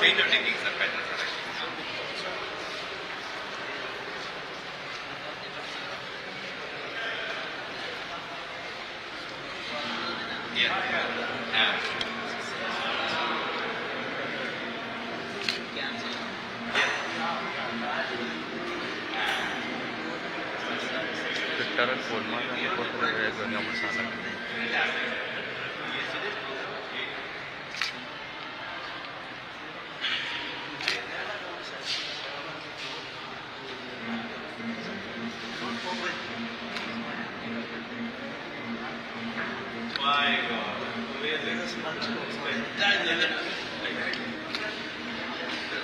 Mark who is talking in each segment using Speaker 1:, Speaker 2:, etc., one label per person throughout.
Speaker 1: kind of techniques are better for it.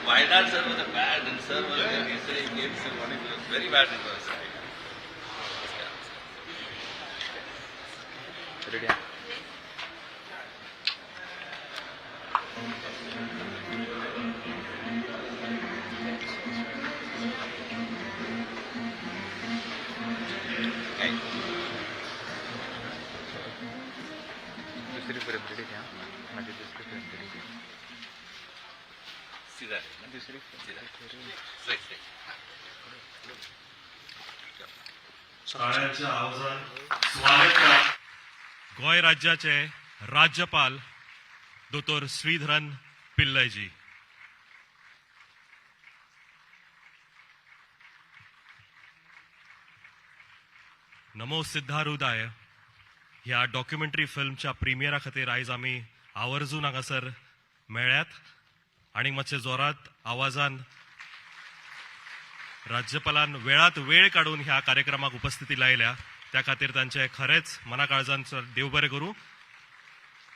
Speaker 1: Why not serve was a bad and serve was yesterday games and what it was very bad it was.
Speaker 2: Ready? दूसरी frame ready क्या? माझी दूसरी frame ready.
Speaker 1: दुसरी
Speaker 3: शाळेच्या आवाजान स्वागत करा. गोय राज्याचे राज्यपाल दोतोर श्रीधरन पिल्लयजी. नमो सिद्धारूधाय ह्या डॉक्युमेंटरी फिल्मच्या प्रिमियरा खातीर आयज आमी आवर्जून हांगासर मेळ्ळ्यात आणि मातशे जोरात आवाजान राज्यपालान वेळात वेळ काढून ह्या कार्यक्रमाक उपस्थिती लायल्या त्या खातीर तांचे खरेच मना काळजान देव बरें करूं.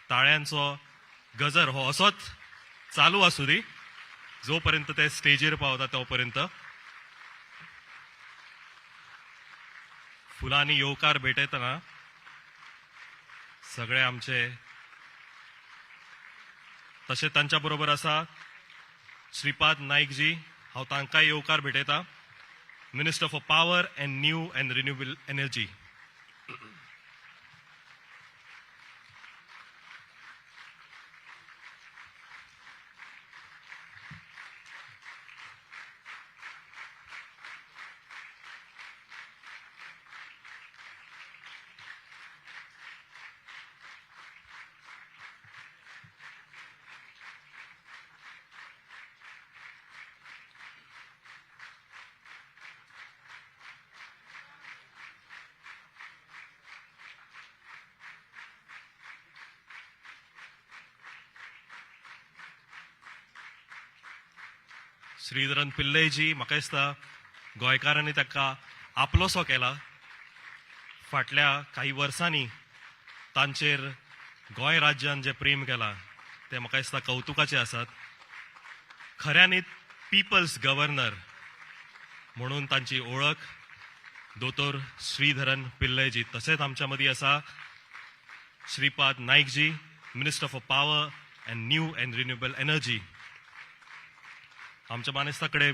Speaker 3: ताळ्यांचो गजर हो असोच चालू आसूं दी जो पर्यंत ते स्टेजीर पावता तो पर्यंत. फुलांनी येवकार भेटयतना सगळे आमचे तशेंच तांच्या बरोबर आसा श्रीपाद नाईक जी. हांव तांकांय येवकार भेटयता. Minister for power and new and renewable energy. Sreedharan पिल्लयजी म्हाका दिसता गोंयकारांनी ताका आपलोसो केला. फाटल्या काही वर्सांनी तांचेर गोंय राज्यान जे प्रेम केला ते म्हाका दिसता कौतुकाचे आसात. खऱ्यांनीच पिपल्स गव्हर्नर म्हणून तांची ओळख दोतोर श्रीधरन पिल्लयजी. तसेच आमच्या मदीं आसा Shripad Naik ji, minister for power and new and renewable energy. आमच्या मानेस्ता कडेन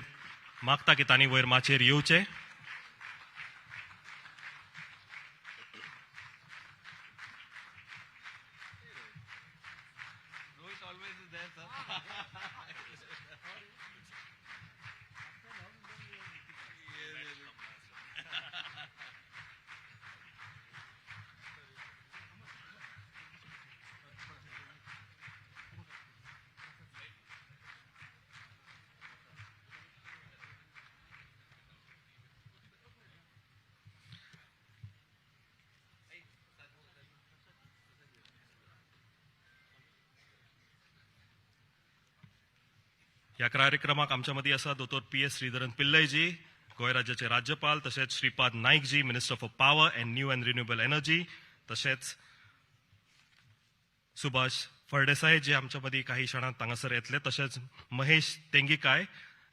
Speaker 3: मागता की तांणी वयर माचयेर येवचें. या कार्यक्रमाक आमच्या मदीं आसा दोतोर PS श्रीधरन पिल्लयजी, गोंय राज्याचे राज्यपाल, तशेंच Shripad Naik ji, minister for power and new and renewable energy, तशेंच सुभाष फळदेसाय जे आमच्या मदीं काही क्षणांत हांगासर येतले, तशेंच Mahesh Tenginkai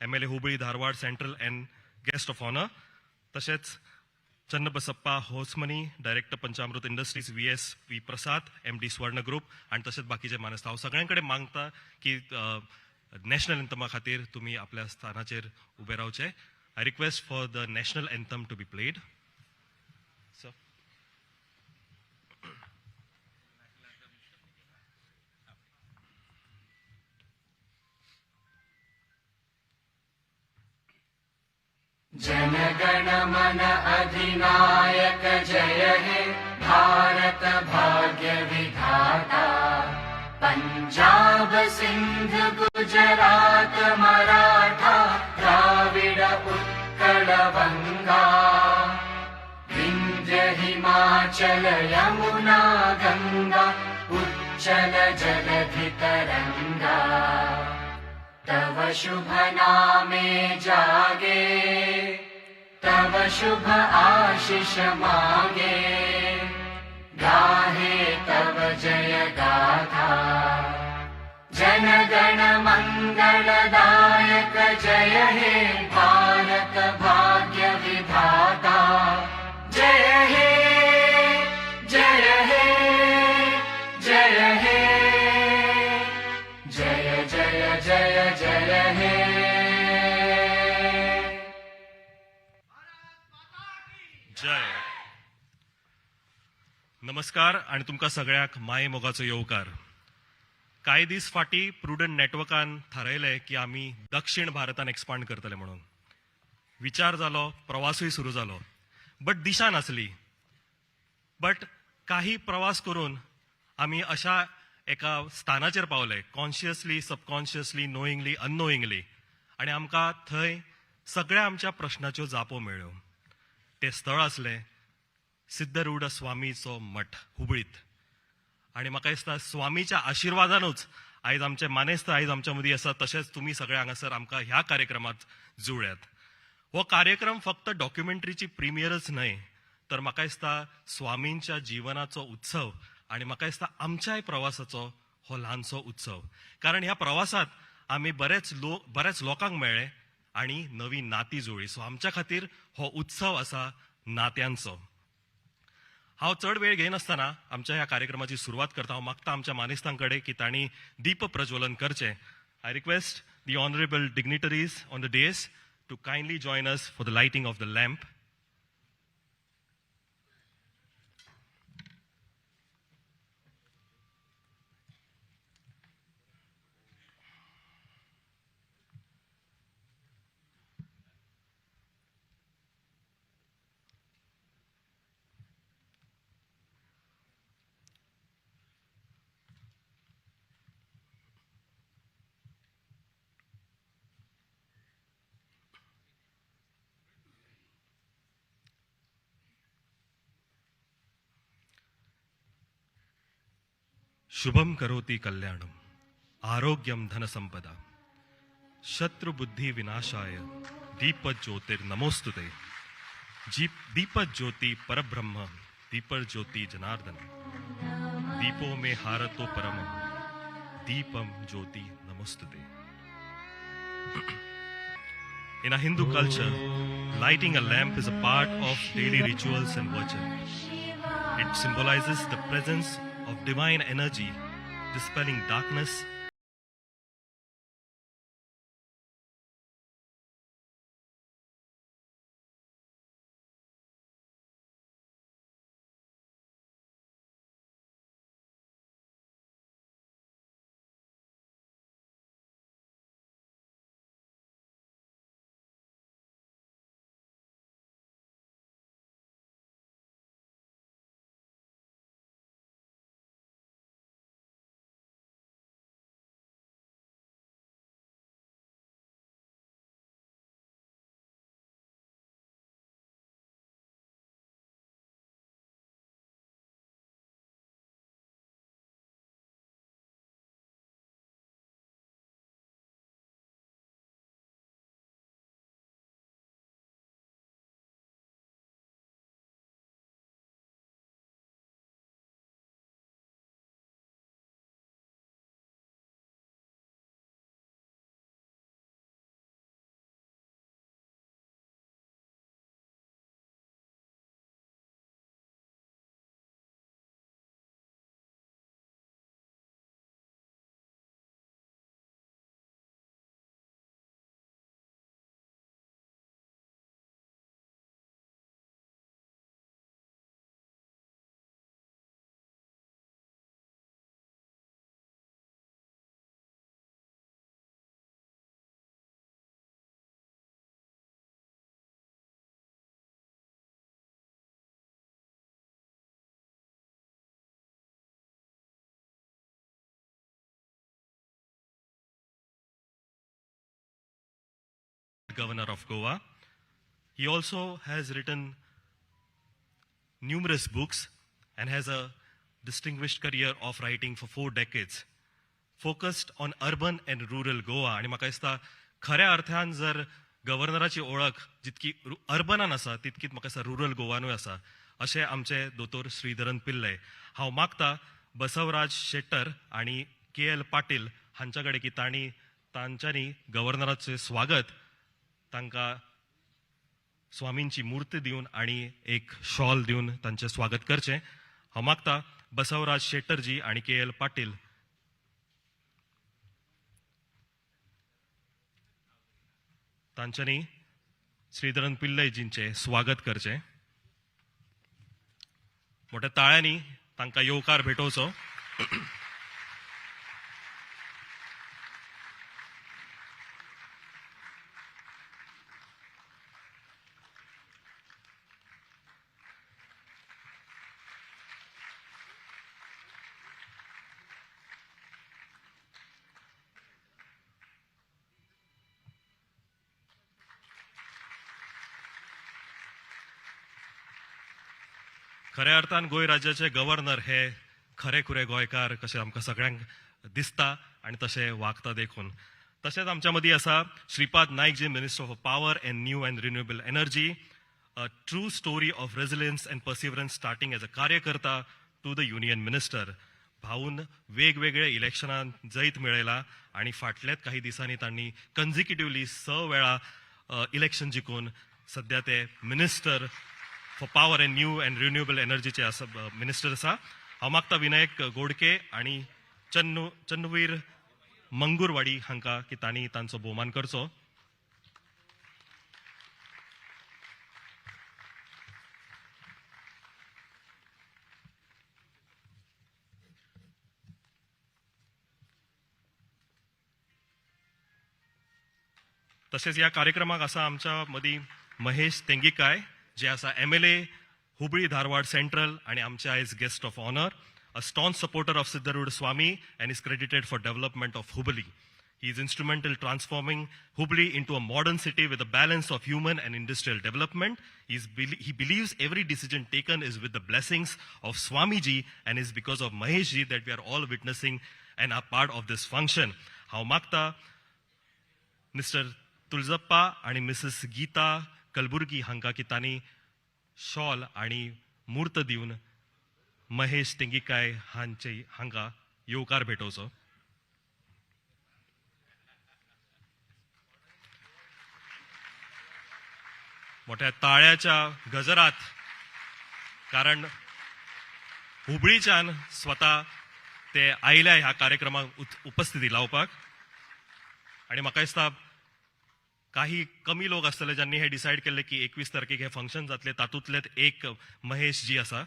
Speaker 3: MLA Hubli Dharwad central and guest of honour, तशेंच Channabasappa Hosamani director Panchamrut industries VSV Prasad MD Swarna group आणि तशेंच बाकीचे मानेस्ता. हांव सगळ्यांकडे मागता की नॅशनल एंथमा खातीर तुम्ही आपल्या स्थानाचेर उबे रावचे. I request for the national anthem to be played.
Speaker 4: जनगण मन अधिनायक जय हे भारत भाग्य विधाता। पंजाब सिंध गुजरात मराठा द्राविड उत्कल बंगा। विंध्य हिमाचल यमुना गंगा उच्चल जलधि तरंगा। तव शुभ नामे जागे तव शुभ आशीष मागे। गाहे तव जय गाथा जनगण मंगलदायक जय हे भारत भाग्य विधाता। जय हे जय हे जय हे जय जय जय जय हे।
Speaker 3: जय नमस्कार आणि तुमकां सगळ्याक माये मोगाचो येवकार। कांय दीस फाटी प्रुडंट नेटवर्कान थारायलें की आमी दक्षिण भारतान एक्सपांड करतले म्हणून। विचार जालो, प्रवासूय सुरू जालो, बट दिशा नासली। बट काही प्रवास करून आमी अशा एका स्थानाचेर पावले, कॉन्शियसली सबकॉन्शियसली नोईंगली अननोईंगली, आणि आमकां थंय सगळ्या आमच्या प्रश्नाच्यो जापो मेळ्ळ्यो। ते स्थळ आसलें सिद्धरूढ स्वामीचो मठ हुबळीत। आणि म्हाका दिसता स्वामीच्या आशिर्वादानूच आयज आमचे मानेस्त आयज आमच्या मदीं आसा, तशेंच तुमी सगळे हांगासर आमकां ह्या कार्यक्रमात जुळ्यात। हो कार्यक्रम फक्त डॉक्युमेंटरीची प्रिमियरच न्हय, तर म्हाका दिसता स्वामींच्या जिवनाचो उत्सव आणि म्हाका दिसता आमच्याय प्रवासाचो हो ल्हानसो उत्सव। कारण ह्या प्रवासात आमी बरेच लोकांक मेळ्ळे आणि नवी नाती जुळ्ळी। सो आमच्या खातीर हो उत्सव आसा नात्यांचो। हांव चड वेळ घेयनासतना आमच्या ह्या कार्यक्रमाची सुरवात करता। हांव मागता आमच्या मानेस्तांकडे की तांणी दीप प्रज्वलन करचें। I request the honourable dignitaries on the dais to kindly join us for the lighting of the lamp. शुभम करोति कल्याणम आरोग्यम धन संपदा शत्रुबुद्धि विनाशाय दीपज्योतिर्नमोस्तुते। दीपज्योति परब्रह्म दीपज्योति जनार्दन दीपो में हारतो परम दीपम ज्योति नमोस्तुते। In a Hindu culture, lighting a lamp is a part of daily rituals and worship. It symbolizes the presence of divine energy, dispelling darkness Governor of Goa. He also has written numerous books and has a distinguished career of writing for 4 decades, focused on urban and rural Goa. आणि म्हाका दिसता खऱ्या अर्थान जर गव्हर्नराची ओळख जितकी अर्बनान आसा तितकीच म्हाका दिसता रुरल गोवानूय आसा अशें आमचे दोतोर श्रीधरन पिल्लय. हांव मागता बसवराज शेट्टर आणि KL पाटील हांच्या कडेन की तांच्यांनी गव्हर्नराचें स्वागत तांकां स्वामींची मूर्ती दिवन आणि एक शॉल दिवन तांचें स्वागत करचें. हांव मागता बसवराज शेट्टरजी आणि KL पाटील तांच्यांनी श्रीधरन पिल्लयजींचे स्वागत करचें. मोठ्या ताळ्यांनी तांकां येवकार भेटोवचो. खऱ्या अर्थान गोंय राज्याचे गव्हर्नर हे खरे खुरे गोंयकार कशें आमकां सगळ्यांक दिसता आणि तशें वागता देखून. तशेंच आमच्या मदीं आसा Shripad Nayak ji, minister of power and new and renewable energy, a true story of resilience and perseverance starting as a karyakarta to the union minister. भाऊन वेगवेगळे इलेक्शनान जैत मेळयला आणि फाटल्याच काही दिसांनी तांणी कन्झिक्युटिव्हली 6 वेळा इलेक्शन जिखून सध्या ते minister for power and new and renewable एनर्जीचे मिनिस्टर आसा. हांव मागता विनायक गोडके आणि चन्नवीर मंगुरवाडी हांकां की तांणी तांचो भोवमान करचो. तसेच या कार्यक्रमाक आसा आमच्या मदीं महेश तेंगीकाय जे आसा MLA हुबळी धारवाड सेंट्रल आणि आमचे आयज guest of honour, a staunch supporter of Siddharoodha Swami and is credited for development of Hubli. He is instrumental transforming Hubli into a modern city with a balance of human and industrial development. He believes every decision taken is with the blessings of Swamiji and is because of Maheshji that we are all witnessing and are part of this function. How magta Mr. Tulzappa आणि Mrs. Geeta Kalaburagi हांकां की तांणी shawl आणि मूर्त दिवन महेश तेंगीकाय हांकां येवकार भेटोवचो. मोठ्या ताळ्याच्या गजरात, कारण हुबळीच्यान स्वता ते आयल्या ह्या कार्यक्रमाक उपस्थिती लावपाक. आणि म्हाका दिसता काही कमी लोक आसतले ज्यांनी हे डिसाईड केले की 21 तारखेक हे फंक्शन जातले, तातूंतलेच एक महेश जी आसा.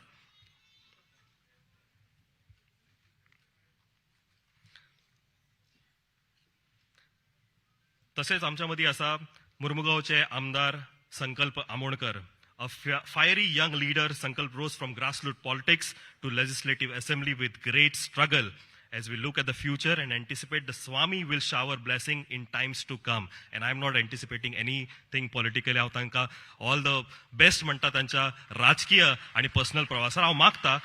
Speaker 3: तसेच आमच्या मदीं आसा मुर्मुगांवचे आमदार संकल्प Amonkar. A fiery young leader, Sankalp rose from grassroots politics to legislative assembly with great struggle. As we look at the future and anticipate the Swami will shower blessing in times to come. And I'm not anticipating anything politically. हांव तांकां all the best म्हणटा तांच्या राजकीय आणि personal प्रवासार. हांव मागता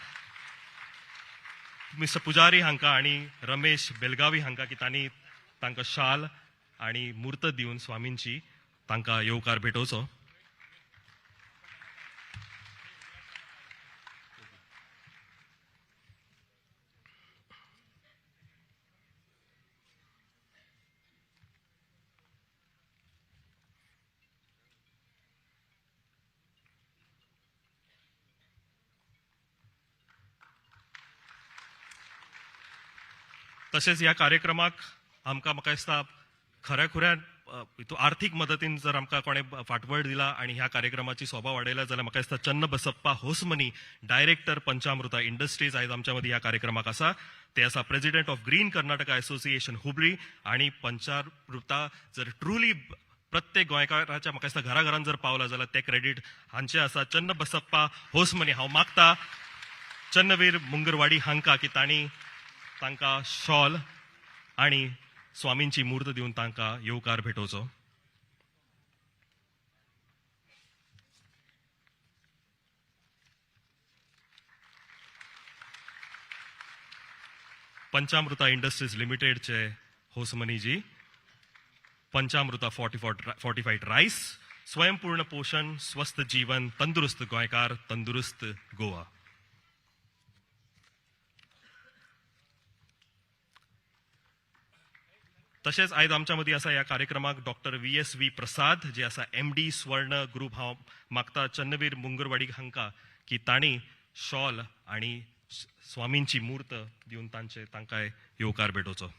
Speaker 3: mister पुजारी हांकां आणि रमेश बेलगावी हांकां की तांणी तांकां शाल आणि मूर्त दिवन स्वामींची तांकां येवकार भेटोवचो. तसेच या कार्यक्रमाक आमकां म्हाका दिसता खऱ्या खुऱ्यान आर्थीक मदतीन जर आमकां कोणे फाटबळ दिला आणि ह्या कार्यक्रमाची शोभा वाडयल्या जाल्यार म्हाका दिसता चन्नबसप्पा होसमनी, डायरेक्टर पंचामृता इंडस्ट्रीज आयज आमच्या मदीं ह्या कार्यक्रमाक आसा. ते आसा president of green Karnataka association Hubli. आणि पंचामृता जर ट्रुली प्रत्येक गोंयकाराच्या म्हाका दिसता घराघरान जर पावला जाल्यार ते क्रेडीट हांचे आसा चन्नबसप्पा होसमनी. हांव मागता चन्नवीर मुंगरवाडी हांकां की तांणी तांकां शॉल आणि स्वामींची मूर्त दिवन तांकां येवकार भेटोवचो. पंचामृता इंडस्ट्रीज लिमिटेडचे होसमनीजी, पंचामृता फोर्टिफाईड राईस, स्वयंपूर्ण पोषण, स्वस्थ जीवन, तंदुरुस्त गोंयकार, तंदुरुस्त गोवा. तशेंच आयज आमच्या मदीं आसा ह्या कार्यक्रमाक डॉक्टर VSV प्रसाद जे आसा MD स्वर्ण ग्रुप. हांव मागता चन्नवीर मुंगरवाडी हांकां की तांणी शॉल आनी स्वामींची मूर्त दिवन तांकां येवकार भेटोवचो.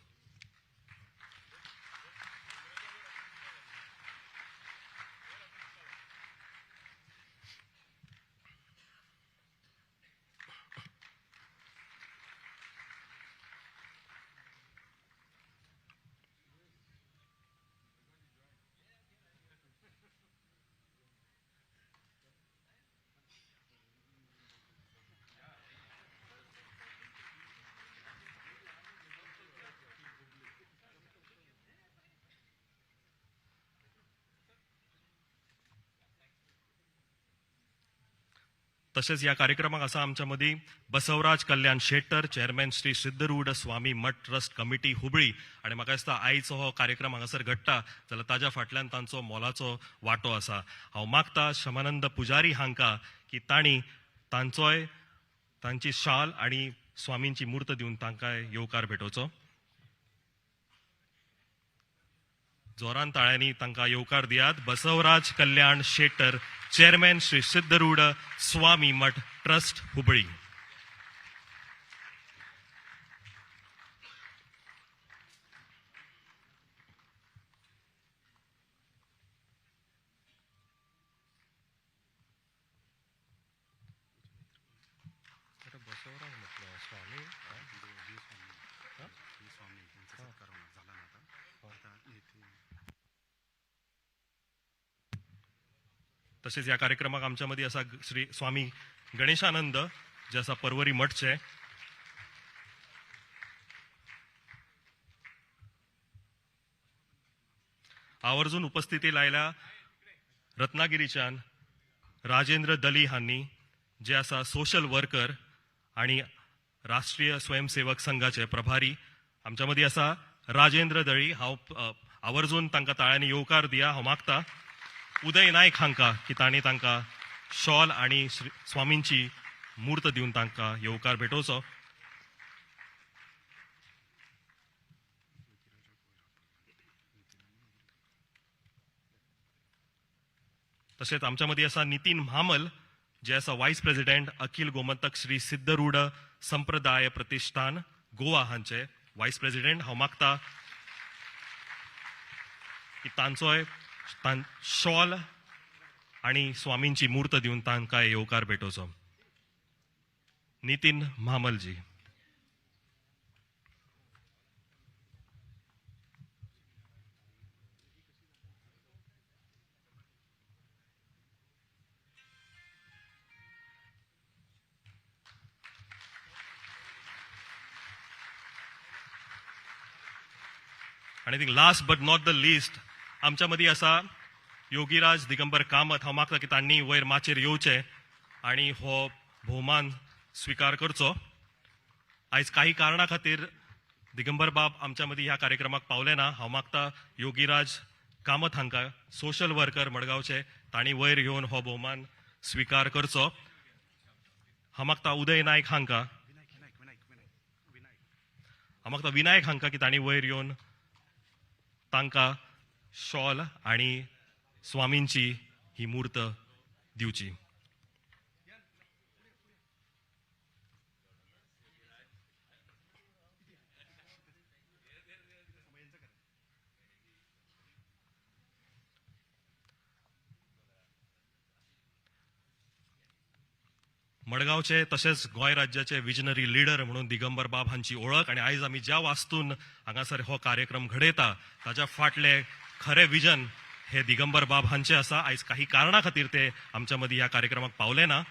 Speaker 3: तसेच या कार्यक्रमाक आसा आमच्या मदीं बसवराज कल्याण शेट्टर, चेअरमॅन श्री सिद्धरूढ स्वामी मठ ट्रस्ट कमिटी हुबळी. आणि म्हाका दिसता आयचो हो कार्यक्रम हांगासर घडटा जाल्यार ताज्या फाटल्यान तांचो मोलाचो वांटो आसा. हांव मागता शमानंद पुजारी हांकां की तांची शाल आणि स्वामींची मूर्त दिवन तांकां येवकार भेटोवचो. जोरान ताळ्यांनी तांकां येवकार दियात. बसवराज कल्याण शेट्टर, चेअरमॅन श्री सिद्धरूढ स्वामी मठ ट्रस्ट हुबळी. तसेच या कार्यक्रमाक आमच्या मध्ये असा श्री स्वामी गणेशानंद जे असा परवरी मठचे. आवर्जून उपस्थिती लायल्या रत्नागिरीच्यान राजेंद्र दली हांनी जे असा सोशल वर्कर आणि राष्ट्रीय स्वयंसेवक संघाचे प्रभारी. आमच्या मध्ये असा राजेंद्र दळी. हांव आवर्जून तांकां ताळ्यांनी येवकार दिया. हांव मागता उदय नायक हांकां की तांणी तांकां शॉल आणि स्वामींची मूर्त दिवन तांकां येवकार भेटोवचो. तसेच आमच्या मध्ये असा नितीन म्हामल जे असा व्हाईस प्रेसिडेंट अखिल गोमंतक श्री सिद्धरूढ संप्रदाय प्रतिष्ठान गोवा हांचे व्हाईस प्रेसिडेंट. हांव मागता की तांचोय शॉल आणि स्वामींची मूर्त दिवन तांकां येवकार भेटोवचो. नितीन म्हामलजी. आणि think last but not the list आमच्या मध्ये असा योगीराज दिगंबर कामत. हांव मागता की तांणी वयर माचेर येवचे आणि हो भोवमान स्वीकार करचो. आयज काही कारणा खातीर दिगंबर बाब आमच्या मदीं ह्या कार्यक्रमाक पावले ना. हांव मागता योगीराज कामत हांकां सोशल वर्कर मडगांवचे तांणी वयर घेवन हो भोवमान स्वीकार करचो. हांव मागता उदय नायक हांकां विनायक हांकां की तांणी वयर येवन तांकां शॉल आणि स्वामींची ही मूर्त दिवची. मडगावचे तसेच गोंय राज्याचे विजनरी लीडर म्हणून दिगंबर बाब हांची ओळख. आणि आयज आमी ज्या वास्तून हांगासर हो कार्यक्रम घडयता ताच्या फाटले खरे विजन हे दिगंबर बाब हांचे आसा. आयज काही कारणा खातीर ते आमच्या मदीं ह्या कार्यक्रमाक पावले ना.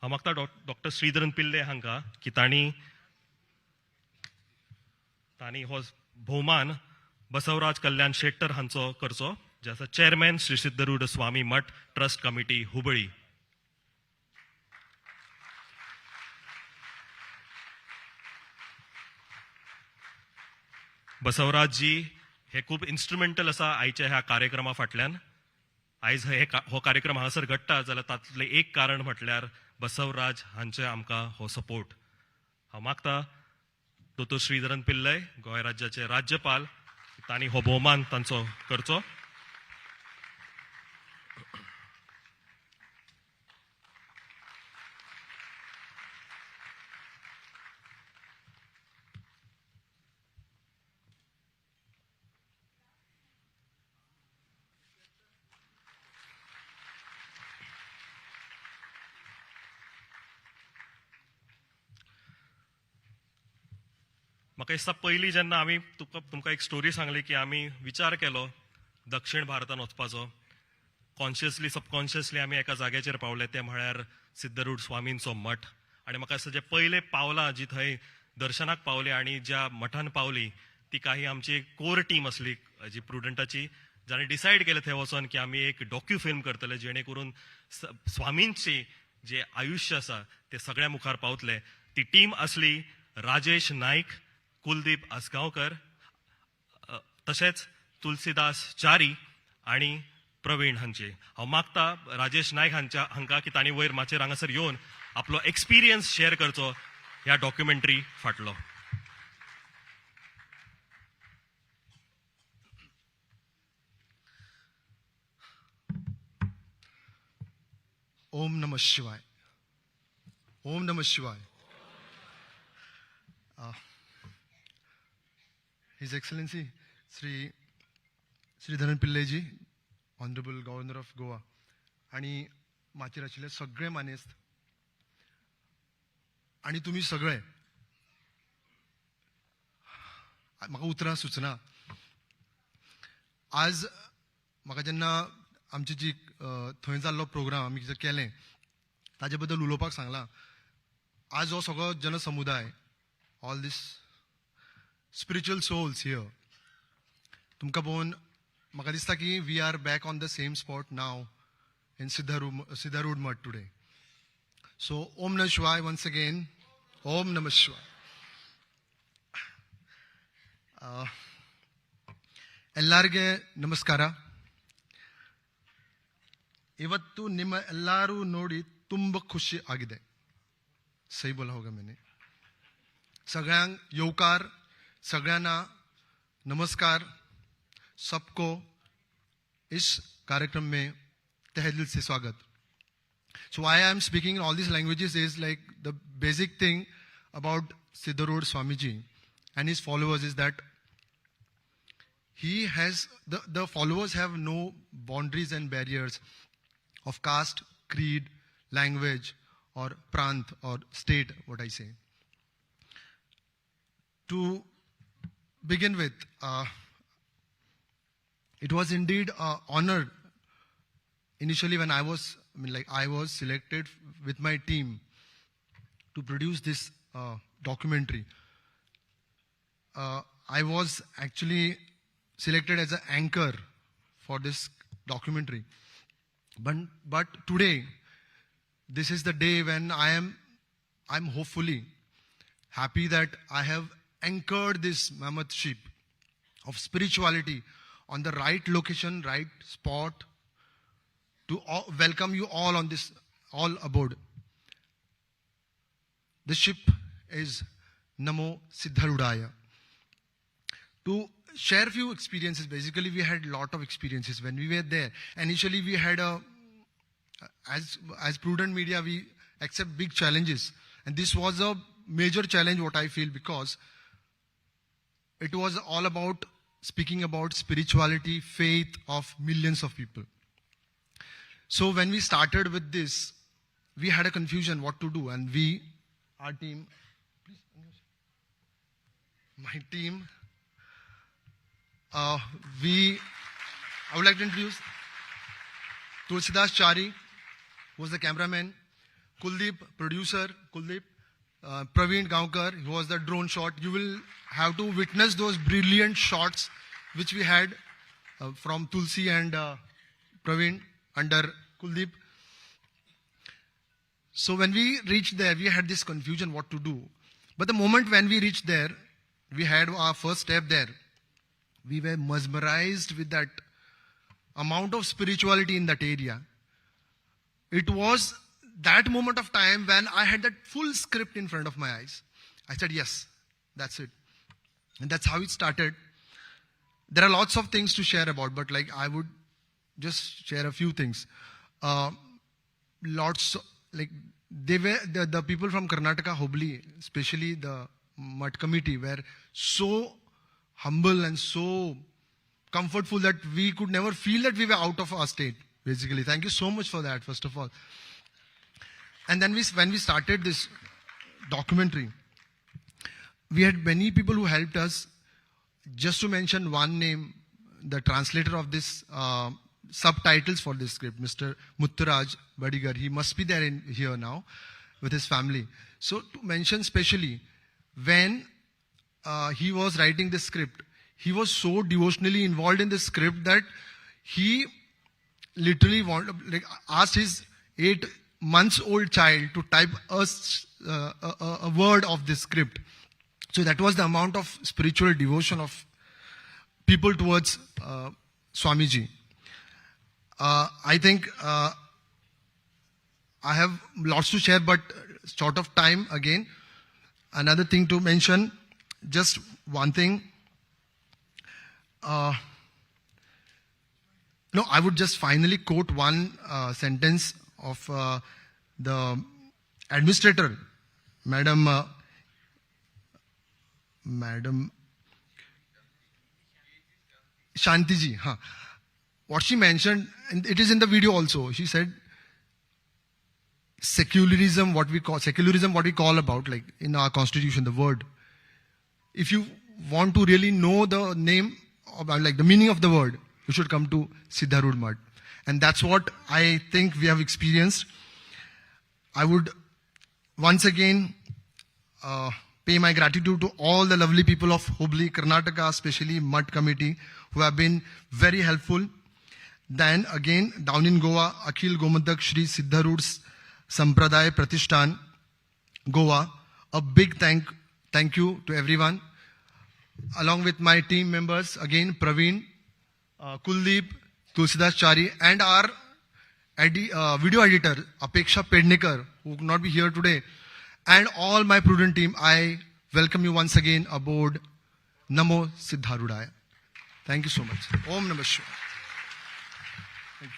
Speaker 3: हांव मागता डॉक्टर श्रीधरन पिल्ले हांकां की तांणी हो भोवमान बसवराज कल्याण शेट्टर हांचो करचो, जे आसा चेअरमॅन श्री सिद्धरूढ स्वामी मठ ट्रस्ट कमिटी हुबळी. बसवराज जी हे खूब इन्स्ट्रुमेंटल आसा आयच्या ह्या कार्यक्रमा फाटल्यान. आयज हो कार्यक्रम हांगासर घडटा जाल्यार तातलें एक कारण म्हटल्यार बसवराज हांचे आमकां हो सपोर्ट. हांव मागता दोतोर श्रीधरन पिल्लय गोंय राज्याचे राज्यपाल तांणी हो भोवमान तांचो करचो. म्हाका दिसता पयलीं जेन्ना आमी तुमकां एक स्टोरी सांगली की आमी विचार केलो दक्षिण भारतान वचपाचो. कॉन्शियसली सबकॉन्शियसली आमी एका जाग्याचेर पावले, ते म्हळ्यार सिद्धरूढ स्वामींचो मठ. आनी म्हाका दिसता जे पयले पावलां जी थंय दर्शनाक पावली आनी ज्या मठान पावली ती काही आमची कोर टीम आसली जी प्रुडंटाची, जाणें डिसायड केलें थंय वचोन की आमी एक डॉक्यू फिल्म करतले जेणे करून स्वामींची जे आयुश्य आसा ते सगळ्या मुखार पावतले. ती टीम आसली राजेश नाईक, कुलदीप आसगांवकर, तशेंच तुलसीदास च्यारी आणि प्रवीण हांची. हांव मागता राजेश नायक हांकां की तांणी वयर माचेर हांगासर येवन आपलो एक्सपिरियन्स शेअर करचो ह्या डॉक्युमेंटरी फाटलो.
Speaker 5: ओम नमः शिवाय. ओम नमः शिवाय. His Excellency Sri Sridharan Pillai Honorable Governor of Goa, आणि माचेर आशिल्ले सगळे मानेस्त आणि तुम्ही सगळे, म्हाका उतरां सुचना. आज म्हाका जेन्ना आमची जी थंय जाल्लो प्रोग्राम आमी जे केलें ताजे बद्दल उलोवपाक सांगलां. आज हो सगळो जनसमुदाय, all these spiritual souls here, तुमकां पळोवन म्हाका दिसता की we are back on the same spot now in Siddharudha Math today. सो ओम नमः शिवाय once again. ओम नमः शिवाय. ಎಲ್ಲರಿಗೆ ನಮಸ್ಕಾರ. ಇವತ್ತು ನಿಮ್ಮ ಎಲ್ಲರೂ ನೋಡಿ ತುಂಬ ಖುಷಿ ಆಗಿದೆ. सही बोला होगा मैंने. सगळ्यांक येवकार, सगळ्यांना नमस्कार. सबको इस कार्यक्रम में तहे दिल से स्वागत. So why I am speaking in all these languages is like the basic thing about Siddharoodha Swamiji and his followers is that he has, the followers have no boundaries and barriers of caste, creed, language or prant or state, what I say. To begin with, it was indeed an honor initially when I was selected with my team to produce this documentary. I was actually selected as an anchor for this documentary. But today, this is the day when I'm hopefully happy that I have anchored this mammoth ship of spirituality on the right location, right spot to welcome you all on this, all aboard. The ship is Namo Siddharoodhaya. To share few experiences, basically we had lot of experiences when we were there. Initially we had as Prudent Media, we accept big challenges. And this was a major challenge, what I feel, because it was all about speaking about spirituality, faith of millions of people. So when we started with this, we had a confusion what to do. And our team, my team, I would like to introduce Tulsidas Chari, who was the cameraman, Kuldeep, producer, Kuldeep, Praveen Gaonkar, who was the drone shot. You will have to witness those brilliant shots which we had from Tulsi and Praveen under Kuldeep. So when we reached there, we had this confusion what to do. But the moment when we reached there, we had our first step there. We were mesmerized with that amount of spirituality in that area. It was that moment of time when I had that full script in front of my eyes. I said, yes, that's it. And that's how it started. There are lots of things to share about, but like I would just share a few things. They were the people from Karnataka, Hubli, especially the Mutt committee, were so humble and so comfortful that we could never feel that we were out of our state, basically. Thank you so much for that, first of all. And then when we started this documentary, we had many people who helped us. Just to mention one name, the translator of this subtitles for this script, Mr. Mutturaj Badigar. He must be there here now with his family. So to mention specially, when he was writing this script, he was so devotionally involved in the script that he literally asked his 8 months old child to type a word of this script. So that was the amount of spiritual devotion of people towards Swamiji. I think I have lots to share, but short of time again. Another thing to mention, just one thing. I would just finally quote one sentence of the administrator, Madam Shantiji. What she mentioned, and it is in the video also. She said, secularism, what we call about, like in our constitution, the word. If you want to really know the name, like the meaning of the word, you should come to Siddharoodha Mutt. And that's what I think we have experienced. I would once again pay my gratitude to all the lovely people of Hubli, Karnataka, especially Mutt committee, who have been very helpful. Then again, down in Goa, Akhil Gomadak Shri Siddharoodha Sampradaya Pratishthan, Goa. A big thank you to everyone. Along with my team members, again, Praveen, Kuldeep, Tulsidas Chari, and our video editor, Apeksha Pednekar, who could not be here today, and all my Prudent team. I welcome you once again aboard Namo Siddharoodhaya. Thank you so much. Om Namah Shivaya. Thank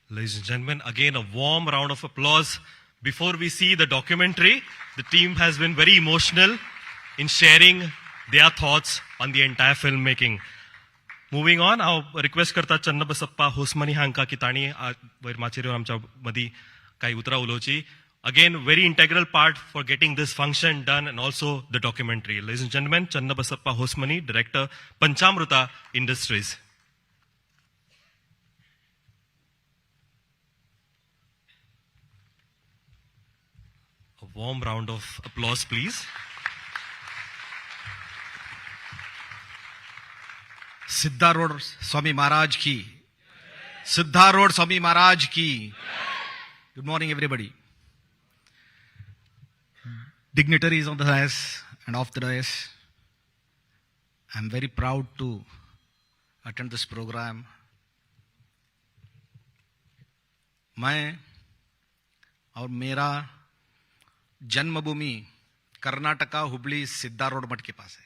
Speaker 5: you.
Speaker 3: Ladies and gentlemen, again a warm round of applause. Before we see the documentary, the team has been very emotional in sharing their thoughts on the entire filmmaking. Moving on, हांव request करता चन्न बसप्पा होसमनी हांकां की तांणी वयर माचेर आमच्या मदीं कांय उतरां उलोवची. Again, very integral part for getting this function done and also the documentary. Ladies and gentlemen, Channa Basappa Hosmani, Director, Panchamruta Industries. A warm round of applause, please.
Speaker 2: Siddharudha Swami Maharaj की. सिद्धारूढ़ स्वामी महाराज की. Good morning, everybody. Dignitaries on the dais and off the dais. I'm very proud to attend this program. मैं और मेरा जन्मभूमि कर्नाटका हुबली सिद्धारूढ़ मठ के पास है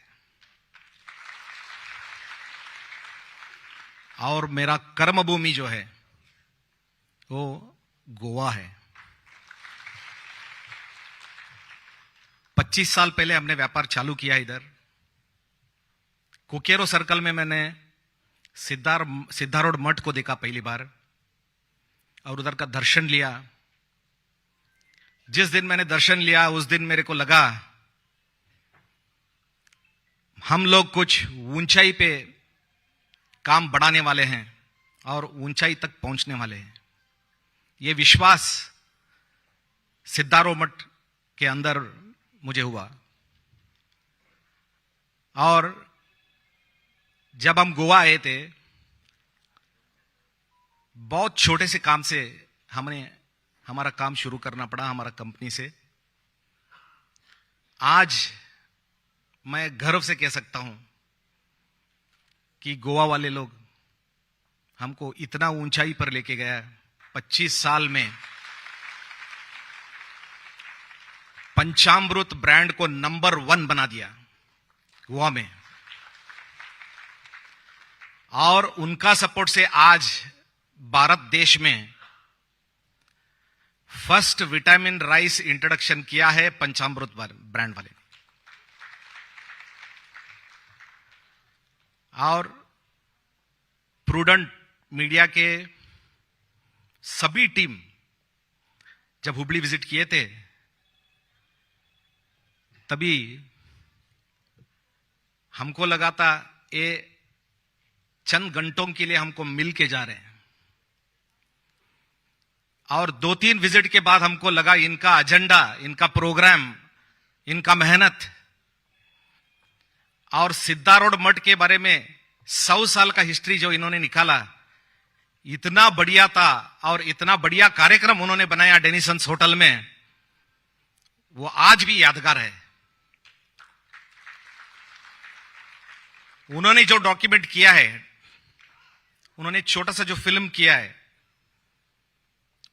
Speaker 2: और मेरा कर्मभूमि जो है वो गोवा है. 25 साल पहले हमने व्यापार चालू किया इधर. कोकेरो सर्कल में मैंने सिद्धारूढ़ मठ को देखा पहली बार और उधर का दर्शन लिया. जिस दिन मैंने दर्शन लिया उस दिन मेरे को लगा हम लोग कुछ ऊंचाई पे काम बढ़ाने वाले हैं और ऊंचाई तक पहुंचने वाले हैं। ये विश्वास सिद्धारो मठ के अंदर मुझे हुआ। और जब हम गोवा आए थे, बहुत छोटे से काम से हमारा काम शुरू करना पड़ा, हमारा कंपनी से। आज मैं गर्व से कह सकता हूं कि गोवा वाले लोग हमको इतना ऊंचाई पर लेके गया। 25 साल में पंचामृत ब्रांड को नंबर 1 बना दिया गोवा में। और उनका सपोर्ट से आज भारत देश में फर्स्ट विटामिन राइस इंट्रोडक्शन किया है पंचामृत ब्रांड वाले। और प्रूडेंट मीडिया के सभी टीम जब हुबली विजिट किए थे, तभी हमको लगा था ये चंद घंटों के लिए हमको मिल के जा रहे हैं। और 2-3 विजिट के बाद हमको लगा इनका एजेंडा, इनका प्रोग्राम, इनका मेहनत और सिद्धारूढ़ मठ के बारे में 100 साल का हिस्ट्री जो इन्होंने निकाला, इतना बढ़िया था। और इतना बढ़िया कार्यक्रम उन्होंने बनाया डेनिसन्स होटल में, वो आज भी यादगार है। उन्होंने जो डॉक्यूमेंट किया है, उन्होंने छोटा सा जो फिल्म किया है,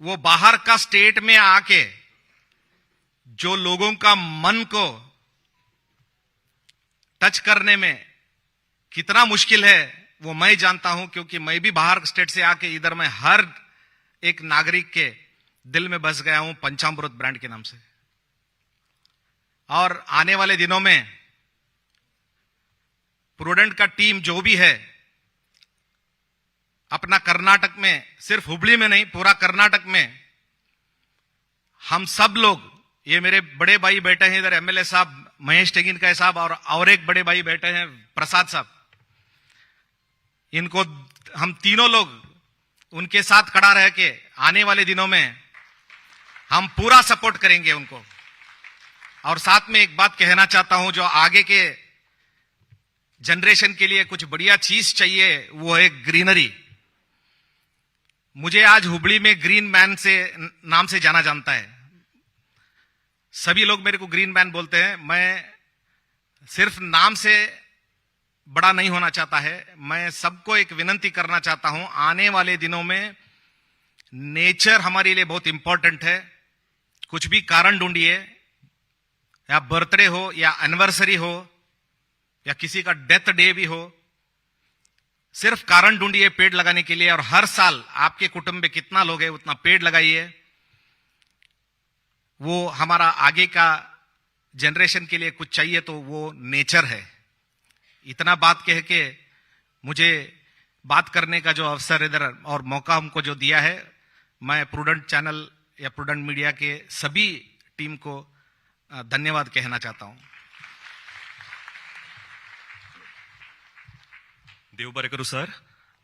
Speaker 2: वो बाहर का स्टेट में आके जो लोगों का मन को टच करने में कितना मुश्किल है वो मैं जानता हूं, क्योंकि मैं भी बाहर स्टेट से आके इधर मैं हर एक नागरिक के दिल में बस गया हूं पंचामृत ब्रांड के नाम से। और आने वाले दिनों में प्रूडेंट का टीम जो भी है, अपना कर्नाटक में, सिर्फ हुबली में नहीं, पूरा कर्नाटक में हम सब लोग, ये मेरे बड़े भाई बैठे हैं इधर, एमएलए साहब महेश टेगिनका साहब, और एक बड़े भाई बैठे हैं प्रसाद साहब, इनको हम तीनों लोग उनके साथ खड़ा रह के आने वाले दिनों में हम पूरा सपोर्ट करेंगे उनको। और साथ में एक बात कहना चाहता हूं, जो आगे के जनरेशन के लिए कुछ बढ़िया चीज चाहिए, वो है ग्रीनरी। मुझे आज हुबली में ग्रीन मैन से नाम से जाना जानता है। सभी लोग मेरे को ग्रीन मैन बोलते हैं। मैं सिर्फ नाम से बड़ा नहीं होना चाहता है, मैं सबको एक विनती करना चाहता हूं, आने वाले दिनों में नेचर हमारे लिए बहुत इंपॉर्टेंट है। कुछ भी कारण ढूंढिए, या बर्थडे हो, या एनिवर्सरी हो, या किसी का डेथ डे भी हो, सिर्फ कारण ढूंढिए पेड़ लगाने के लिए। और हर साल आपके कुटुंब में कितना लोग हैं उतना पेड़ लगाइए। वो हमारा आगे का जनरेशन के लिए कुछ चाहिए तो वो नेचर है। इतना बात कह के मुझे बात करने का जो अवसर इधर और मौका हमको जो दिया है, मैं प्रूडेंट चैनल या प्रूडेंट मीडिया के सभी टीम को धन्यवाद कहना चाहता हूं।
Speaker 3: देव बरें करूं सर.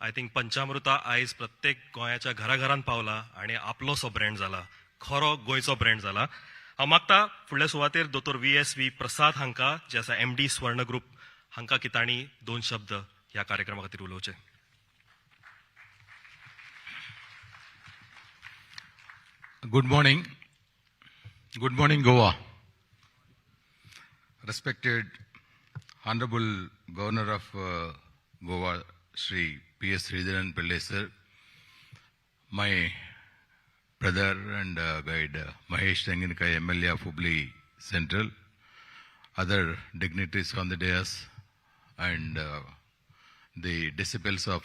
Speaker 3: आय थिंक पंचामृता आयज प्रत्येक गोंयाच्या घराघरांत पावला आणि आपलोसो ब्रँड जाला, खरो गोंयचो ब्रँड जाला. हांव मागता फुडल्या सुवातेर दोतोर VSV प्रसाद हांकां, जे आसा MD स्वर्ण ग्रुप, हांकां कितांनी 2 शब्द ह्या कार्यक्रमा खातीर उलोवचे.
Speaker 6: Good morning. Good morning, Goa. Respected Honorable Governor of Goa, Shri P.S. Sridharan Pillai sir, my brother and guide Mahesh Tenginkai, MLA of Hubli Central, other dignitaries on the dais, and the disciples of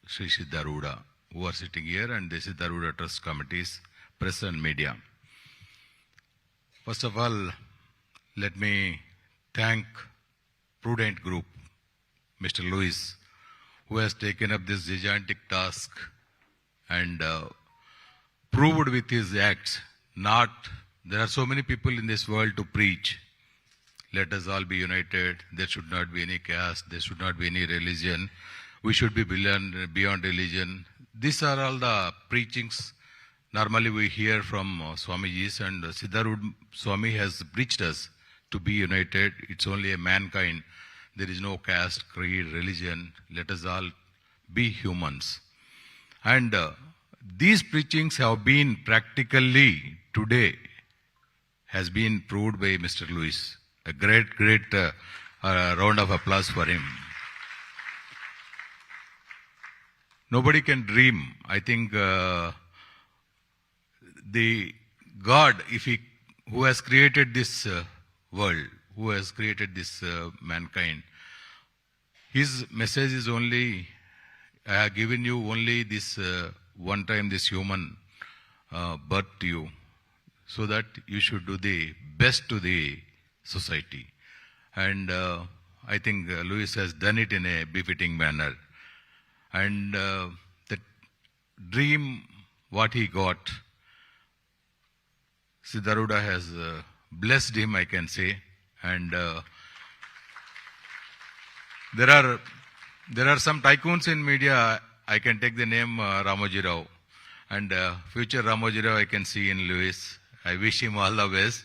Speaker 6: Shri Siddharoodha who are sitting here, and the Siddharoodha Trust Committees, press and media. First of all, let me thank Prudent Group, Mr. Louis, who has taken up this gigantic task and proved with his acts. There are so many people in this world to preach. Let us all be united. There should not be any caste. There should not be any religion. we should be beyond religion. These are all the preachings normally we hear from Swamiji's, and Siddharoodha Swami has preached us to be united. It's only a mankind. There is no caste, creed, religion. Let us all be humans. And these preachings have been practically today has been proved by Mr. Lewis. A great round of applause for him. Nobody can dream. I think the God, who has created this world, who has created this mankind, his message is only, I have given you only this one time, this human birth to you, so that you should do the best to the society. And I think Lewis has done it in a befitting manner. And the dream, what he got, Siddharoodha has blessed him, I can say. And there are some tycoons in media. I can take the name Ramoji Rao. And future Ramoji Rao I can see in Lewis. I wish him all the best.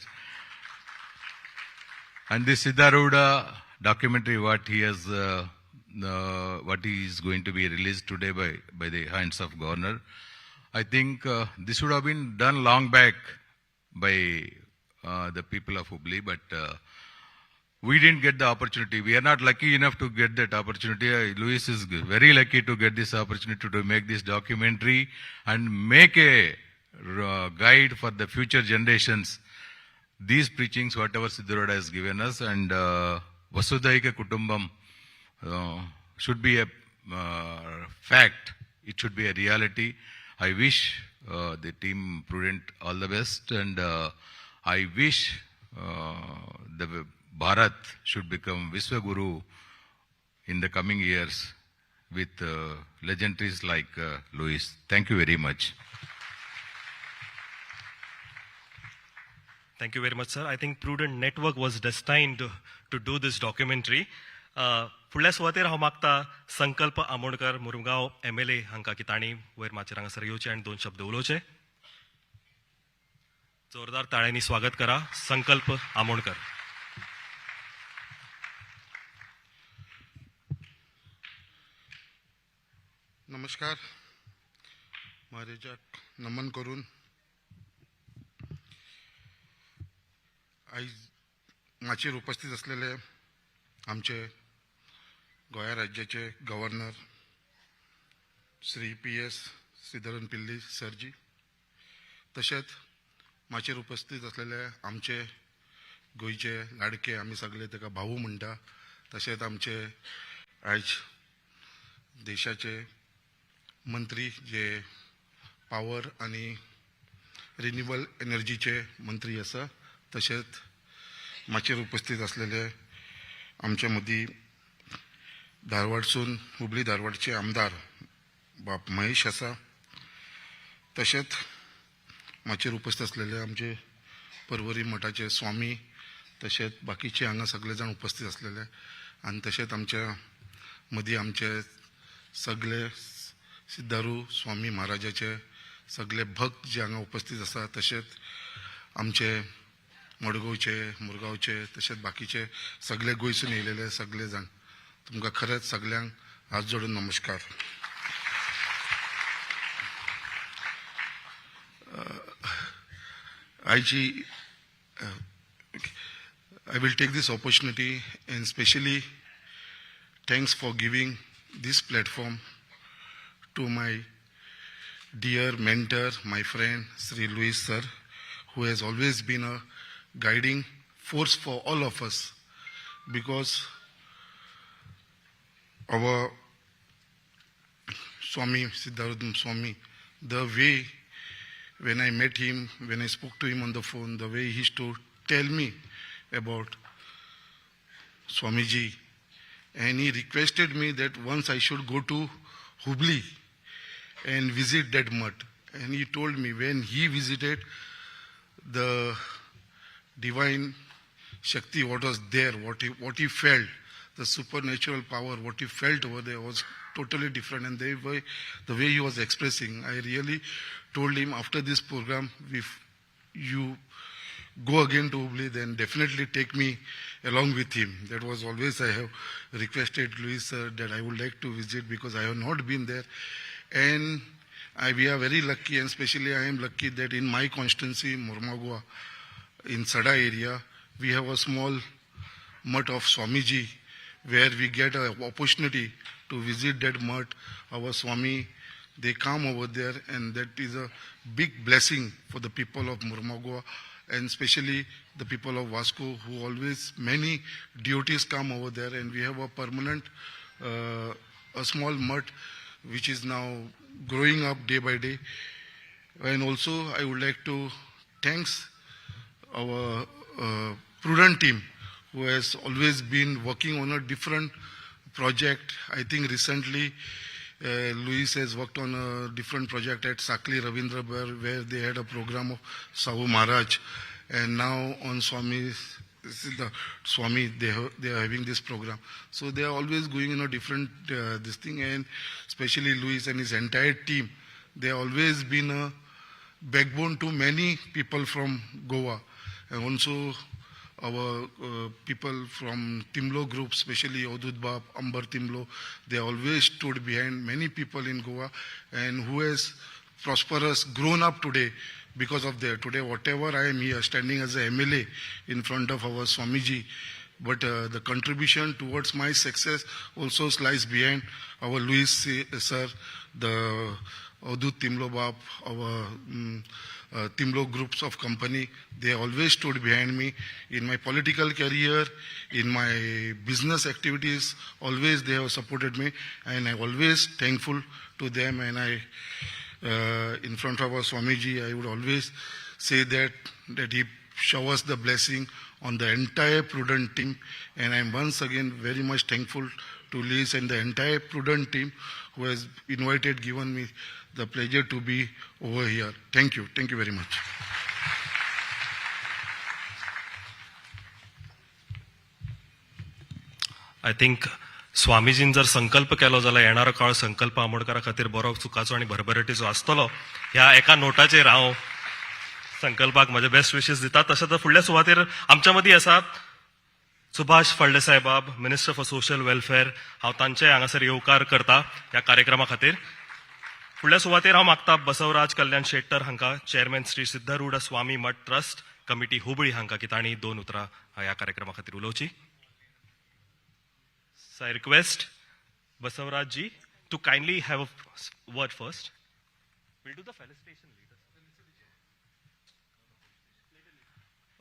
Speaker 6: And this Siddharoodha documentary, what he is going to be released today by the hands of Governor, I think this would have been done long back by the people of Hubli, but we didn't get the opportunity. We are not lucky enough to get that opportunity. Lewis is very lucky to get this opportunity to make this documentary and make a guide for the future generations. These preachings, whatever Siddharoodha has given us, and Vasudhaika Kutumbam should be a fact. It should be a reality. I wish the team Prudent all the best, and I wish the Bharat should become Vishwaguru in the coming years with legendaries like Lewis. Thank you very much.
Speaker 3: Thank you very much, sir. I think Prudent Network was destined to do this documentary. फुडल्या सुवातेर हांव मागता संकल्प Amonkar Mormugao MLA हांकां की तांणी वयर माचेर हांगासर येवचें आनी 2 शब्द उलोवचे. जोरदार ताळ्यांनी स्वागत करा संकल्प आमोणकर.
Speaker 5: नमस्कार. महाराजाक नमन करून आयज माचेर उपस्थित असलेले आमचे गोंया राज्याचे गव्हर्नर श्री PS श्रीधरन पिल्ले सरजी, तशेंच माचेर उपस्थित असलेले आमचे गोंयचे लाडके, आमी सगळे ताका भाऊ म्हणटा, तशेंच आमचे आयज देशाचे मंत्री जे पावर आनी रिन्युएबल एनर्जीचे मंत्री आसा, तशेंच माचेर उपस्थित असलेले आमच्या मदीं धारवाडसून हुबली धारवाडचे आमदार बाप महेश आसा, तशेंच माचेर उपस्थित असलेले आमचे पर्वरी मठाचे स्वामी, तशेंच बाकीचे हांगा सगळे जाण उपस्थित असलेले, आनी तशेंच आमच्या मदीं आमचे सगळे सिद्धारू स्वामी महाराजाचे सगळे भक्त जे हांगा उपस्थित आसा, तशेंच आमचे मडगांवचे, मुरगांवचे, तशेंच बाकीचे सगळे गोंयसून येयलेले सगळे जाण, तुमकां खरेंच सगळ्यांक हात जोडून नमस्कार. आयची I will take this opportunity and specially thanks for giving this platform to my dear mentor, my friend, Sri Lewis sir, who has always been a guiding force for all of us, because our Swami, Siddharoodha Swami, the way when I met him, when I spoke to him on the phone, the way he used to tell me about Swamiji, and he requested me that once I should go to Hubli and visit that mutt. And he told me when he visited, the divine Shakti, what was there, what he felt,
Speaker 7: the supernatural power, what he felt over there was totally different. And the way he was expressing, I really told him after this program, if you go again to Hubli, then definitely take me along with him. That was always I have requested Luis sir that I would like to visit because I have not been there. And we are very lucky, and especially I am lucky that in my constituency, Mormagua, in Sada area, we have a small mutt of Swamiji where we get an opportunity to visit that mutt. Our Swami, they come over there, and that is a big blessing for the people of Mormagua, and especially the people of Vasco, who always, many devotees come over there, and we have a permanent, a small mutt, which is now growing up day by day. And also, I would like to thank our Prudent team, who has always been working on a different project. I think recently, Luis has worked on a different project at Sakli Ravindra, where they had a program of Sahu Maharaj. And now on Swami, they are having this program. So they are always going in a different this thing, and especially Luis and his entire team, they have always been a backbone to many people from Goa. And also our people from Timlo group, especially Odud Bab, Ambar Timlo, they always stood behind many people in Goa, and who has prosperous grown up today because of that. Today, whatever I am here, standing as a MLA in front of our Swamiji, but the contribution towards my success also lies behind our Luis sir, the Odud Timlo Bab, our Timlo groups of company. They always stood behind me in my political career, in my business activities. Always they have supported me, and I'm always thankful to them. And in front of our Swamiji, I would always say that he showers the blessing on the entire Prudent team. And I'm once again very much thankful to Liz and the entire Prudent team who has given me the pleasure to be over here. Thank you. Thank you very much.
Speaker 3: I think स्वामीजीन जर संकल्प केलो जाल्यार येणारो काळ संकल्प आंबोडकरा खातीर बरो सुखाचो आनी भरभराटीचो आसतलो. ह्या एका नोटाचेर हांव संकल्पाक म्हजे बेस्ट विशीस दिता. तशेंच फुडल्या सुवातेर आमच्या मदीं आसात सुभाष फळदेसाय बाब, मिनिस्टर फॉर सोशल वेलफेअर. हांव तांचे हांगासर येवकार करता ह्या कार्यक्रमा खातीर. फुडल्या सुवातेर हांव मागता बसवराज कल्याण शेट्टर हांकां, चेअरमॅन श्री सिद्धारूढ स्वामी मठ ट्रस्ट कमिटी हुबळी हांकां, की तांणी 2 उतरां ह्या कार्यक्रमा खातीर उलोवची. So I request Basavaraj ji to kindly have a word first. We'll do the felicitation later.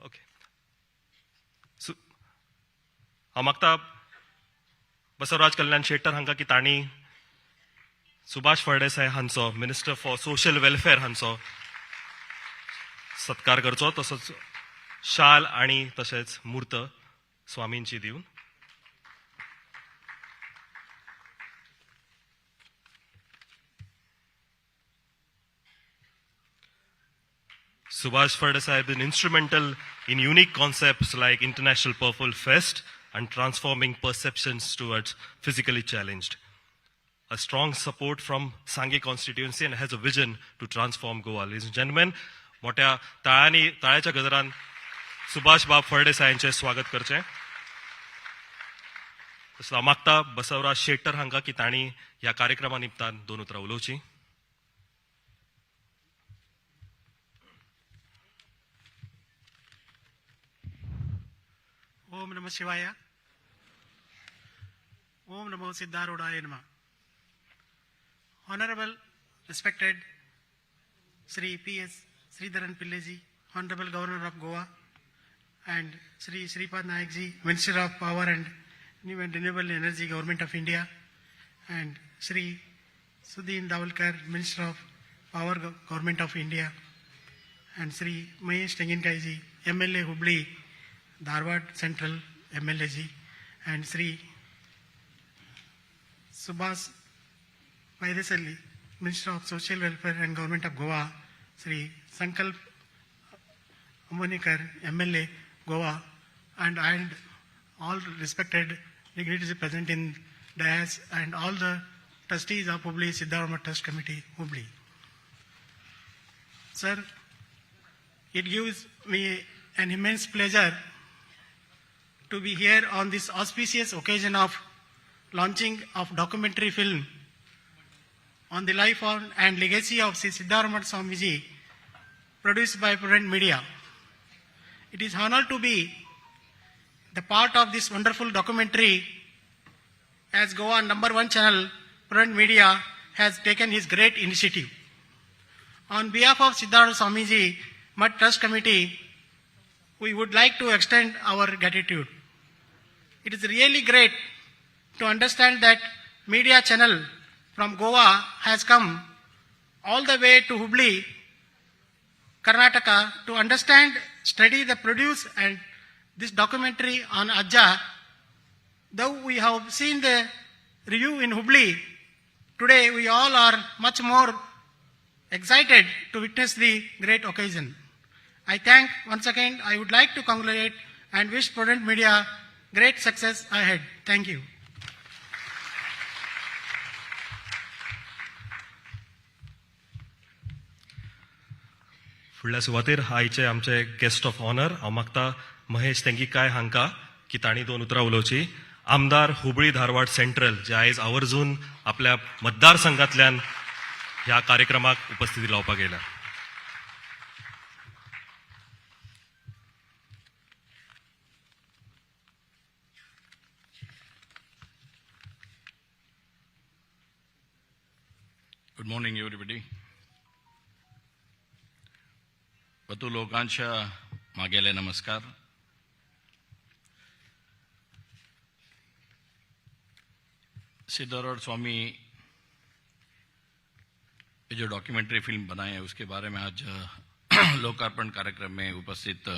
Speaker 3: Okay. So, हांव मागता बसवराज कल्याण शेट्टर हांकां की तांणी सुभाष फळदेसाय हांचो, मिनिस्टर फॉर सोशल वेलफेअर हांचो सत्कार करचो. तसोच शाल आनी तशेंच मूर्त स्वामींची दिवन. Subhash Fardesai has been instrumental in unique concepts like International Purple Fest and transforming perceptions towards physically challenged. A strong support from Sanghi constituency and has a vision to transform Goa. Ladies and gentlemen, मोठ्या ताळ्याच्या गजरान सुभाष बाब फळदेसाय यांचे स्वागत करचे. तसो मागता बसवराज शेट्टर हांकां की तांणी ह्या कार्यक्रमा निमतान 2 उतरां उलोवची.
Speaker 8: ओम नमः शिवाय. ओम नमो सिद्धारूढ़ाय नमः. Honorable, respected Sri P.S. Sridharan Pillai ji, Honorable Governor of Goa, and Sri Sripad Naik ji, Minister of Power and New and Renewable Energy, Government of India, and Sri Sudhin Davalkar, Minister of Power, Government of India, and Sri Mahesh Tenginkai ji, MLA Hubli, Dharwad Central MLA ji, and Sri Subhas Vaidesali, Minister of Social Welfare and Government of Goa, Sri Sankalp Amonikar, MLA Goa, and all respected dignitaries present in dais, and all the trustees of Hubli Siddharoodha Trust Committee, Hubli. Sir, it gives me an immense pleasure to be here on this auspicious occasion of launching of documentary film on the life and legacy of Sri Siddharoodha Swamiji, produced by Prudent Media. It is honor to be the part of this wonderful documentary, as Goa #1 channel, Prudent Media, has taken his great initiative. On behalf of Siddharoodha Swamiji Mutt Trust Committee, we would like to extend our gratitude. It is really great to understand that media channel from Goa has come all the way to Hubli, Karnataka, to understand, study the produce and this documentary on Ajja. Though we have seen the review in Hubli, today we all are much more excited to witness the great occasion. I thank once again. I would like to congratulate and wish Prudent Media great success ahead. Thank you.
Speaker 3: फुडल्या सुवातेर आयचे आमचे guest of honour हांव मागता महेश तेंगी काय हांकां की तांणी 2 उतरां उलोवची. आमदार हुबळी धारवाड सेंट्रल जे आयज आवर्जून आपल्या मतदारसंघांतल्यान ह्या कार्यक्रमाक उपस्थिती लावपाक येयल्या.
Speaker 6: Good morning, everybody. वतू लोकांच्या मागेले नमस्कार. सिद्धारूढ़ स्वामी ये जो डॉक्यूमेंट्री फिल्म बनाए हैं उसके बारे में आज लोकार्पण कार्यक्रम में उपस्थित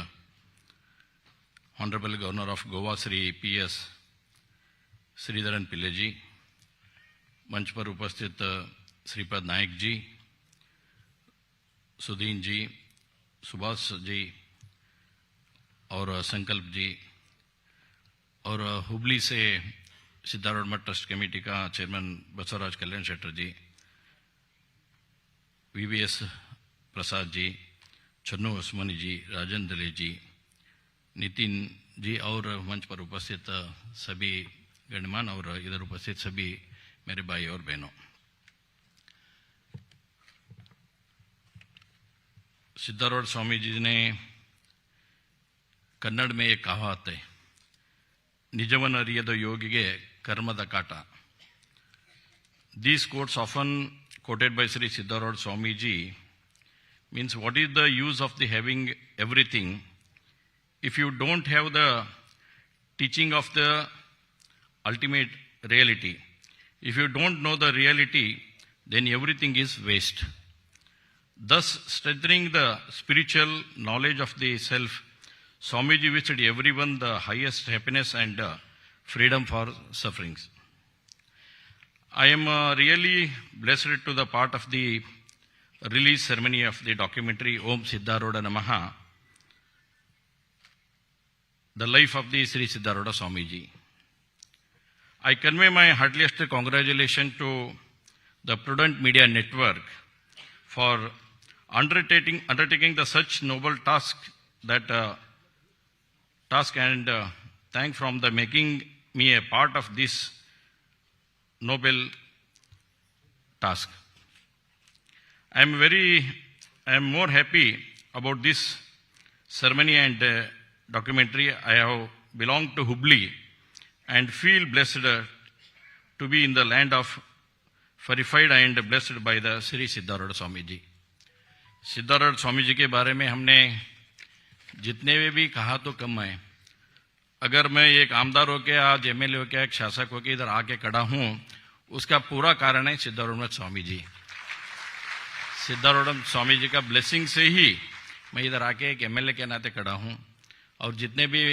Speaker 6: honourable governor of Goa Shri PS Sreedharan Pillai ji, मंच पर उपस्थित श्रीपद नायक जी, सुदीन जी, सुभाष जी और संकल्प जी, और हुबली से सिद्धारूढ़ मठ ट्रस्ट कमेटी का चेयरमैन बसवराज कल्याण शेट्टर जी, VVS प्रसाद जी, चन्नू उस्मानी जी, राजेंद्र दले जी, नितिन जी और मंच पर उपस्थित सभी गणमान्य और इधर उपस्थित सभी मेरे भाई और बहनों, सिद्धारूढ़ स्वामी जी ने कन्नड़ में एक कहावत है, निजवन अरियद योगिगे कर्मद काटा. These quotes often quoted by Sri Siddharoodha Swami ji means what is the use of the having everything if you don't have the teaching of the ultimate reality. If you don't know the reality, then everything is waste. Thus, strengthening the spiritual knowledge of the self, Swamiji wished everyone the highest happiness and freedom for sufferings. I am really blessed to the part of the release ceremony of the documentary Om Siddharoodha Namaha, the life of the Sri Siddharoodha Swamiji. I convey my heartiest congratulations to the Prudent Media Network for undertaking the such noble task and thank from the making me a part of this noble task. I am more happy about this ceremony and documentary. I have belonged to Hubli and feel blessed to be in the land of verified and blessed by the Sri Siddharoodha Swamiji. Siddharudha Swami ji के बारे में हमने जितने भी कहा तो कम है. अगर मैं एक आमदार होकर आज MLA होकर एक शासक होकर इधर आके खड़ा हूँ, उसका पूरा कारण है सिद्धारूढ़ स्वामी जी. सिद्धारूढ़ स्वामी जी का ब्लेसिंग से ही मैं इधर आके एक MLA के नाते खड़ा हूँ. और जितने भी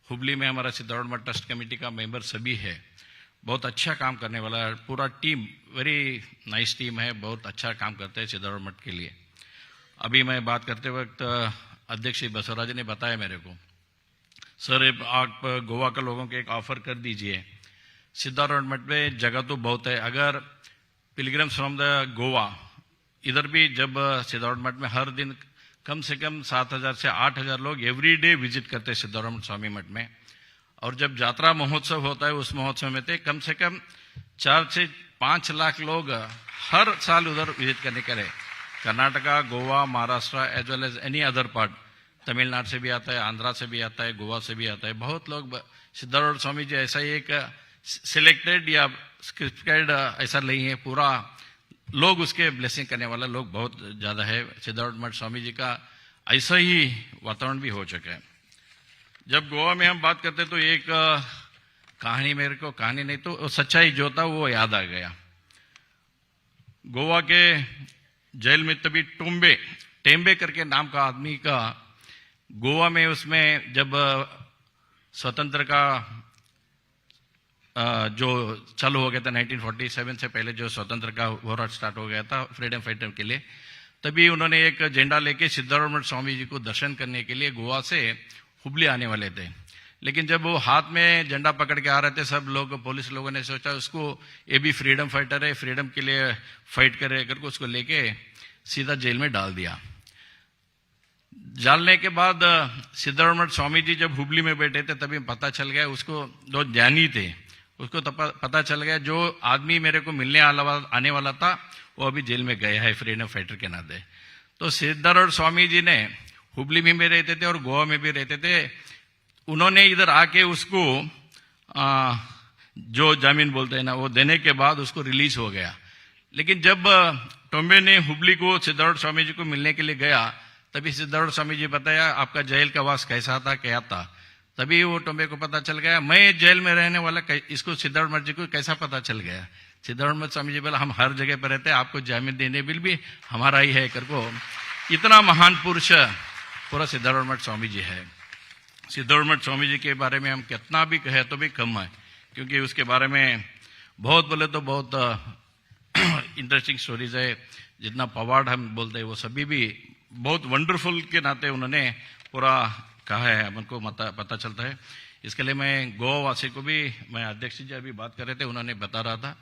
Speaker 6: हुबली में हमारा सिद्धारूढ़ मठ ट्रस्ट कमेटी का मेंबर सभी है, बहुत अच्छा काम करने वाला है. पूरा टीम वेरी नाइस टीम है, बहुत अच्छा काम करते हैं सिद्धारूढ़ मठ के लिए. अभी मैं बात करते वक्त अध्यक्ष बसवराज ने बताया मेरे को,
Speaker 9: सर आप गोवा के लोगों को एक ऑफर कर दीजिए। सिद्धारूढ़ मठ में जगह तो बहुत है, अगर पिलग्रिम्स फ्रॉम द गोवा इधर भी जब सिद्धारूढ़ मठ में हर दिन कम से कम 7,000 से 8,000 लोग एवरी डे विजिट करते हैं सिद्धारूढ़ स्वामी मठ में, और जब यात्रा महोत्सव होता है उस महोत्सव में तो कम से कम 4 से 5 लाख लोग हर साल उधर विजिट करने के लिए, Karnataka, Goa, Maharashtra as well as any other part, Tamil Nadu से भी आता है, आंध्रा से भी आता है, गोवा से भी आता है। बहुत लोग सिद्धारूढ़ स्वामी जी ऐसा ही एक सिलेक्टेड या स्क्रिप्टेड ऐसा नहीं है, पूरा लोग उसके ब्लेसिंग करने वाला लोग बहुत ज्यादा है। सिद्धारूढ़ मठ स्वामी जी का ऐसा ही वातावरण भी हो चुका है। जब गोवा में हम बात करते तो एक कहानी, मेरे को कहानी नहीं तो सच्चाई जो था वो याद आ गया। गोवा के जेल में तभी टेम्बे करके नाम का आदमी का गोवा में उसमें जब स्वतंत्र का जो चालू हो गया था 1947 से पहले जो स्वतंत्र का होराट स्टार्ट हो गया था फ्रीडम फाइटर के लिए, तभी उन्होंने एक झंडा लेके सिद्धारूढ़ मठ स्वामी जी को दर्शन करने के लिए गोवा से हुबली आने वाले थे। लेकिन जब वो हाथ में झंडा पकड़ के आ रहे थे, सब लोग पुलिस लोगों ने सोचा उसको ये भी फ्रीडम फाइटर है, फ्रीडम के लिए फाइट करे करके उसको लेके सीधा जेल में डाल दिया। डालने के बाद सिद्धारूढ़ मठ स्वामी जी जब हुबली में बैठे थे तभी पता चल गया उसको, जो ज्ञानी थे उसको पता चल गया जो आदमी मेरे को मिलने आने वाला था वो अभी जेल में गया है फ्रीडम फाइटर के नाते। तो सिद्धारूढ़ स्वामी जी ने हुबली में भी रहते थे और गोवा में भी रहते थे, उन्होंने इधर आके उसको जो जामीन बोलते हैं ना वो देने के बाद उसको रिलीज हो गया। लेकिन जब टोम्बे ने हुबली को सिद्धारूढ़ स्वामी जी को मिलने के लिए गया तभी सिद्धारूढ़ स्वामी जी बताया आपका जेल का वास कैसा था, क्या था। तभी वो टोम्बे को पता चल गया मैं जेल में रहने वाला, इसको सिद्धारूढ़ मठ जी को कैसा पता चल गया। सिद्धारूढ़ मठ स्वामी जी बोला हम हर जगह पर रहते हैं, आपको जामीन देने बिल भी हमारा ही है करको। इतना महान पुरुष पूरा सिद्धारूढ़ मठ स्वामी जी है। सिद्धारूढ़ मठ स्वामी जी के बारे में हम कितना भी कहे तो भी कम है, क्योंकि उसके बारे में बहुत बोले तो बहुत इंटरेस्टिंग स्टोरीज है। जितना पवाड़ हम बोलते हैं वो सभी भी बहुत वंडरफुल के नाते उन्होंने पूरा कहा है, हमको पता चलता है। इसके लिए मैं गोवा वासी को भी, मैं अध्यक्ष जी अभी बात कर रहे थे, उन्होंने बता रहा था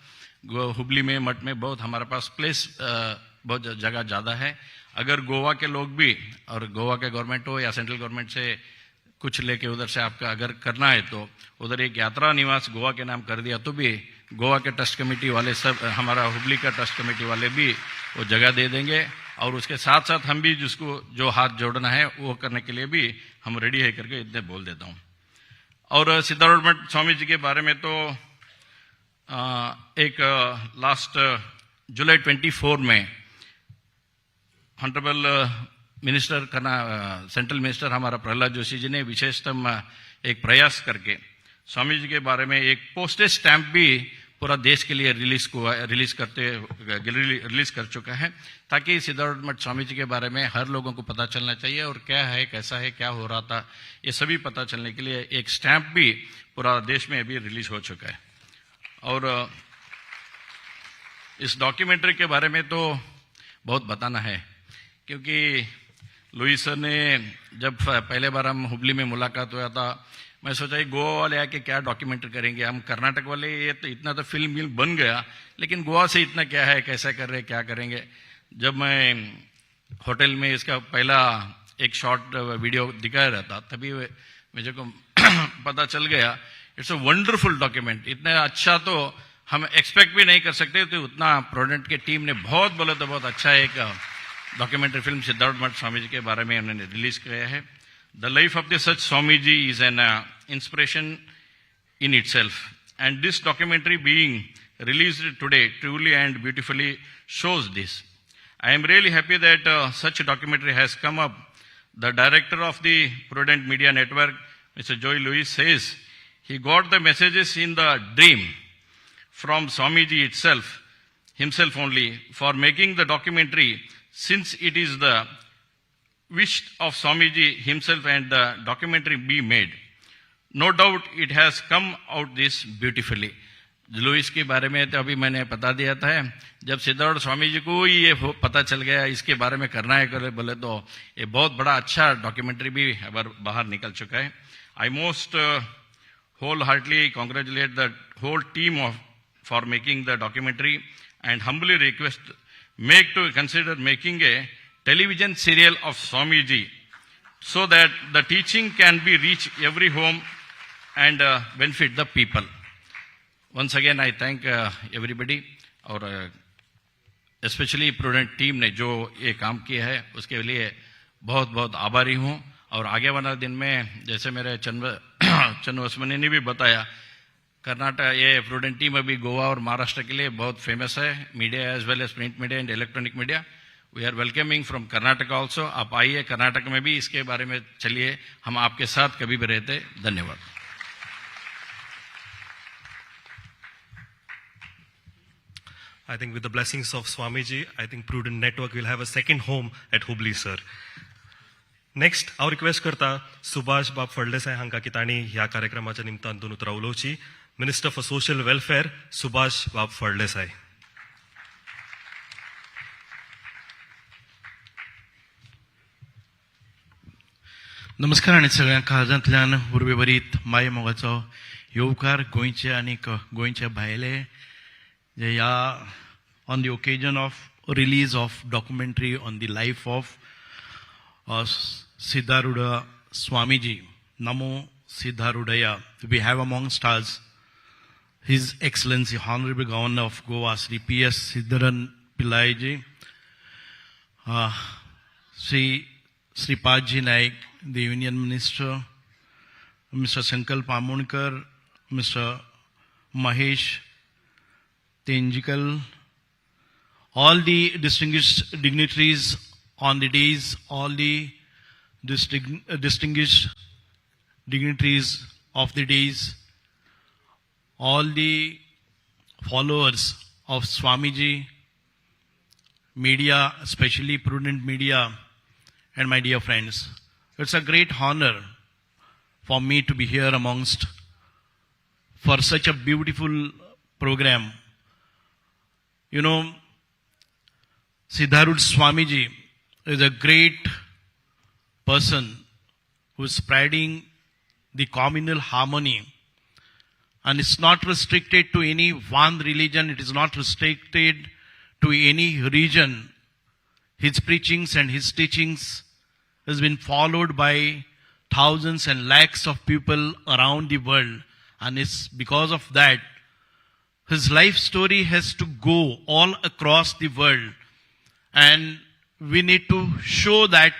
Speaker 9: हुबली में मठ में बहुत हमारे पास प्लेस बहुत जगह ज़्यादा है। अगर गोवा के लोग भी और गोवा के गवर्नमेंट हो या सेंट्रल गवर्नमेंट से कुछ लेके उधर से आपका अगर करना है तो उधर एक यात्रा निवास गोवा के नाम कर दिया तो भी गोवा के ट्रस्ट कमेटी वाले सब, हमारा हुबली का ट्रस्ट कमेटी वाले भी वो जगह दे देंगे। और उसके साथ साथ हम भी जिसको जो हाथ जोड़ना है वो करने के लिए भी हम रेडी है करके इतने बोल देता हूँ। और सिद्धारूढ़ मठ स्वामी जी के बारे में तो एक लास्ट जुलाई 24 में ऑनरेबल मिनिस्टर सेंट्रल मिनिस्टर हमारा प्रहलाद जोशी जी ने विशेषतम एक प्रयास करके स्वामी जी के बारे में एक पोस्टेज स्टैंप भी पूरा देश के लिए रिलीज कर चुका है, ताकि सिद्धारूढ़ मठ स्वामी जी के बारे में हर लोगों को पता चलना चाहिए और क्या है, कैसा है, क्या हो रहा था, ये सभी पता चलने के लिए एक स्टैंप भी पूरा देश में अभी रिलीज हो चुका है। और इस डॉक्यूमेंट्री के बारे में तो बहुत बताना है, क्योंकि लुइस सर ने जब पहले बार हम हुबली में मुलाकात हुआ था, मैं सोचा गोवा वाले आके क्या डॉक्यूमेंट्री करेंगे, हम कर्नाटक वाले ये तो इतना तो फिल्म बन गया, लेकिन गोवा से इतना क्या है, कैसा कर रहे, क्या करेंगे। जब मैं होटल में इसका पहला एक शॉर्ट वीडियो दिखाया रहा था तभी मुझे को पता चल गया इट्स अ वंडरफुल डॉक्यूमेंट। इतना अच्छा तो हम एक्सपेक्ट भी नहीं कर सकते, तो उतना प्रूडेंट के टीम ने बहुत बोले तो बहुत अच्छा एक डॉक्यूमेंट्री फिल्म सिद्धारूढ़ मठ स्वामी जी के बारे में उन्होंने रिलीज किया है। The life of the such Swami ji is an inspiration in itself, and this documentary being released today truly and beautifully shows this. I am really happy that such a documentary has come up. The director of the Prudent Media Network, Mr. Joy Lewis, says he got the messages in the dream from Swamiji himself only, for making the documentary, since it is the wish of Swamiji himself and the documentary be made. No doubt it has come out this beautifully. Louis के बारे में तो अभी मैंने बता दिया था। जब सिद्धारूढ़ स्वामी जी को ये पता चल गया इसके बारे में करना है बोले तो ये बहुत बड़ा अच्छा डॉक्यूमेंट्री भी बाहर निकल चुका है। I most wholeheartedly congratulate the whole team for making the documentary and humbly request make to consider making a television serial of Swamiji so that the teaching can be reach every home and benefit the people. Once again, I thank everybody और especially Prudent team ने जो ये काम किया है उसके लिए बहुत बहुत आभारी हूँ। और आगे वाला दिन में जैसे मेरे चन्नवस्मनी ने भी बताया, कर्नाटक ये प्रूडेंट टीम अभी गोवा और महाराष्ट्र के लिए बहुत फेमस है, media as well as print media and electronic media. We are welcoming from Karnataka also. आप आइए कर्नाटक में भी इसके बारे में चलिए, हम आपके साथ कभी भी रहते। धन्यवाद।
Speaker 3: I think with the blessings of Swamiji, I think Prudent Network will have a second home at Hubli, sir. Next हांव रिक्वेस्ट करता सुभाष बाब फळदेसाय हांकां की तांणी ह्या कार्यक्रमाच्या निमतान दोन उतरां उलोवची। Minister for social welfare Subhash Bab Phaldesai.
Speaker 10: नमस्कार आणि सगळ्यांक काळजांतल्यान उर्बेभरीत माये मोगाचो येवकार गोंयचे आनी गोंयचे भायले जे ह्या on the occasion of release of documentary on the life of Siddharoodha Swamiji, Namo Siddharoodhaya. We have amongst us His Excellency Honorable Governor of Goa, Sri P.S. Sridharan Pillai ji, Sri Sripadji Naik, the Union Minister, Mr. Sankalp Amonkar, Mr. Mahesh Tenjikal, all the distinguished dignitaries on the days, all the distinguished dignitaries of the days, all the followers of Swamiji, media, especially Prudent media, and my dear friends. It's a great honor for me to be here amongst for such a beautiful program. You know, Siddharoodha Swamiji is a great person who is spreading the communal harmony, and it's not restricted to any one religion, it is not restricted to any region. His preachings and his teachings has been followed by thousands and lakhs of people around the world, and it's because of that his life story has to go all across the world, and we need to show that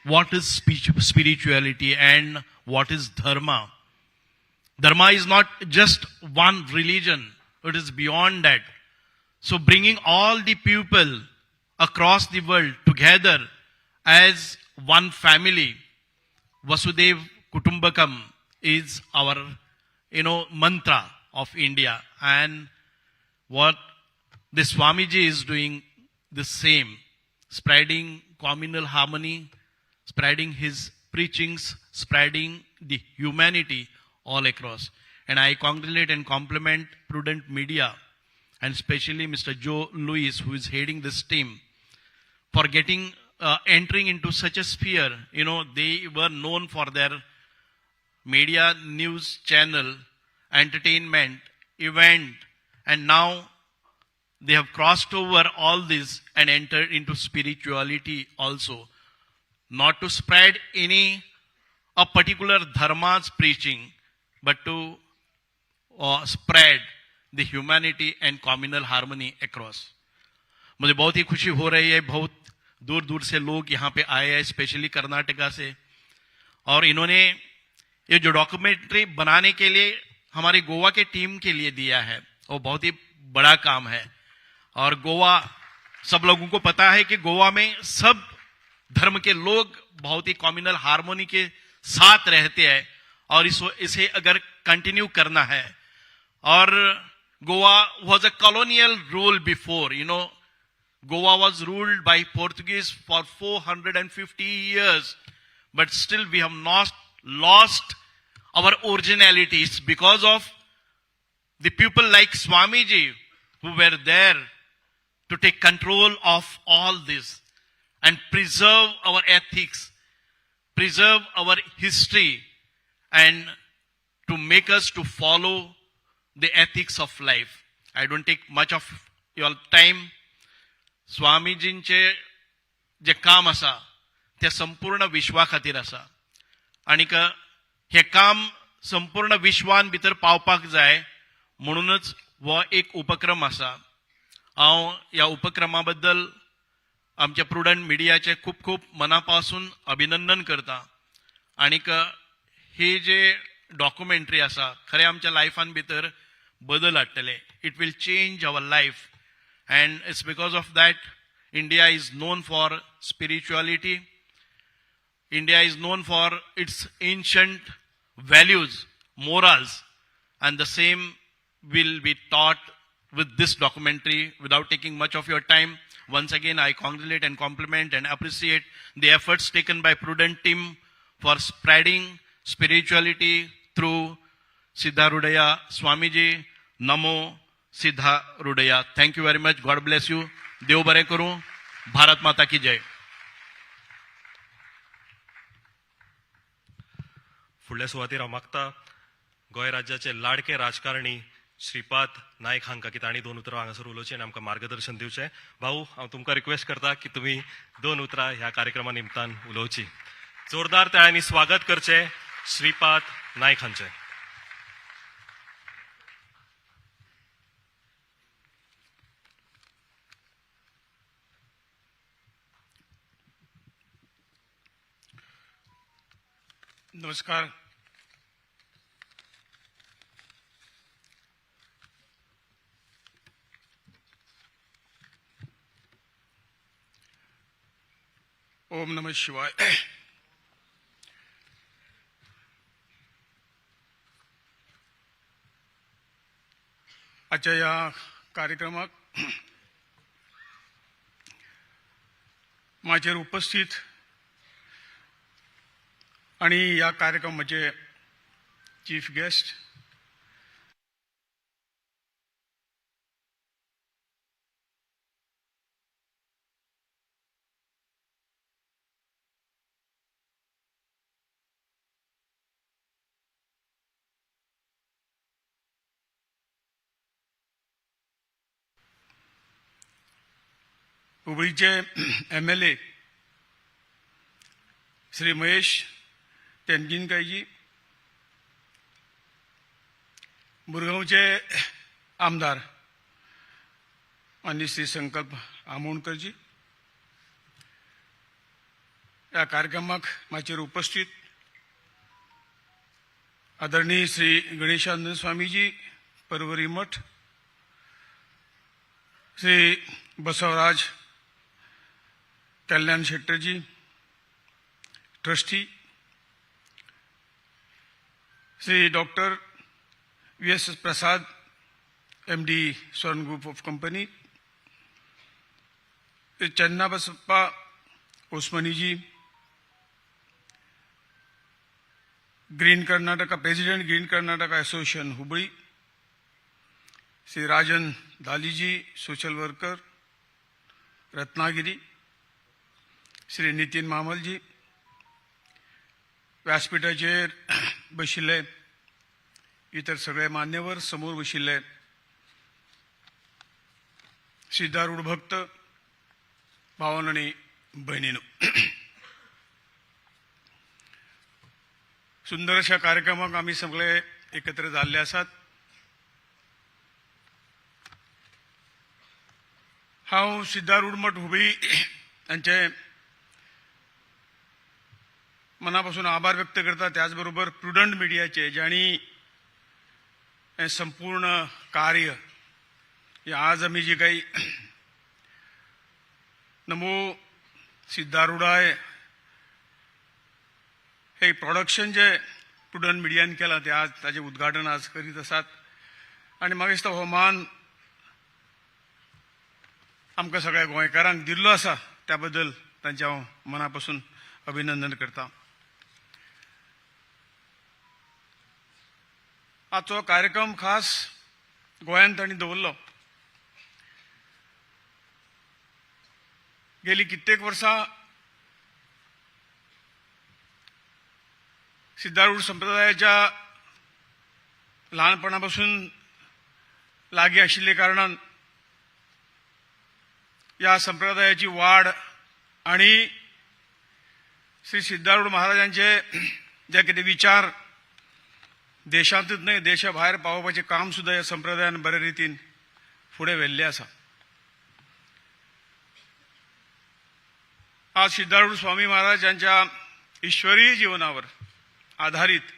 Speaker 10: what is spirituality and what is dharma. Dharma is not just one religion, it is beyond that. So bringing all the people across the world together as one family, Vasudev Kutumbakam is our, mantra of India. And what the Swamiji is doing the same, spreading communal harmony, spreading his preachings, spreading the humanity all across. And I congratulate and compliment Prudent Media, and especially Mr. Joe Lewis, who is heading this team, for entering into such a sphere. They were known for their media, news channel, entertainment, event, and now they have crossed over all this and entered into spirituality also. Not to spread a particular dharma's preaching, but to spread the humanity and communal harmony across. मुझे बहुत ही खुशी हो रही है, बहुत दूर दूर से लोग यहाँ पे आए हैं, स्पेशली कर्नाटका से, और इन्होंने ये जो डॉक्यूमेंट्री बनाने के लिए हमारे गोवा के टीम के लिए दिया है, वो बहुत ही बड़ा काम है। और गोवा, सब लोगों को पता है कि गोवा में सब धर्म के लोग बहुत ही कम्युनल हार्मोनी के साथ रहते हैं, और इसे अगर कंटिन्यू करना है। और Goa was a colonial rule before, Goa was ruled by Portuguese for 450 years, but still we have not lost our originalities because of the people like Swamiji who were there to take control of all this and preserve our ethics, preserve our history, and to make us to follow the ethics of life. I don't take much of your time. स्वामीजींचे जे काम आसा ते संपूर्ण विश्वा खातीर आसा आनीक हे काम संपूर्ण विश्वान भितर पावपाक जाय म्हणूनच हो एक उपक्रम आसा. हांव ह्या उपक्रमा बद्दल आमच्या प्रुडंट मिडियाचे खूप खूप मनापासून अभिनंदन करता. आनीक ही जे डॉक्युमेंटरी आसा खरें आमच्या लायफान भितर बदल हाडटले. It will change our life and it's because of that India is known for spirituality. India is known for its ancient values, morals, and the same will be taught with this documentary. Without taking much of your time, once again I congratulate and compliment and appreciate the efforts taken by Prudent team for spreading spirituality through Siddharoodha Swamiji. Namo Siddharoodha. Thank you very much. God bless you. देव बरें करूं. भारत माता की जय.
Speaker 3: फुडल्या सुवातेर हांव मागता गोंय राज्याचे लाडके राजकारणी श्रीपाद नायक हांकां की तांणी 2 उतरां हांगासर उलोवचें आनी आमकां मार्गदर्शन दिवचें. भाऊ, हांव तुमकां रिक्वेस्ट करता की तुमी 2 उतरां ह्या कार्यक्रमा निमतान उलोवची. जोरदार ताळ्यांनी स्वागत करचें श्रीपाद नायक हांचें.
Speaker 11: नमस्कार. ओम नमः शिवाय. आजच्या या कार्यक्रमात माझ्यावर उपस्थित आणि या कार्यक्रमाचे chief guest हुबळीचे MLA Shri Mahesh तेनगिनकाईजी, मुरगांवचे आमदार माननीय श्री संकल्प आमोणकरजी, या कार्यक्रमाक माझ्यावर उपस्थित आदरणीय श्री गणेशानंद स्वामीजी, परवरी मठ, श्री बसवराज कल्याण शेट्टरजी, trustee, Shri doctor VS Prasad, MD Swarna group of company, चन्ना बसप्पा ओस्मानी जी, green Karnataka president, green Karnataka association Hubli, Shri राजन दाली जी, सोशल वर्कर रत्नागिरी, श्री नितीन मामल जी, व्यासपीठाचेर बशिल्ले इतर सगळे मान्यवर, समोर बशिल्ले सिद्धारूढ भक्त भावन आणि बहिणीनो, सुंदर अशा कार्यक्रमाक आम्ही सगळे एकत्र जाल्ले आसात. हांव सिद्धारूढ मठ हुबळी यांचे मनापासून आभार व्यक्त करता. त्याचबरोबर प्रुडंट मिडियाचे ज्यांनी हे संपूर्ण कार्य आज आम्ही जे काही नमो सिद्धारूढा हे प्रोडक्शन जे प्रुडंट मिडियान केला ते आज ताचे उद्घाटन आज करीत आसात. आणि म्हाका दिसता हो मान आमकां सगळ्या गोंयकारांक दिल्लो आसा, त्या बद्दल तांचे हांव मनापासून अभिनंदन करता. आजचो कार्यक्रम खास गोंयांत तांणी दवरलो. गेली कित्येक वर्सां सिद्धारूढ संप्रदायाच्या ल्हानपणापासून लागीं आशिल्ले कारणान या संप्रदायाची वाढ आणि श्री सिद्धारूढ महाराजांचे जे कितें विचार देशांतूच न्हय देशा भायर पावोवपाचें काम सुद्धा ह्या संप्रदायान बरे रितीन फुडें व्हेल्लें आसा. आज सिद्धारूढ स्वामी महाराज यांच्या ईश्वरीय जीवनावर आधारित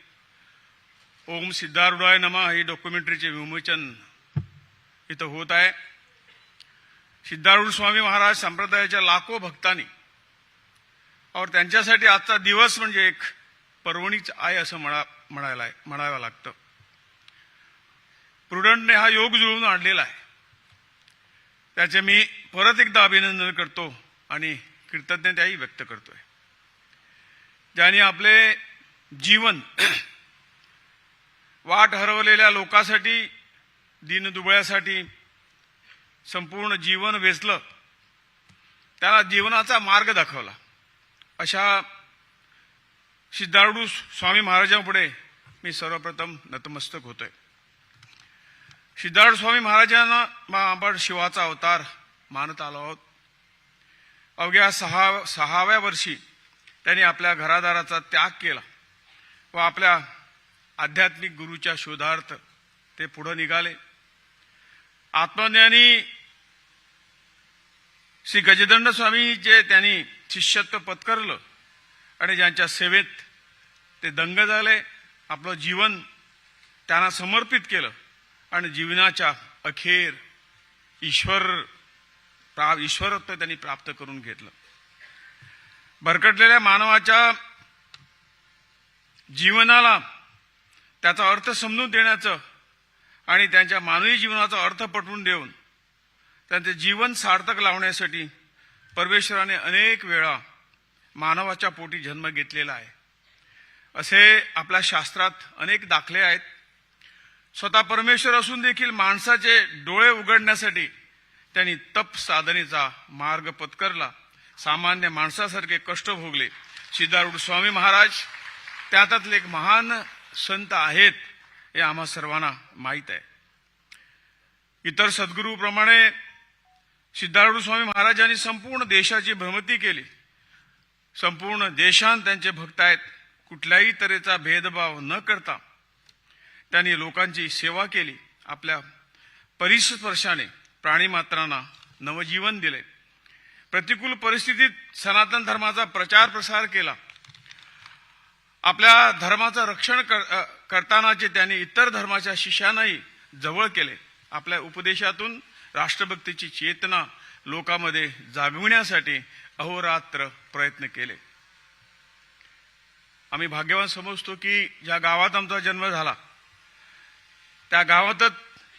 Speaker 11: ओम सिद्धारूढाय नमः ही डॉक्युमेंटरीचे विमोचन इथं होत आहे. सिद्धारूढ स्वामी महाराज संप्रदायाच्या लाखो भक्तांनी और त्यांच्यासाठी आजचा दिवस म्हणजे एक पर्वणीच आहे असं म्हणावं लागतं. प्रुडंटने हा योग जुळवून आणलेला आहे. त्याचे मी परत एकदा अभिनंदन करतो आणि कृतज्ञताही व्यक्त करतोय. ज्यांनी आपले जीवन वाट हरवलेल्या लोकांसाठी दीनदुबळ्यासाठी संपूर्ण जीवन वेचलं, त्याला जीवनाचा मार्ग दाखवला अशा सिद्धारूढ स्वामी महाराजांपुढे मी सर्वप्रथम नतमस्तक होतोय. सिद्धारूढ स्वामी महाराजांना आपण शिवाचा अवतार मानत आलो आहोत. अवघ्या सहाव्या वर्षी त्यांनी आपल्या घरादाराचा त्याग केला व आपल्या आध्यात्मिक गुरुच्या शोधार्थ ते पुढे निघाले. आत्मज्ञानी श्री गजदंड स्वामी जे त्यांनी शिष्यत्व पत्करलं आणि ज्यांच्या सेवेत ते दंग झाले, आपलं जीवन त्यांना समर्पित केलं आणि जीवनाच्या अखेर ईश्वरत्व त्यांनी प्राप्त करून घेतलं. भरकटलेल्या मानवाच्या जीवनाला त्याचा अर्थ समजून देण्याचं आणि त्यांच्या मानवी जीवनाचा अर्थ पटवून देऊन त्यांचे जीवन सार्थक लावण्यासाठी परमेश्वराने अनेक वेळा मानवाच्या पोटी जन्म घेतलेला आहे. असे आपल्या शास्त्रात अनेक दाखले आहेत. स्वतः परमेश्वर असून देखील माणसाचे डोळे उघडण्यासाठी त्यांनी तप साधनेचा मार्ग पत्करला. सामान्य माणसासारखे कष्ट भोगले. सिद्धारूढ स्वामी महाराज त्यातले एक महान संत आहेत हे आम्हा सर्वांना माहीत आहे. इतर सद्गुरूप्रमाणे सिद्धारूढ स्वामी महाराजांनी संपूर्ण देशाची भ्रमंती केली. संपूर्ण देशात त्यांचे भक्त आहेत. कुठल्याही तऱ्हेचा भेदभाव न करता त्यांनी लोकांची सेवा केली. आपल्या परिस्पर्शाने प्राणीमात्रांना नवजीवन दिले. प्रतिकूल परिस्थितीत सनातन धर्माचा प्रचार प्रसार केला. आपल्या धर्माचं रक्षण करतानाचे त्यांनी इतर धर्माच्या शिष्यांनाही जवळ केले. आपल्या उपदेशातून राष्ट्रभक्तीची चेतना लोकांमध्ये जागविण्यासाठी अहोरात्र प्रयत्न केले. आम्ही भाग्यवान समजतो की ज्या गावात आमचा जन्म झाला त्या गावातच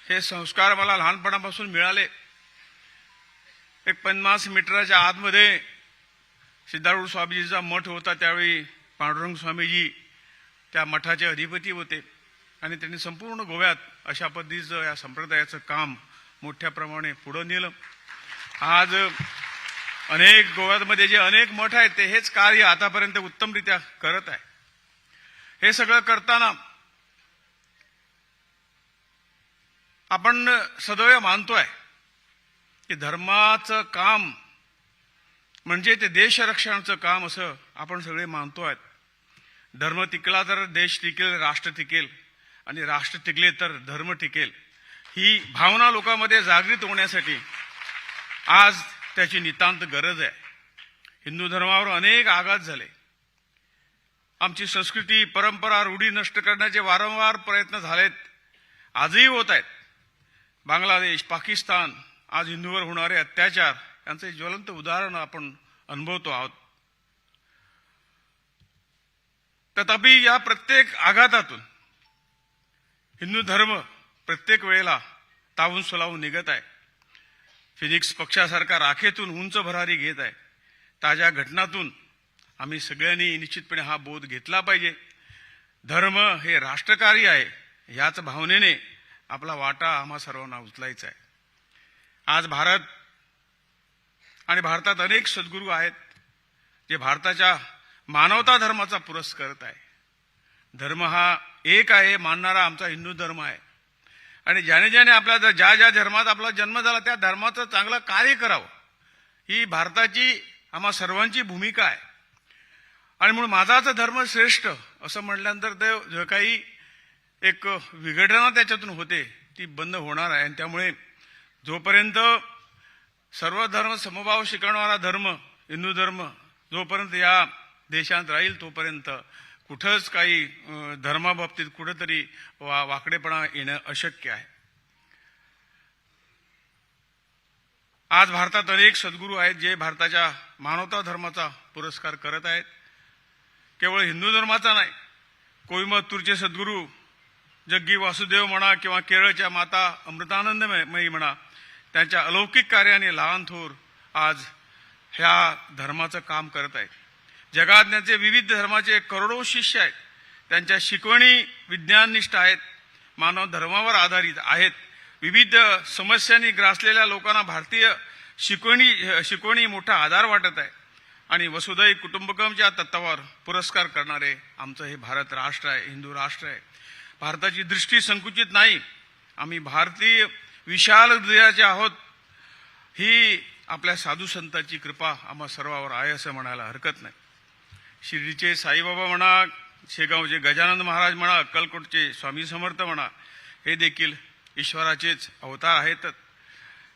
Speaker 11: हे संस्कार मला लहानपणापासून मिळाले. एक 50 मीटरच्या आतमध्ये सिद्धारूढ स्वामीजीचा मठ होता. त्यावेळी पांडुरंग स्वामीजी त्या मठाचे अधिपती होते आणि त्यांनी संपूर्ण गोव्यात अशा पद्धतीचं या संप्रदायाचं काम मोठ्या प्रमाणे पुढे नेलं. आज अनेक गोव्यामध्ये जे अनेक मठ आहेत ते हेच कार्य आतापर्यंत उत्तमरित्या करत आहे. हे सगळं करताना आपण सदैव मानतोय की धर्माचं काम म्हणजे ते देशरक्षणाचं काम असं आपण सगळे मानतोय. धर्म टिकला तर देश टिकेल, राष्ट्र टिकेल आणि राष्ट्र टिकले तर धर्म टिकेल. ही भावना लोकांमध्ये जागृत होण्यासाठी आज त्याची नितांत गरज आहे. हिंदू धर्मावर अनेक आघात झाले. आमची संस्कृती परंपरा रूढी नष्ट करण्याचे वारंवार प्रयत्न झालेत, आजही होत आहेत. बांगलादेश, पाकिस्तान आज हिंदूवर होणारे अत्याचार यांचे ज्वलंत उदाहरण आपण अनुभवतो आहोत. तथापि या प्रत्येक आघातातून हिंदू धर्म प्रत्येक वेळेला तावून सुलावून निघत आहे. फिनिक्स पक्षासारखा राखेतून उंच भरारी घेत आहे. ताज्या घटनातून आम्ही सगळ्यांनी निश्चितपणे हा बोध घेतला पाहिजे. धर्म हे राष्ट्रकार्य आहे. याच भावनेने आपला वाटा आम्हा सर्वांना उचलायचा आहे. आज भारत आणि भारतात अनेक सद्गुरू आहेत जे भारताच्या मानवता धर्माचा पुरस्कार करत आहे. धर्म हा एक आहे मानणारा आमचा हिंदू धर्म आहे आणि ज्याने ज्याने आपल्या ज्या धर्मात आपला जन्म झाला त्या धर्माचं चांगलं कार्य करावं ही भारताची आम्हा सर्वांची भूमिका आहे. आणि म्हणून माझाच धर्म श्रेष्ठ असं म्हटल्यानंतर ते जे काही एक विघटना त्याच्यातून होते ती बंद होणार आहे. आणि त्यामुळे जोपर्यंत सर्व धर्म समभाव शिकवणारा धर्म हिंदू धर्म जोपर्यंत या देशात राहील तोपर्यंत कुठंच काही धर्माबाबतीत कुठंतरी वाकडेपणा येणं अशक्य आहे. आज भारतात अनेक सद्गुरू आहेत जे भारताच्या मानवता धर्माचा पुरस्कार करत आहेत. केवळ हिंदू धर्माचा नाही, कोईमतूरचे सद्गुरू जग्गी वासुदेव म्हणा किंवा केरळच्या माता अमृतानंदमयी म्हणा, त्यांच्या अलौकिक कार्याने लहान थोर आज ह्या धर्माचं काम करत आहेत. जगात त्यांचे विविध धर्माचे करोडो शिष्य आहेत. त्यांच्या शिकवणी विज्ञाननिष्ठ आहेत, मानव धर्मावर आधारित आहेत. विविध समस्यांनी ग्रासलेल्या लोकांना भारतीय शिकवणी मोठा आधार वाटत आहे. आणि वसुधैव कुटुंबकमच्या तत्वावर पुरस्कार करणारे आमचं हे भारत राष्ट्र आहे, हिंदू राष्ट्र आहे. भारताची दृष्टी संकुचित नाही, आम्ही भारतीय विशाल हृदयाचे आहोत. ही आपल्या साधू संतांची कृपा आम्हा सर्वावर आहे असं म्हणायला हरकत नाही. शिर्डीचे साईबाबा म्हणा, शेगावचे गजानन महाराज म्हणा, अक्कलकोटचे स्वामी समर्थ म्हणा, हे देखील ईश्वराचेच अवतार आहेत.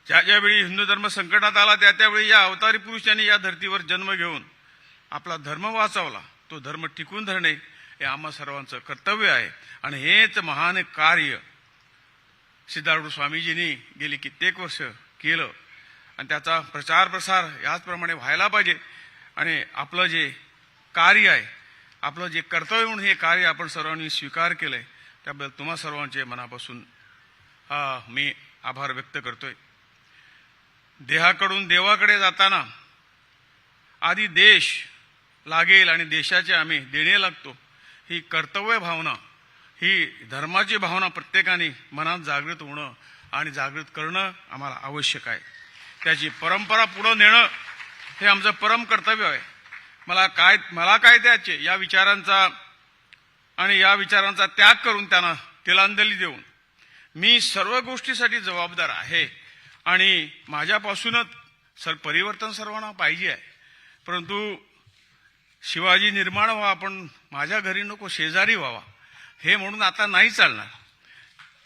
Speaker 11: ज्या ज्यावेळी हिंदू धर्म संकटात आला त्या त्यावेळी या अवतारी पुरुषांनी या धर्तीवर जन्म घेऊन आपला धर्म वाचवला. तो धर्म टिकून धरणे हे आम्हा सर्वांचं कर्तव्य आहे. आणि हेच महान कार्य सिद्धारूढ स्वामीजींनी गेली कित्येक वर्ष केलं आणि त्याचा प्रचार प्रसार याचप्रमाणे व्हायला पाहिजे. आणि आपलं जे कार्य आहे, आपलं जे कर्तव्य म्हणून हे कार्य आपण सर्वांनी स्वीकार केलंय त्याबद्दल तुम्हा सर्वांचे मनापासून मी आभार व्यक्त करतोय. देहाकडून देवाकडे जाताना आधी देश लागेल आणि देशाचे आम्ही देणे लागतो. ही कर्तव्य भावना, ही धर्माची भावना प्रत्येकाने मनात जागृत होणं आणि जागृत करणं आम्हाला आवश्यक आहे. त्याची परंपरा पुढे नेणं हे आमचं परम कर्तव्य आहे. मला काय द्यायचे या विचारांचा आणि या विचारांचा त्याग करून त्यांना तिलांजली देऊन मी सर्व गोष्टीसाठी जबाबदार आहे. आणि माझ्यापासूनच परिवर्तन सर्वांना पाहिजे आहे. परंतु शिवाजी निर्माण व्हावा पण माझ्या घरी नको शेजारी व्हावा हे म्हणून आता नाही चालणार.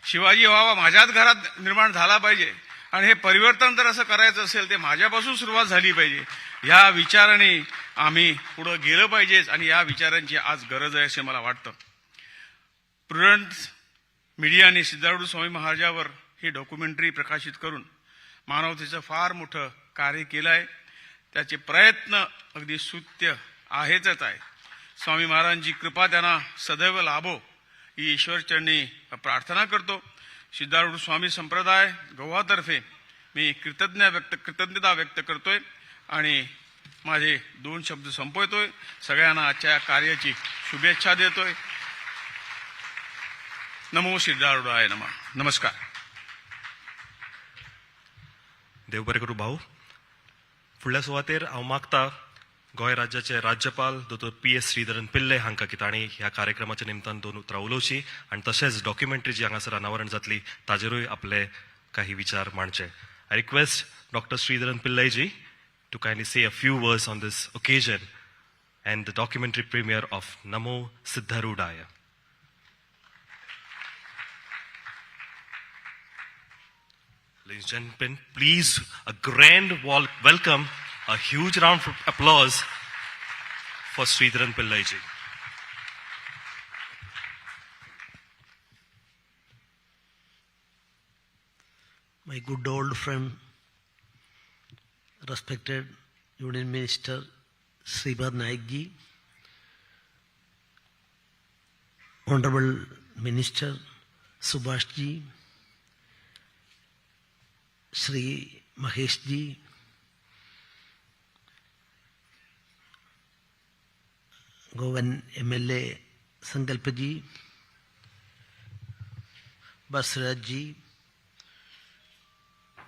Speaker 11: शिवाजी व्हावा माझ्याच घरात निर्माण झाला पाहिजे आणि हे परिवर्तन जर असं करायचं असेल ते माझ्यापासून सुरुवात झाली पाहिजे. या विचाराने आम्ही पुढे गेलं पाहिजे आणि या विचारांची आज गरज आहे असे मला वाटतं. प्रुडंट मीडियाने सिद्धारूढ स्वामी महाराजांवर ही डॉक्युमेंटरी प्रकाशित करून मानवतेचं फार मोठं कार्य केलं आहे. त्याचे प्रयत्न अगदी स्तुत्य आहेतच आहे. स्वामी महाराजांची कृपा त्यांना सदैव लाभो ही ईश्वरचरणी प्रार्थना करतो. सिद्धारूढ स्वामी संप्रदाय गोवातर्फे मी कृतज्ञता व्यक्त करतोय आणि माझे 2 शब्द संपवतोय. सगळ्यांना आजच्या कार्याची शुभेच्छा देतोय. नमो सिद्धारूढाय नमः. नमस्कार.
Speaker 3: देव बरें करूं भाऊ. फुडल्या सुवातेर हांव मागता गोंय राज्याचे राज्यपाल दोतोर PS श्रीधरन पिल्ले हांकां की तांणी ह्या कार्यक्रमाच्या निमतान 2 उतरां उलोवची आनी तशेंच डॉक्युमेंटरी जी हांगासर अनावरण जातली ताजेरूय आपले काही विचार मांडचे. I request Dr. Sridharan Pillai ji to kindly say a few words on this occasion and the documentary premiere of Namo Siddharoodhaya. Ladies and gentlemen, please a grand welcome, a huge round of applause for Sridharan Pillai ji.
Speaker 12: My good old friend, respected Union Minister Sripad Naik ji, Honorable Minister Subhash ji, Shri Mahesh ji, Govan MLA Sankalp ji, Basraj ji,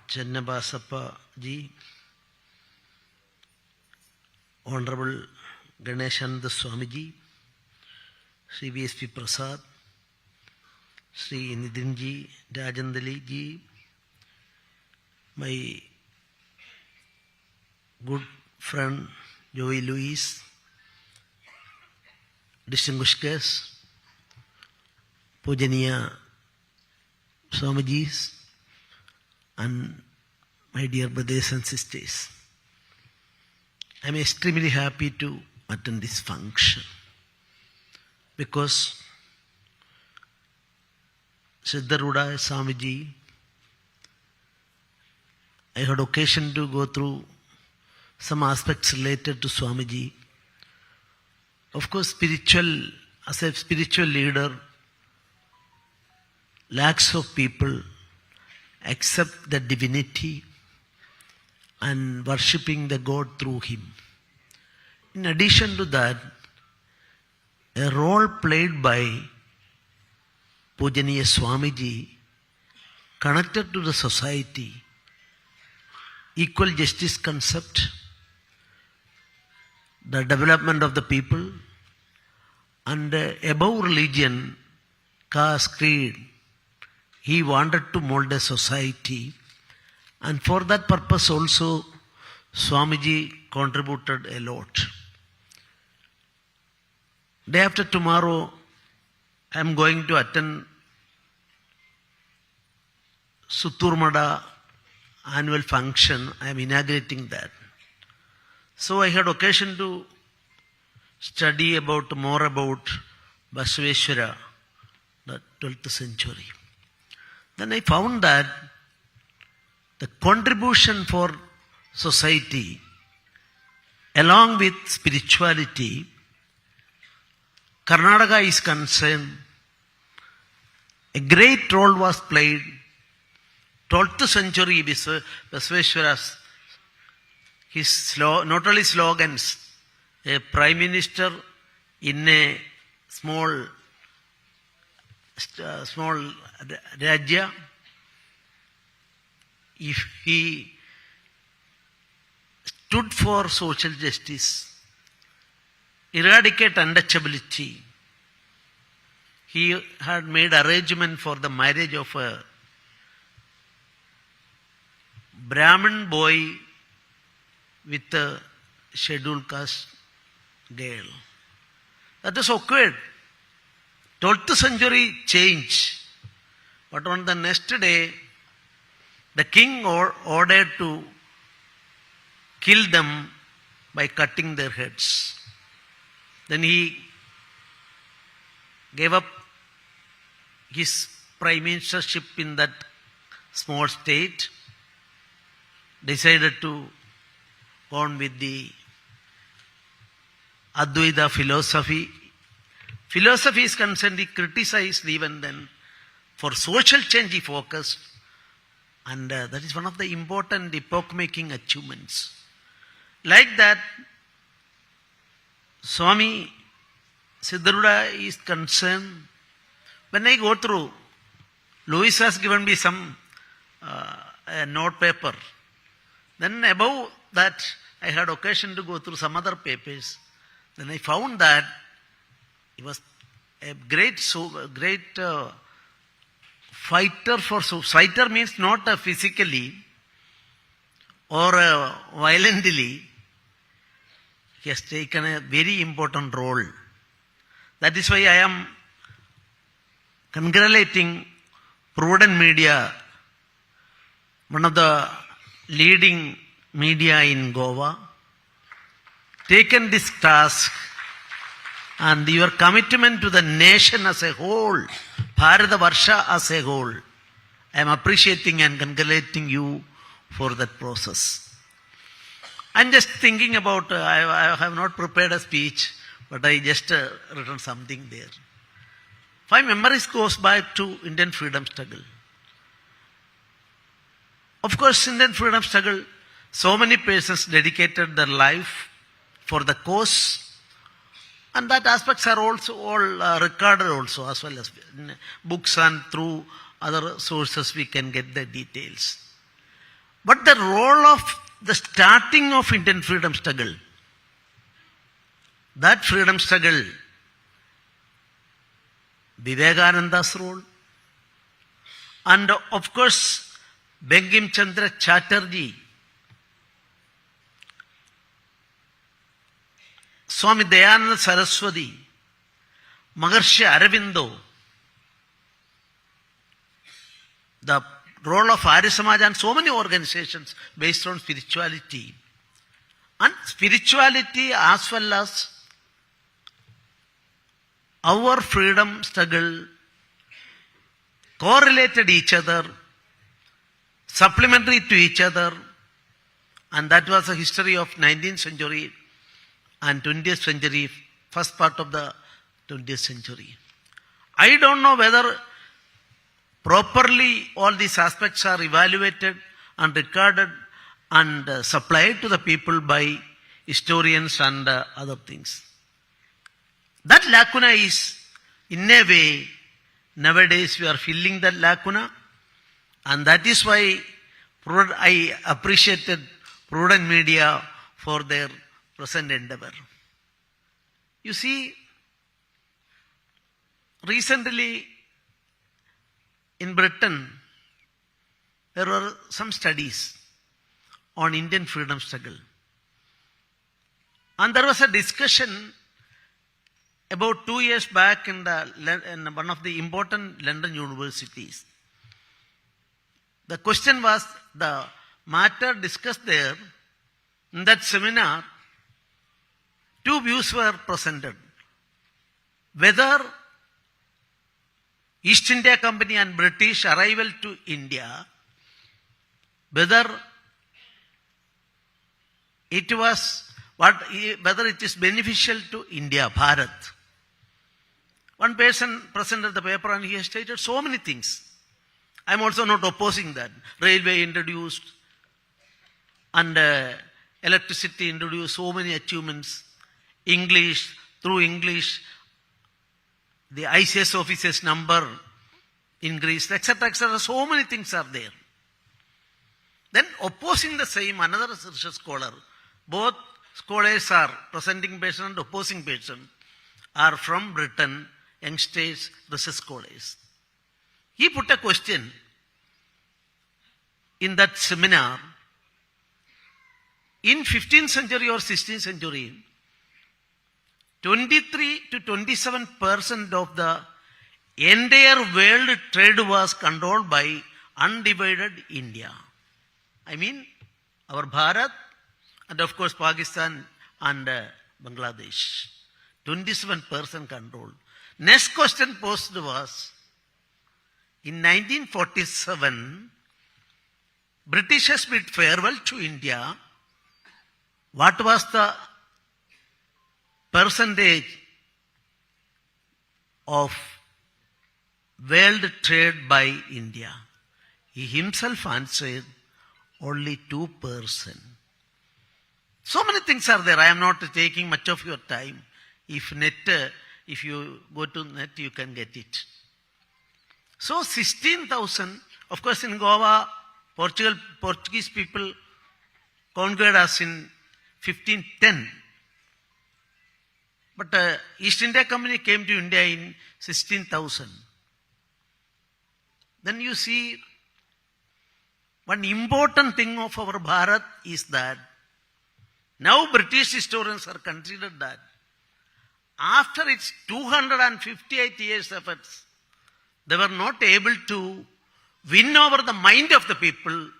Speaker 12: Channabasappa ji, Honorable Ganeshananda Swamiji, Sri VSP Prasad, Sri Nidinji, Rajandali ji, my good friend Joey Louis, distinguished guests, Pujaniya Swamijis, and my dear brothers and sisters. I am extremely happy to attend this function because Siddharoodha Swamiji, I had occasion to go through some aspects related to Swamiji. Of course, as a spiritual leader, lakhs of people accept the divinity and worshipping the God through him. In addition to that, a role played by Pujaniya Swamiji connected to the society, equal justice concept, the development of the people, and above religion, caste, creed, he wanted to mold a society, and for that purpose also Swamiji contributed a lot. Day after tomorrow, I am going to attend Sutturmada annual function. I am inaugurating that. So I had occasion to study more about Basaveshwara, the 12th century. Then I found that the contribution for society along with spirituality, Karnataka is concerned, a great role was played. 12th century Basaveshwara's not only slogans, a prime minister in a small Rajya, if he stood for social justice, eradicate untouchability, he had made arrangement for the marriage of a Brahmin boy with a scheduled caste girl. That was occurred. 12th century change. But on the next day, the king ordered to kill them by cutting their heads. Then he gave up his prime ministership in that small state, decided to go on with the Advaita philosophy. Philosophy is concerned, he criticized even then. For social change he focused, and that is one of the important epoch-making achievements. Like that, Swami Siddharoodha is concerned. When I go through, Louis has given me some a note paper. Then above that, I had occasion to go through some other papers. Then I found that he was a great fighter for fighter means not physically or violently. He has taken a very important role. That is why I am congratulating Prudent media, one of the leading media in Goa, taken this task, and your commitment to the nation as a whole, Bharatavarsha as a whole. I am appreciating and congratulating you for that process. I am just thinking about, I have not prepared a speech, but I just written something there. My memories goes back to Indian freedom struggle. Of course, Indian freedom struggle, so many persons dedicated their life for the cause, And that aspects are also all recorded also, as well as in books, and through other sources we can get the details. But the role of the starting of Indian freedom struggle, that freedom struggle, Vivekananda's role, and of course Bankim Chandra Chatterjee, Swami Dayananda Saraswati, Maharshi Aurobindo, the role of Arya Samaj and so many organizations based on spirituality. And spirituality as well as our freedom struggle correlated each other, supplementary to each other, and that was the history of 19th century and 20th century, first part of the 20th century. I don't know whether properly all these aspects are evaluated and recorded and supplied to the people by historians and other things. That lacuna is, in a way, nowadays we are filling that lacuna, and that is why I appreciated Prudent Media for their present endeavor. You see, recently in Britain, there were some studies on Indian freedom struggle. And there was a discussion about 2 years back in one of the important London universities. The question was, the matter discussed there, in that seminar, two views were presented. Whether East India Company and British arrival to India, whether it is beneficial to India, Bharat. One person presented the paper and he has stated so many things. I am also not opposing that. Railway introduced and electricity introduced, so many achievements. English, through English, the ICS officers number increased, etc., etc. So many things are there. Then opposing the same, another research scholar, both scholars are presenting person and opposing person, are from Britain, youngsters, research scholars. He put a question in that seminar. In 15th century or 16th century, 23 to 27% of the entire world trade was controlled by undivided India. I mean, our Bharat and of course Pakistan and Bangladesh. 27% control. Next question posed was, in 1947, Britishers bid farewell to India. What was the percentage of world trade by India? He himself answered, only 2%. So many things are there. I am not taking much of your time. If you go to net, you can get it. So 16,000, of course in Goa, Portuguese people conquered us in 1510. But East India Company came to India in 16,000. Then you see, one important thing of our Bharat is that now British historians are considered that after its 258 years efforts, they were not able to win over the mind of the people.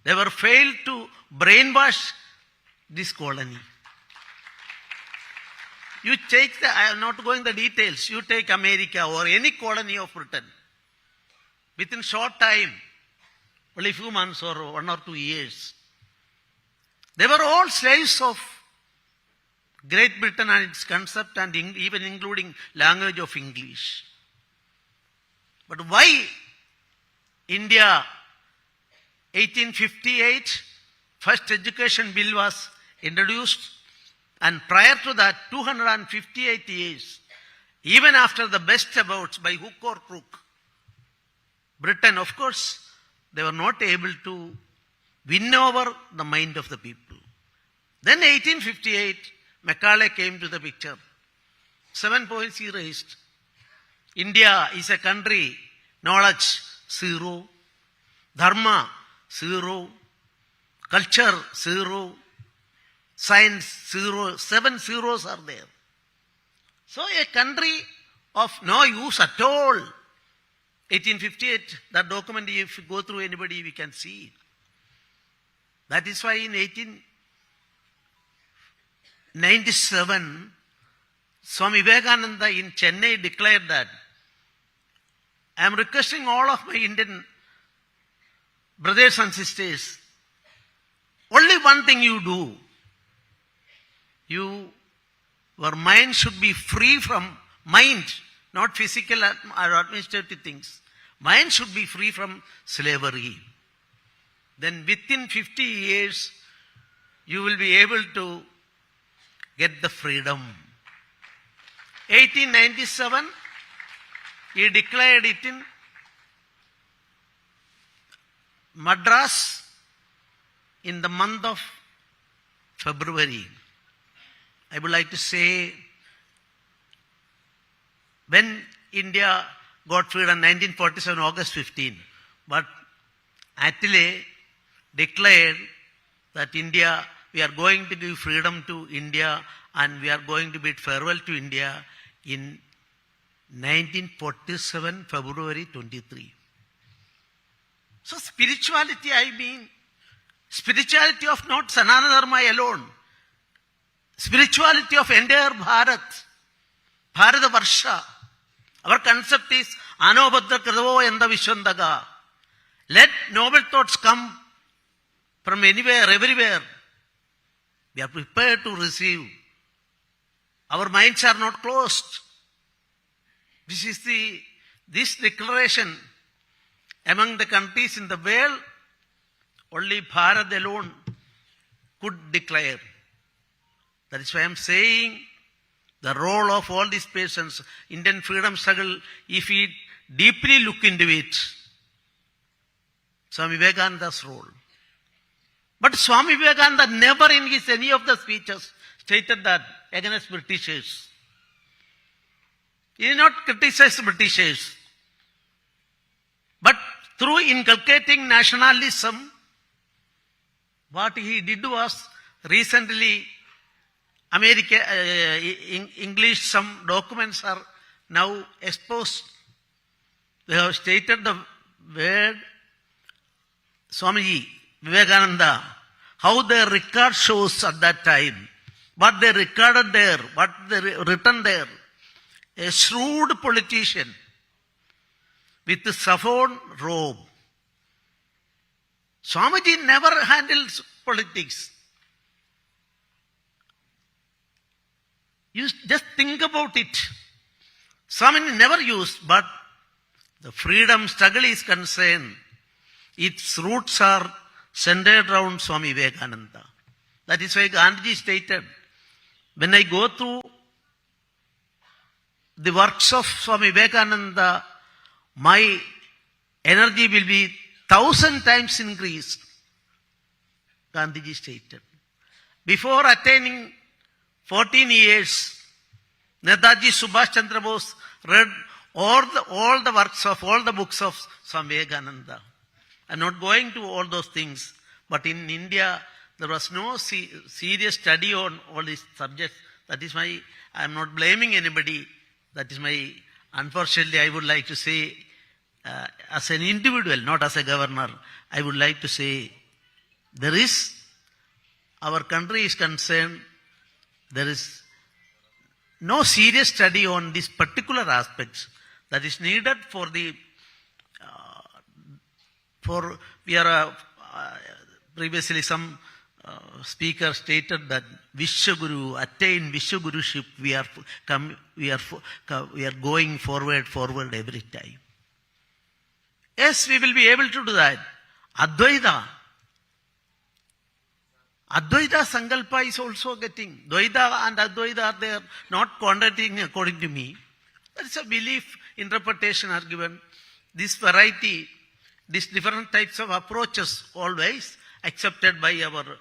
Speaker 12: They were failed to brainwash this colony. You take I am not going the details. You take America or any colony of Britain. Within short time, only few months or 1 or 2 years, they were all slaves of Great Britain and its concept, and even including language of English. But why India, 1858, first education bill was introduced, And prior to that, 258 years, even after the best efforts by hook or crook, Britain, of course, they were not able to win over the mind of the people. Then 1858, Macaulay came to the picture. 7 points he raised. India is a country, knowledge, 0. Dharma, 0. Culture, 0. Science, 0. 7 zeros are there. So a country of no use at all. 1858, that document, if you go through anybody, we can see it. That is why in 1897, Swami Vivekananda in Chennai declared that, I am requesting all of my Indian brothers and sisters, only one thing you do. Your mind should be free from mind, not physical or administrative things. Mind should be free from slavery. Then within 50 years, you will be able to get the freedom. 1897, he declared it in Madras in the month of February. I would like to say, when India got freedom, 1947, August 15, but Attlee declared that India, we are going to give freedom to India and we are going to bid farewell to India in 1947, February 23. So spirituality, I mean, spirituality of not Sanatana Dharma alone, spirituality of entire Bharat, Bharata Varsha. Our concept is Anobhadra Kradavo Yanda Vishwandaga. Let noble thoughts come from anywhere, everywhere. We are prepared to receive. Our minds are not closed. This declaration among the countries in the world, only Bharat alone could declare. That is why I am saying the role of all these persons, Indian freedom struggle, if we deeply look into it, Swami Vivekananda's role. But Swami Vivekananda never in his any of the speeches stated that against Britishers. He did not criticize Britishers. But through inculcating nationalism, what he did was recently English, some documents are now exposed. They have stated the word Swamiji Vivekananda, how their record shows at that time, what they recorded there, what they written there. A shrewd politician with a saffron robe. Swamiji never handles politics. You just think about it. Swamiji never used, but the freedom struggle is concerned. Its roots are centered around Swami Vivekananda. That is why Gandhiji stated, when I go through the works of Swami Vivekananda, my energy will be 1,000 times increased. Gandhiji stated. Before attaining 14 years, Netaji Subhash Chandra Bose read all the works of, all the books of Swami Vivekananda. I am not going to all those things, but in India, there was no serious study on all these subjects. That is why I am not blaming anybody. That is my, unfortunately, I would like to say, as an individual, not as a governor, I would like to say, there is, our country is concerned, there is no serious study on these particular aspects that is needed for the, previously some speaker stated that Vishwaguru, attain Vishwaguruship, we are going forward every time. Yes, we will be able to do that. Advaita. Advaita Sankalpa is also getting. Dvaita and Advaita are there, not contradicting according to me. That is a belief, interpretation are given. This variety, these different types of approaches always accepted by our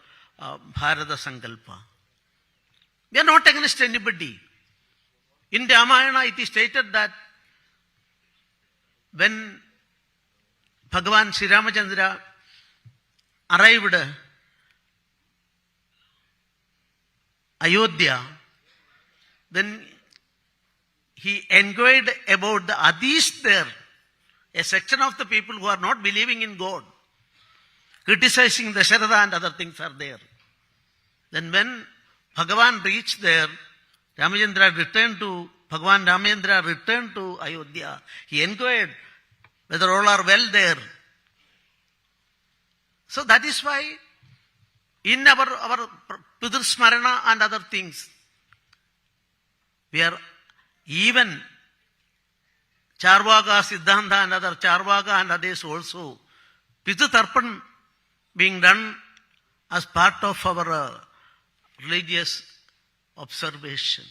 Speaker 12: Bharata Sankalpa. We are not against anybody. In Ramayana it is stated that when Bhagavan Sri Ramachandra arrived Ayodhya, then he inquired about the Adis there, a section of the people who are not believing in God, criticizing the Dasharatha and other things are there. Then when Bhagavan reached there, Bhagavan Ramachandra returned to Ayodhya. He inquired whether all are well there. So that is why in our Pidur Smarana and other things, we are even Charvaka, Siddhanta and other Charvaka and others also, Pitu Tarpan being done as part of our religious observation.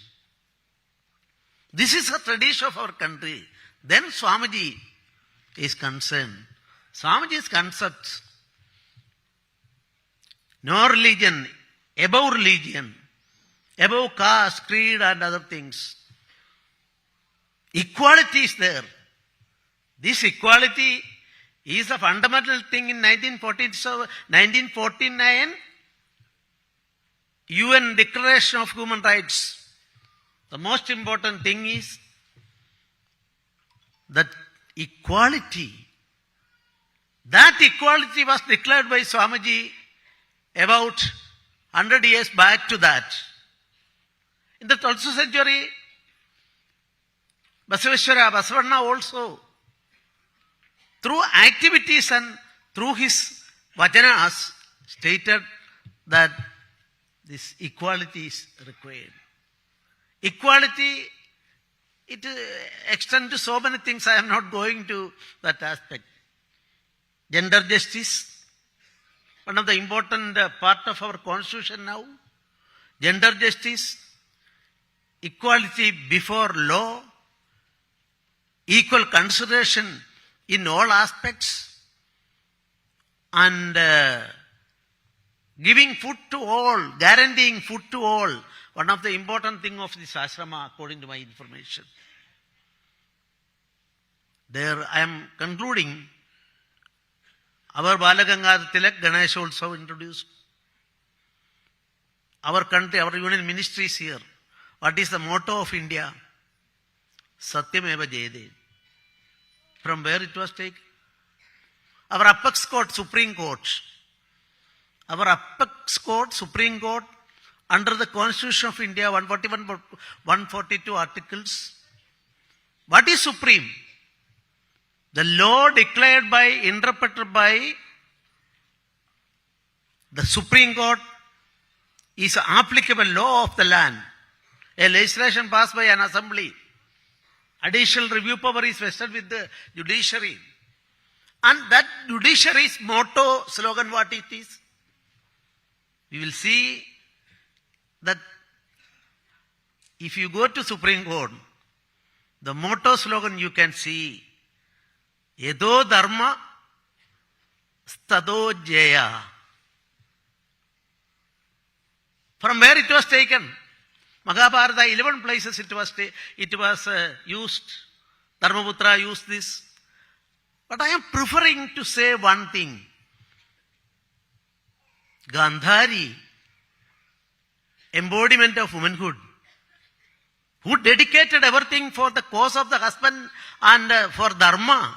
Speaker 12: This is a tradition of our country. Then Swamiji is concerned. Swamiji's concept, no religion, above caste, creed and other things. Equality is there. This equality is a fundamental thing in 1949 UN Declaration of Human Rights. The most important thing is that equality. That equality was declared by Swamiji about 100 years back to that. In the 12th century, Basavanna also, through activities and through his vachanas, stated that this equality is required. Equality, it extends to so many things. I am not going to that aspect. Gender justice, one of the important part of our constitution now. Gender justice, equality before law, equal consideration in all aspects, and giving food to all, guaranteeing food to all, one of the important things of this ashrama according to my information. There I am concluding. Our Balagangadhar Tilak Ganesh also introduced. Our country, our union ministry is here. What is the motto of India? Satyameva Jayade. From where it was taken? Our apex court, Supreme Court. Our apex court, Supreme Court, under the Constitution of India, 141, 142 articles. What is supreme? The law declared by, interpreted by the Supreme Court is applicable law of the land. A legislation passed by an assembly. Additional review power is vested with the judiciary. And that judiciary's motto, slogan, what it is? We will see that if you go to Supreme Court, the motto slogan you can see, Yedo Dharma Stado Jaya. From where it was taken? Mahabharata, 11 places it was used. Dharmaputra used this. But I am preferring to say one thing. Gandhari, embodiment of womanhood, who dedicated everything for the cause of the husband and for dharma.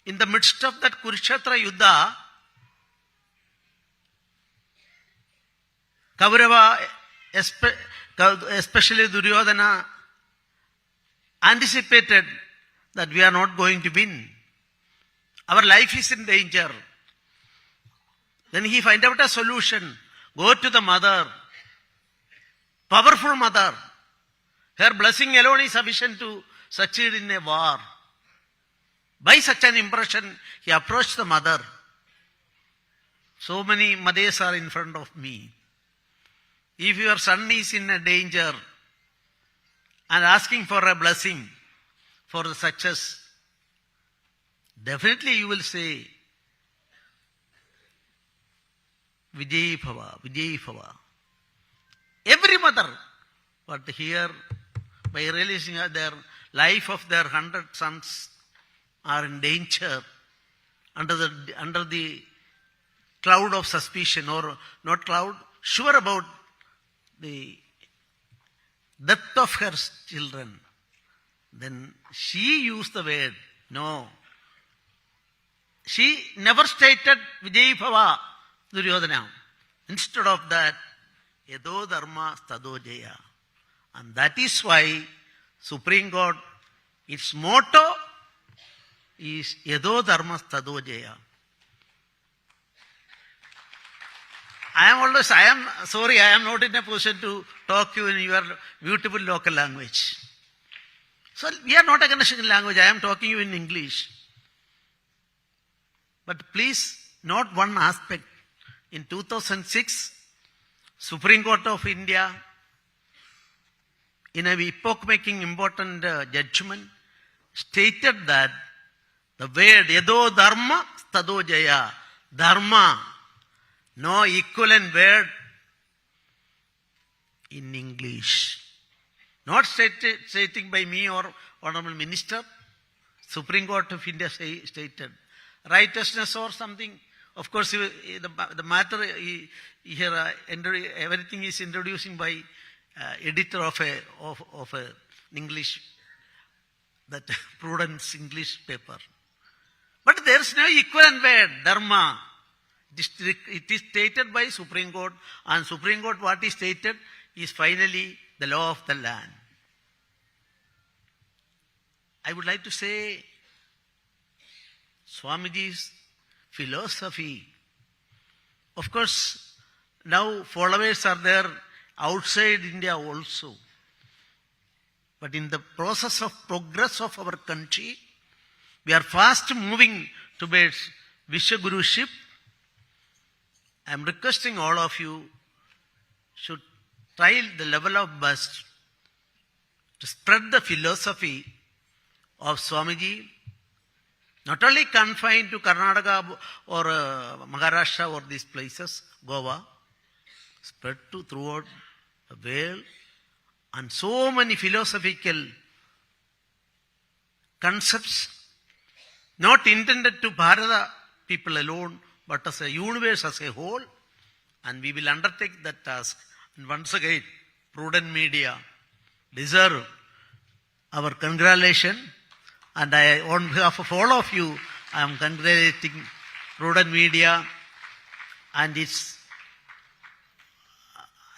Speaker 12: In the midst of that Kurukshetra Yuddha, Kaurava, especially Duryodhana, anticipated that we are not going to win. Our life is in danger. Then he find out a solution. Go to the mother, powerful mother. Her blessing alone is sufficient to succeed in a war. By such an impression, he approached the mother. So many mothers are in front of me. If your son is in a danger and asking for a blessing for the success, definitely you will say, Vijayi Bhava, Vijayi Bhava. Every mother. But here, by realizing that their life of their 100 sons are in danger under the cloud of suspicion, or not cloud, sure about the death of her children, then she used the word, no. She never stated Vijayi Bhava, Duryodhana. Instead of that, Yado Dharma Stado Jaya. And that is why Supreme Court, its motto is Yado Dharma Stado Jaya. I am sorry, I am not in a position to talk to you in your beautiful local language. So we are not a national language, I am talking you in English. But please note one aspect. In 2006, Supreme Court of India, in a epoch-making important judgment, stated that the word Yado Dharma Stado Jaya, Dharma, no equivalent word in English. Not stated by me or Honorable Minister. Supreme Court of India stated. Righteousness or something. Of course, the matter here, everything is introducing by editor of a English, that Prudent English paper. But there is no equivalent word, Dharma. It is stated by Supreme Court, and Supreme Court what is stated is finally the law of the land. I would like to say Swamiji's philosophy. Of course, now followers are there outside India also. But in the process of progress of our country, we are fast moving towards Vishwaguruship. I am requesting all of you should try the level of best to spread the philosophy of Swamiji, not only confined to Karnataka or Maharashtra or these places, Goa, spread to throughout the world, and so many philosophical concepts not intended to Bharata people alone, but as a universe as a whole, and we will undertake that task. And once again, Prudent Media deserve our congratulations, and on behalf of all of you, I am congratulating Prudent Media and its,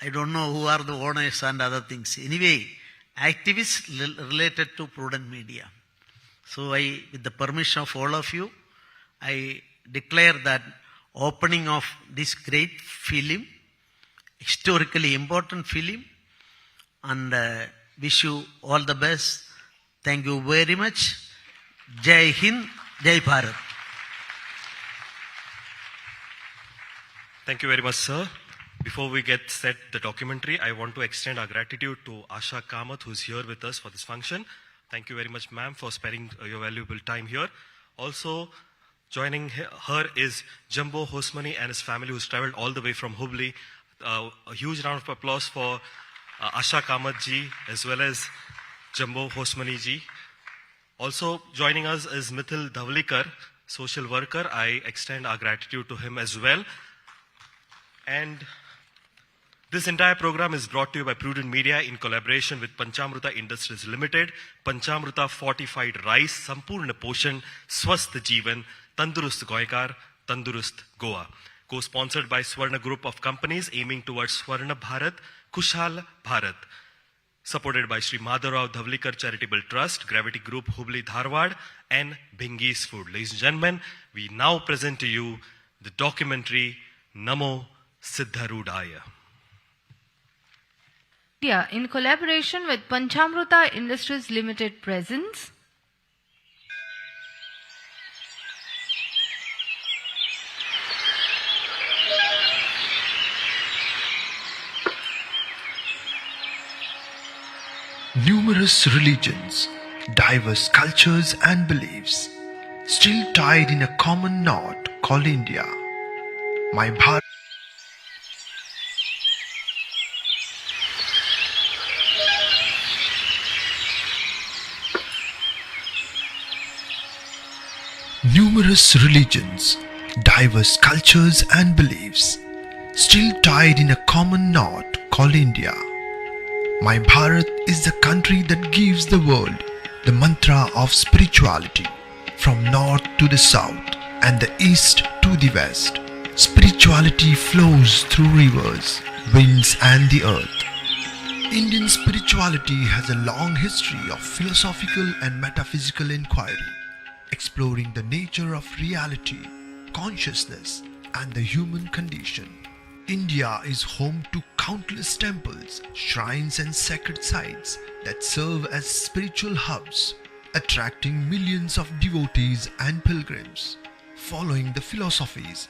Speaker 12: I don't know who are the owners and other things. Anyway, activists related to Prudent Media. So with the permission of all of you, I declare that opening of this great film, historically important film, and wish you all the best. Thank you very much. Jai Hind, Jai Bharat.
Speaker 3: Thank you very much, sir. Before we get set the documentary, I want to extend our gratitude to Asha Kamath, who is here with us for this function. Thank you very much, ma'am, for sparing your valuable time here. Also, joining her is Jumbo Hosmani and his family, who's traveled all the way from Hubli. A huge round of applause for Asha Kamath ji as well as Jumbo Hosmani ji. Also joining us is Mithil Dhavlikar, social worker. I extend our gratitude to him as well. And this entire program is brought to you by Prudent Media in collaboration with Panchamruta Industries Limited. Panchamruta fortified rice, Sampurna Poshan, Swasth Jeevan, Tandurust Goikar, Tandurust Goa. Co-sponsored by Swarna Group of companies aiming towards Swarna Bharat, Kushal Bharat. Supported by Sri Madhavrao Dhavlikar Charitable Trust, Gravity Group Hubli Dharwad, and Bhingi's Food. Ladies and gentlemen, we now present to you the documentary Namo Siddharoodhaya.
Speaker 13: India, in collaboration with Panchamruta Industries Limited, presents
Speaker 5: Numerous religions, diverse cultures and beliefs, still tied in a common knot called India. My Bharat. Numerous religions, diverse cultures and beliefs, still tied in a common knot called India. My Bharat is the country that gives the world the mantra of spirituality, from north to the south and the east to the west. Spirituality flows through rivers, winds and the earth. Indian spirituality has a long history of philosophical and metaphysical inquiry, exploring the nature of reality, consciousness, and the human condition. India is home to countless temples, shrines, and sacred sites that serve as spiritual hubs, attracting millions of devotees and pilgrims. Following the philosophies,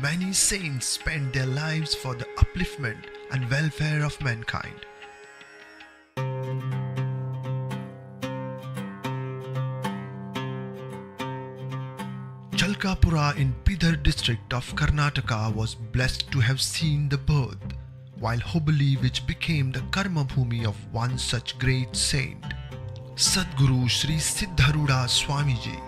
Speaker 5: many saints spend their lives for the upliftment and welfare of mankind. Jalkapura in Bidar district of Karnataka was blessed to have seen the birth, while Hubballi, which became the karma bhumi of one such great saint, Sadguru Sri Siddharoodha Swamiji.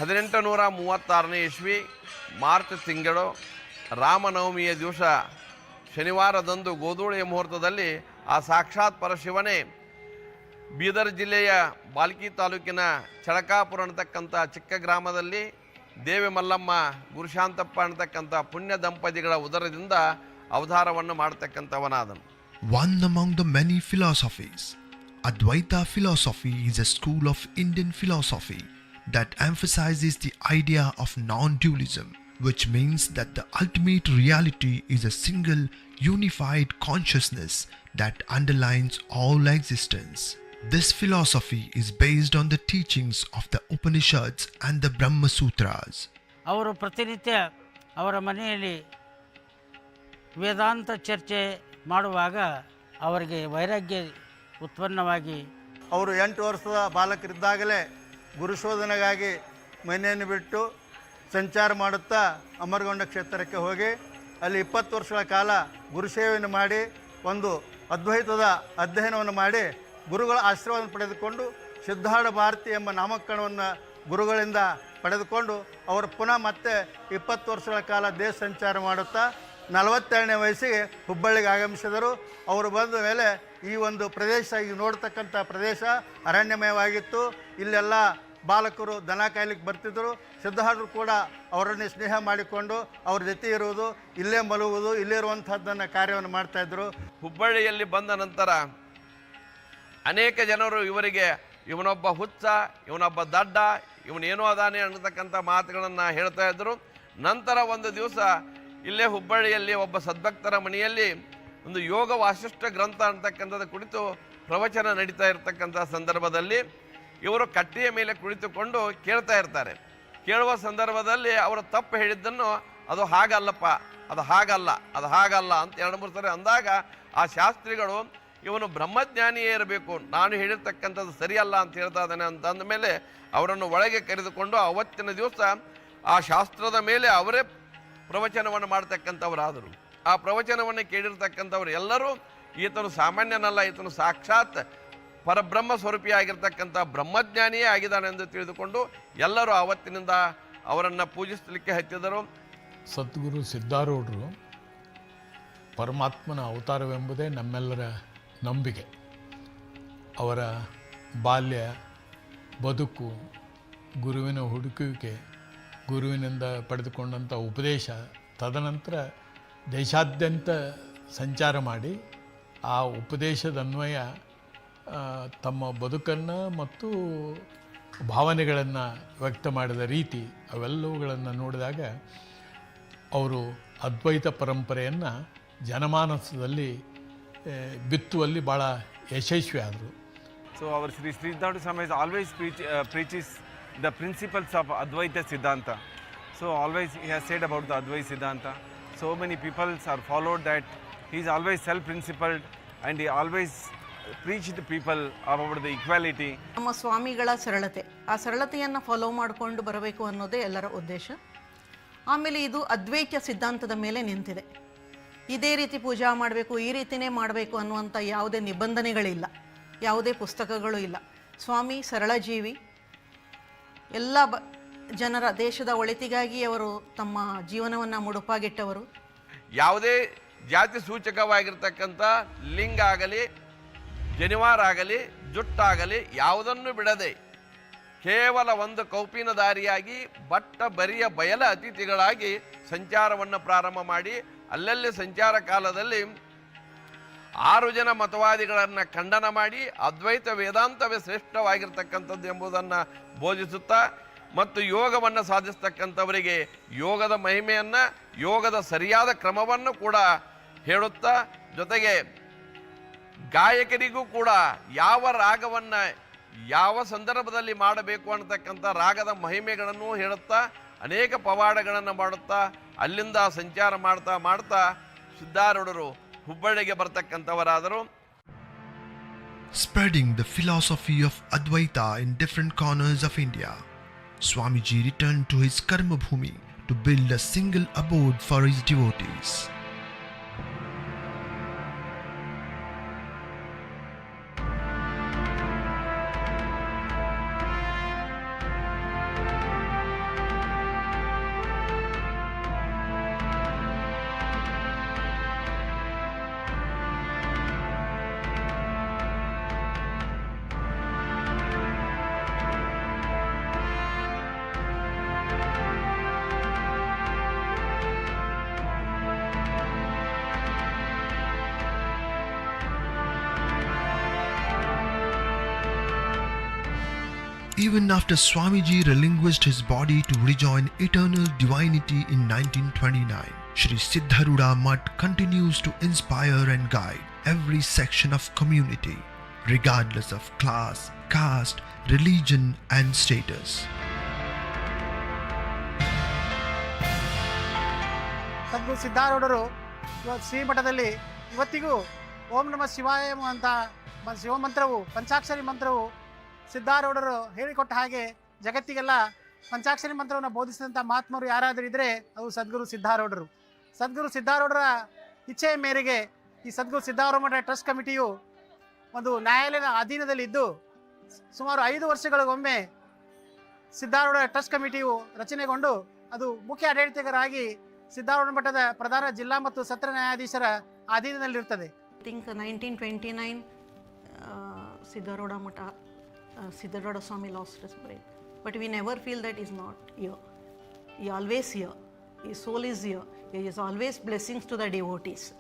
Speaker 14: ಹದಿನೆಂಟುನೂರ 36ನೇ ಇಸ್ವಿ March ತಿಂಗಳು ರಾಮನವಮಿಯ ದಿವಸ ಶನಿವಾರದಂದು ಗೋಧೂಳಿಯ ಮುಹೂರ್ತದಲ್ಲಿ ಆ ಸಾಕ್ಷಾತ್ ಪರಶಿವನೇ ಬೀದರ್ ಜಿಲ್ಲೆಯ ಬಾಲ್ಕಿ ತಾಲೂಕಿನ ಚಳಕಾಪುರ ಅನ್ನತಕ್ಕಂಥ ಚಿಕ್ಕ ಗ್ರಾಮದಲ್ಲಿ ದೇವಿ ಮಲ್ಲಮ್ಮ ಗುರುಶಾಂತಪ್ಪ ಅನ್ನತಕ್ಕಂಥ ಪುಣ್ಯ ದಂಪತಿಗಳ ಉದರದಿಂದ ಅವತಾರವನ್ನು ಮಾಡತಕ್ಕಂಥವನಾದನು.
Speaker 5: One among the many philosophies, Advaita philosophy is a school of Indian philosophy that emphasizes the idea of non-dualism, which means that the ultimate reality is a single unified consciousness that underlines all existence. This philosophy is based on the teachings of the Upanishads and the Brahma Sutras.
Speaker 15: ಅವರು ಪ್ರತಿನಿತ್ಯ ಅವರ ಮನೆಯಲ್ಲಿ ವೇದಾಂತ ಚರ್ಚೆ ಮಾಡುವಾಗ ಅವರಿಗೆ ವೈರಾಗ್ಯ ಉತ್ಪನ್ನವಾಗಿ
Speaker 16: ಅವರು 8 ವರ್ಷದ ಬಾಲಕರಿದ್ದಾಗಲೇ ಗುರುಶೋಧನೆಗಾಗಿ ಮನೆಯನ್ನು ಬಿಟ್ಟು ಸಂಚಾರ ಮಾಡುತ್ತಾ ಅಮರಗೊಂಡ ಕ್ಷೇತ್ರಕ್ಕೆ ಹೋಗಿ ಅಲ್ಲಿ 20 ವರ್ಷಗಳ ಕಾಲ ಗುರುಸೇವೆಯನ್ನು ಮಾಡಿ ಒಂದು ಅದ್ವೈತದ ಅಧ್ಯಯನವನ್ನು ಮಾಡಿ ಗುರುಗಳ ಆಶೀರ್ವಾದ ಪಡೆದುಕೊಂಡು ಸಿದ್ಧಾರೂಢ ಭಾರತಿ ಎಂಬ ನಾಮಕರಣವನ್ನು ಗುರುಗಳಿಂದ ಪಡೆದುಕೊಂಡು ಅವರು ಪುನಃ ಮತ್ತೆ 20 ವರ್ಷಗಳ ಕಾಲ ದೇಶ ಸಂಚಾರ ಮಾಡುತ್ತಾ 42ನೇ ವಯಸ್ಸಿಗೆ ಹುಬ್ಬಳ್ಳಿಗೆ ಆಗಮಿಸಿದರು. ಅವರು ಬಂದ ಮೇಲೆ ಈ ಒಂದು ಪ್ರದೇಶ ಈಗ ನೋಡ್ತಕ್ಕಂಥ ಪ್ರದೇಶ ಅರಣ್ಯಮಯವಾಗಿತ್ತು. ಇಲ್ಲೆಲ್ಲ ಬಾಲಕರು ದನ ಕಾಯ್ಲಿಕ್ಕೆ ಬರ್ತಿದ್ದರು. ಸಿದ್ಧಾರೂಢರು ಕೂಡ ಅವರನ್ನೇ ಸ್ನೇಹ ಮಾಡಿಕೊಂಡು ಅವ್ರ ಜೊತೆ ಇರುವುದು, ಇಲ್ಲೇ ಮಲಗುವುದು, ಇಲ್ಲೇ ಇರುವಂಥದ್ದನ್ನು ಕಾರ್ಯವನ್ನು ಮಾಡ್ತಾಯಿದ್ರು.
Speaker 14: ಹುಬ್ಬಳ್ಳಿಯಲ್ಲಿ ಬಂದ ನಂತರ ಅನೇಕ ಜನರು ಇವರಿಗೆ ಇವನೊಬ್ಬ ಹುಚ್ಚ, ಇವನೊಬ್ಬ ದಡ್ಡ, ಇವನೇನೋ ಅದಾನೆ ಅನ್ನತಕ್ಕಂಥ ಮಾತುಗಳನ್ನು ಹೇಳ್ತಾ ಇದ್ದರು. ನಂತರ ಒಂದು ದಿವಸ ಇಲ್ಲೇ ಹುಬ್ಬಳ್ಳಿಯಲ್ಲಿ ಒಬ್ಬ ಸದ್ಭಕ್ತರ ಮನೆಯಲ್ಲಿ ಒಂದು ಯೋಗ ವಾಸಿಷ್ಠ ಗ್ರಂಥ ಅಂತಕ್ಕಂಥದ್ದು ಕುರಿತು ಪ್ರವಚನ ನಡೀತಾ ಇರತಕ್ಕಂಥ ಸಂದರ್ಭದಲ್ಲಿ ಇವರು ಕಟ್ಟೆಯ ಮೇಲೆ ಕುಳಿತುಕೊಂಡು ಕೇಳ್ತಾ ಇರ್ತಾರೆ. ಕೇಳುವ ಸಂದರ್ಭದಲ್ಲಿ ಅವರು ತಪ್ಪು ಹೇಳಿದ್ದನ್ನು ಅದು ಹಾಗಲ್ಲಪ್ಪ, ಅದು ಹಾಗಲ್ಲ, ಅದು ಹಾಗಲ್ಲ ಅಂತ 2-3 ಸರಿ ಅಂದಾಗ ಆ ಶಾಸ್ತ್ರಿಗಳು ಇವನು ಬ್ರಹ್ಮಜ್ಞಾನಿಯೇ ಇರಬೇಕು, ನಾನು ಹೇಳಿರ್ತಕ್ಕಂಥದ್ದು ಸರಿಯಲ್ಲ ಅಂತ ಹೇಳ್ತಾ ಇದ್ದಾನೆ ಅಂತ ಅಂದಮೇಲೆ ಅವರನ್ನು ಒಳಗೆ ಕರೆದುಕೊಂಡು ಅವತ್ತಿನ ದಿವಸ ಆ ಶಾಸ್ತ್ರದ ಮೇಲೆ ಅವರೇ ಪ್ರವಚನವನ್ನು ಮಾಡ್ತಕ್ಕಂಥವರಾದರು. ಆ ಪ್ರವಚನವನ್ನು ಕೇಳಿರ್ತಕ್ಕಂಥವ್ರು ಎಲ್ಲರೂ ಈತನು ಸಾಮಾನ್ಯನಲ್ಲ, ಈತನು ಸಾಕ್ಷಾತ್ ಪರಬ್ರಹ್ಮ ಸ್ವರೂಪಿಯಾಗಿರ್ತಕ್ಕಂಥ ಬ್ರಹ್ಮಜ್ಞಾನಿಯೇ ಆಗಿದ್ದಾನೆಂದು ತಿಳಿದುಕೊಂಡು ಎಲ್ಲರೂ ಆವತ್ತಿನಿಂದ ಅವರನ್ನು ಪೂಜಿಸಲಿಕ್ಕೆ ಹತ್ತಿದರು.
Speaker 17: ಸದ್ಗುರು ಸಿದ್ಧಾರೂಢರು ಪರಮಾತ್ಮನ ಅವತಾರವೆಂಬುದೇ ನಮ್ಮೆಲ್ಲರ ನಂಬಿಕೆ. ಅವರ ಬಾಲ್ಯ, ಬದುಕು, ಗುರುವಿನ ಹುಡುಕುವಿಕೆ, ಗುರುವಿನಿಂದ ಪಡೆದುಕೊಂಡಂಥ ಉಪದೇಶ, ತದನಂತರ ದೇಶಾದ್ಯಂತ ಸಂಚಾರ ಮಾಡಿ ಆ ಉಪದೇಶದನ್ವಯ ತಮ್ಮ ಬದುಕನ್ನು ಮತ್ತು ಭಾವನೆಗಳನ್ನು ವ್ಯಕ್ತ ಮಾಡಿದ ರೀತಿ ಅವೆಲ್ಲವುಗಳನ್ನು ನೋಡಿದಾಗ ಅವರು ಅದ್ವೈತ ಪರಂಪರೆಯನ್ನು ಜನಮಾನಸದಲ್ಲಿ ಬಿತ್ತುವಲ್ಲಿ ಭಾಳ ಯಶಸ್ವಿ ಆದರು.
Speaker 11: So our Sri Siddharoodha Swami always preaches the principles of Advaita Siddhanta. So always he has said about the Advaita Siddhanta. So many people are followed that he is always self-principled and he always preached the people about the equality.
Speaker 18: ನಮ್ಮ ಸ್ವಾಮಿಗಳ ಸರಳತೆ, ಆ ಸರಳತೆಯನ್ನು follow ಮಾಡಿಕೊಂಡು ಬರಬೇಕು ಅನ್ನೋದೇ ಎಲ್ಲರ ಉದ್ದೇಶ. ಆಮೇಲೆ ಇದು ಅದ್ವೈತ ಸಿದ್ಧಾಂತದ ಮೇಲೆ ನಿಂತಿದೆ. ಇದೇ ರೀತಿ ಪೂಜಾ ಮಾಡಬೇಕು, ಈ ರೀತಿಯೇ ಮಾಡಬೇಕು ಅನ್ನುವಂಥ ಯಾವುದೇ ನಿಬಂಧನೆಗಳಿಲ್ಲ, ಯಾವುದೇ ಪುಸ್ತಕಗಳು ಇಲ್ಲ. ಸ್ವಾಮಿ ಸರಳ ಜೀವಿ, ಎಲ್ಲ ಜನರ ದೇಶದ ಒಳಿತಿಗಾಗಿ ಅವರು ತಮ್ಮ ಜೀವನವನ್ನು ಮುಡುಪಾಗಿಟ್ಟವರು.
Speaker 14: ಯಾವುದೇ ಜಾತಿ ಸೂಚಕವಾಗಿರ್ತಕ್ಕಂಥ ಲಿಂಗ ಆಗಲಿ, ಜನಿವಾರ ಆಗಲಿ, ಜುಟ್ಟಾಗಲಿ ಯಾವುದನ್ನು ಬಿಡದೆ ಕೇವಲ ಒಂದು ಕೌಪಿನದಾರಿಯಾಗಿ ಬಟ್ಟ ಬರಿಯ ಬಯಲ ಅತಿಥಿಗಳಾಗಿ ಸಂಚಾರವನ್ನು ಪ್ರಾರಂಭ ಮಾಡಿ ಅಲ್ಲಲ್ಲಿ ಸಂಚಾರ ಕಾಲದಲ್ಲಿ 6 ಜನ ಮತವಾದಿಗಳನ್ನು ಖಂಡನ ಮಾಡಿ ಅದ್ವೈತ ವೇದಾಂತವೇ ಶ್ರೇಷ್ಠವಾಗಿರ್ತಕ್ಕಂಥದ್ದು ಎಂಬುದನ್ನು ಬೋಧಿಸುತ್ತಾ ಮತ್ತು ಯೋಗವನ್ನು ಸಾಧಿಸ್ತಕ್ಕಂಥವರಿಗೆ ಯೋಗದ ಮಹಿಮೆಯನ್ನು, ಯೋಗದ ಸರಿಯಾದ ಕ್ರಮವನ್ನು ಕೂಡ ಹೇಳುತ್ತಾ, ಜೊತೆಗೆ ಗಾಯಕರಿಗೂ ಕೂಡ ಯಾವ ರಾಗವನ್ನು ಯಾವ ಸಂದರ್ಭದಲ್ಲಿ ಮಾಡಬೇಕು ಅನ್ನತಕ್ಕಂಥ ರಾಗದ ಮಹಿಮೆಗಳನ್ನು ಹೇಳುತ್ತಾ ಅನೇಕ ಪವಾಡಗಳನ್ನು ಮಾಡುತ್ತಾ ಅಲ್ಲಿಂದ ಸಂಚಾರ ಮಾಡ್ತಾ ಮಾಡ್ತಾ ಸಿದ್ಧಾರೂಢರು ಹುಬ್ಬಳ್ಳಿಗೆ ಬರ್ತಕ್ಕಂಥವರಾದರು.
Speaker 19: Spreading the philosophy of Advaita in different corners of India, Swamiji returned to his Karma Bhumi to build a single abode for his devotees. Even after Swamiji relinquished his body to rejoin eternal divinity in 1929, Sri Siddharoodha Mutt continues to inspire and guide every section of community, regardless of class, caste, religion and status.
Speaker 8: ಸದ್ಗುರು ಸಿದ್ಧಾರೂಢರು ಇವತ್ತು ಶ್ರೀಮಠದಲ್ಲಿ ಇವತ್ತಿಗೂ ಓಂ ನಮಃ ಶಿವಾಯ ಅಂತ ಶಿವಮಂತ್ರವು, ಪಂಚಾಕ್ಷರಿ ಮಂತ್ರವು ಸಿದ್ಧಾರೂಢರು ಹೇಳಿಕೊಟ್ಟ ಹಾಗೆ ಜಗತ್ತಿಗೆಲ್ಲ ಪಂಚಾಕ್ಷರಿ ಮಂತ್ರವನ್ನು ಬೋಧಿಸಿದಂಥ ಮಹಾತ್ಮರು ಯಾರಾದರೂ ಇದ್ದರೆ ಅದು ಸದ್ಗುರು ಸಿದ್ಧಾರೂಢರು. ಸದ್ಗುರು ಸಿದ್ಧಾರೂಢರ ಇಚ್ಛೆಯ ಮೇರೆಗೆ ಈ ಸದ್ಗುರು ಸಿದ್ಧಾರೂಢ ಮಠ ಟ್ರಸ್ಟ್ ಕಮಿಟಿಯು ಒಂದು ನ್ಯಾಯಾಲಯದ ಅಧೀನದಲ್ಲಿದ್ದು ಸುಮಾರು 5 ವರ್ಷಗಳಿಗೊಮ್ಮೆ ಸಿದ್ಧಾರೂಢ ಟ್ರಸ್ಟ್ ಕಮಿಟಿಯು ರಚನೆಗೊಂಡು ಅದು ಮುಖ್ಯ ಆಡಳಿತಗಾರರಾಗಿ ಸಿದ್ಧಾರೂಢ ಮಠದ ಪ್ರಧಾನ ಜಿಲ್ಲಾ ಮತ್ತು ಸತ್ರ ನ್ಯಾಯಾಧೀಶರ ಅಧೀನದಲ್ಲಿರುತ್ತದೆ.
Speaker 18: I think 1929 Siddharoodha Mata, Siddharoodha Swami lost his brain. But we never feel that he's not here. He always here. His soul is here. He is always blessings to the devotees.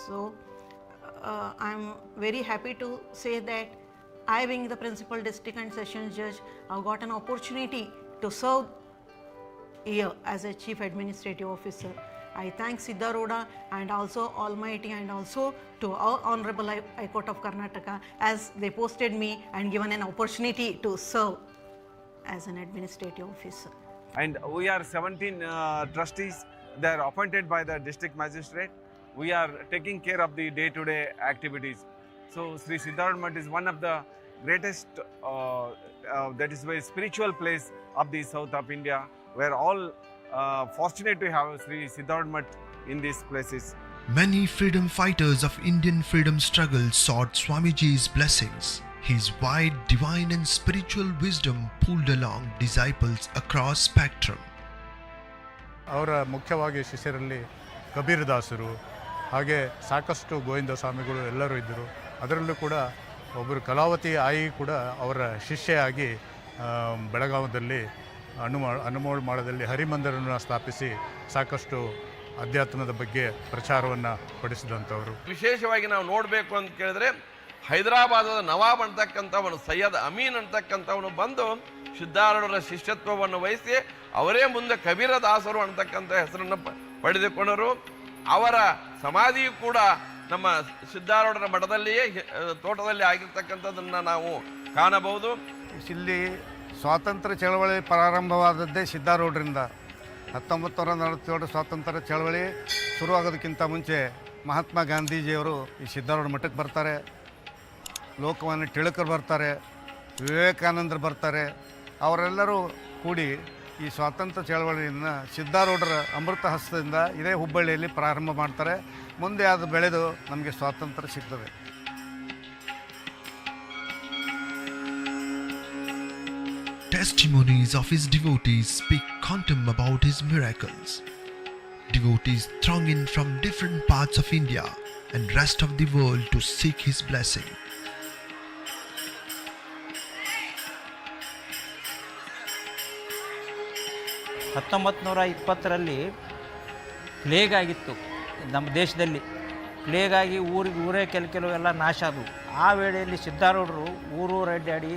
Speaker 18: So I'm very happy to say that I, being the principal district and sessions judge, I've got an opportunity to serve here as a chief administrative officer. I thank Siddharoodha and also Almighty and also to our Honorable High Court of Karnataka as they posted me and given an opportunity to serve as an administrative officer.
Speaker 11: And we are 17 trustees. They are appointed by the district magistrate. We are taking care of the day-to-day activities. So Sri Siddharoodha Mutt is one of the greatest, that is very spiritual place of the south of India,
Speaker 20: We are all fortunate to have Sri Siddharoodha Mutt in these places.
Speaker 19: Many freedom fighters of Indian freedom struggle sought Swamiji's blessings. His wide divine and spiritual wisdom pulled along disciples across spectrum.
Speaker 21: ಅವರ ಮುಖ್ಯವಾಗಿ ಶಿಷ್ಯರಲ್ಲಿ ಕಬೀರ್ ದಾಸರು, ಹಾಗೆ ಸಾಕಷ್ಟು ಗೋವಿಂದ ಸ್ವಾಮಿಗಳು ಎಲ್ಲರೂ ಇದ್ದರು. ಅದರಲ್ಲೂ ಕೂಡ ಒಬ್ಬರು ಕಲಾವತಿ ಆಯಿ ಕೂಡ ಅವರ ಶಿಷ್ಯೆಯಾಗಿ ಬೆಳಗಾವದಲ್ಲಿ ಅನುಮೋಳ ಮಾಡದಲ್ಲಿ ಹರಿಮಂದಿರವನ್ನು ಸ್ಥಾಪಿಸಿ ಸಾಕಷ್ಟು ಅಧ್ಯಾತ್ಮದ ಬಗ್ಗೆ ಪ್ರಚಾರವನ್ನು ಪಡಿಸಿದಂಥವರು.
Speaker 14: ವಿಶೇಷವಾಗಿ ನಾವು ನೋಡಬೇಕು ಅಂತ ಕೇಳಿದ್ರೆ ಹೈದರಾಬಾದದ ನವಾಬ್ ಅಂತಕ್ಕಂಥವನು ಸೈಯದ್ ಅಮೀನ್ ಅಂತಕ್ಕಂಥವನು ಬಂದು ಸಿದ್ಧಾರೂಢರ ಶಿಷ್ಯತ್ವವನ್ನು ವಹಿಸಿ ಅವರೇ ಮುಂದೆ ಕಬೀರ ದಾಸರು ಅಂತಕ್ಕಂಥ ಹೆಸರನ್ನು ಪಡೆದುಕೊಂಡರು. ಅವರ ಸಮಾಧಿಯು ಕೂಡ ನಮ್ಮ ಸಿದ್ಧಾರೂಢರ ಮಠದಲ್ಲಿಯೇ ತೋಟದಲ್ಲಿ ಆಗಿರ್ತಕ್ಕಂಥದ್ದನ್ನು ನಾವು ಕಾಣಬಹುದು.
Speaker 22: ಇಲ್ಲಿ ಸ್ವಾತಂತ್ರ್ಯ ಚಳವಳಿ ಪ್ರಾರಂಭವಾದದ್ದೇ ಸಿದ್ಧಾರೂಢರಿಂದ. 1947 ಸ್ವಾತಂತ್ರ್ಯ ಚಳವಳಿ ಶುರುವಾಗೋದಕ್ಕಿಂತ ಮುಂಚೆ ಮಹಾತ್ಮ ಗಾಂಧೀಜಿಯವರು ಈ ಸಿದ್ಧಾರೂಢ ಮಠಕ್ಕೆ ಬರ್ತಾರೆ, ಲೋಕಮಾನ್ಯ ಟಿಳಕರು ಬರ್ತಾರೆ, ವಿವೇಕಾನಂದರು ಬರ್ತಾರೆ. ಅವರೆಲ್ಲರೂ ಕೂಡಿ ಈ ಸ್ವಾತಂತ್ರ್ಯ ಚಳವಳಿಯನ್ನು ಸಿದ್ಧಾರೂಢರ ಅಮೃತ ಹಸ್ತದಿಂದ ಇದೇ ಹುಬ್ಬಳ್ಳಿಯಲ್ಲಿ ಪ್ರಾರಂಭ ಮಾಡ್ತಾರೆ. ಮುಂದೆ ಅದು ಬೆಳೆದು ನಮಗೆ ಸ್ವಾತಂತ್ರ್ಯ ಸಿಗ್ತದೆ.
Speaker 19: Testimonies of his devotees speak quantum about his miracles. Devotees throng in from different parts of India and rest of the world to seek his blessing.
Speaker 15: Plague ಆಗಿತ್ತು ನಮ್ಮ ದೇಶದಲ್ಲಿ. ಪ್ಲೇಗಾಗಿ ಊರೇ ಕೆಲವೆಲ್ಲ ನಾಶ ಆದವು. ಆ ವೇಳೆಯಲ್ಲಿ ಸಿದ್ಧಾರೂಢರು ಊರೂರು ಅಡ್ಡಾಡಿ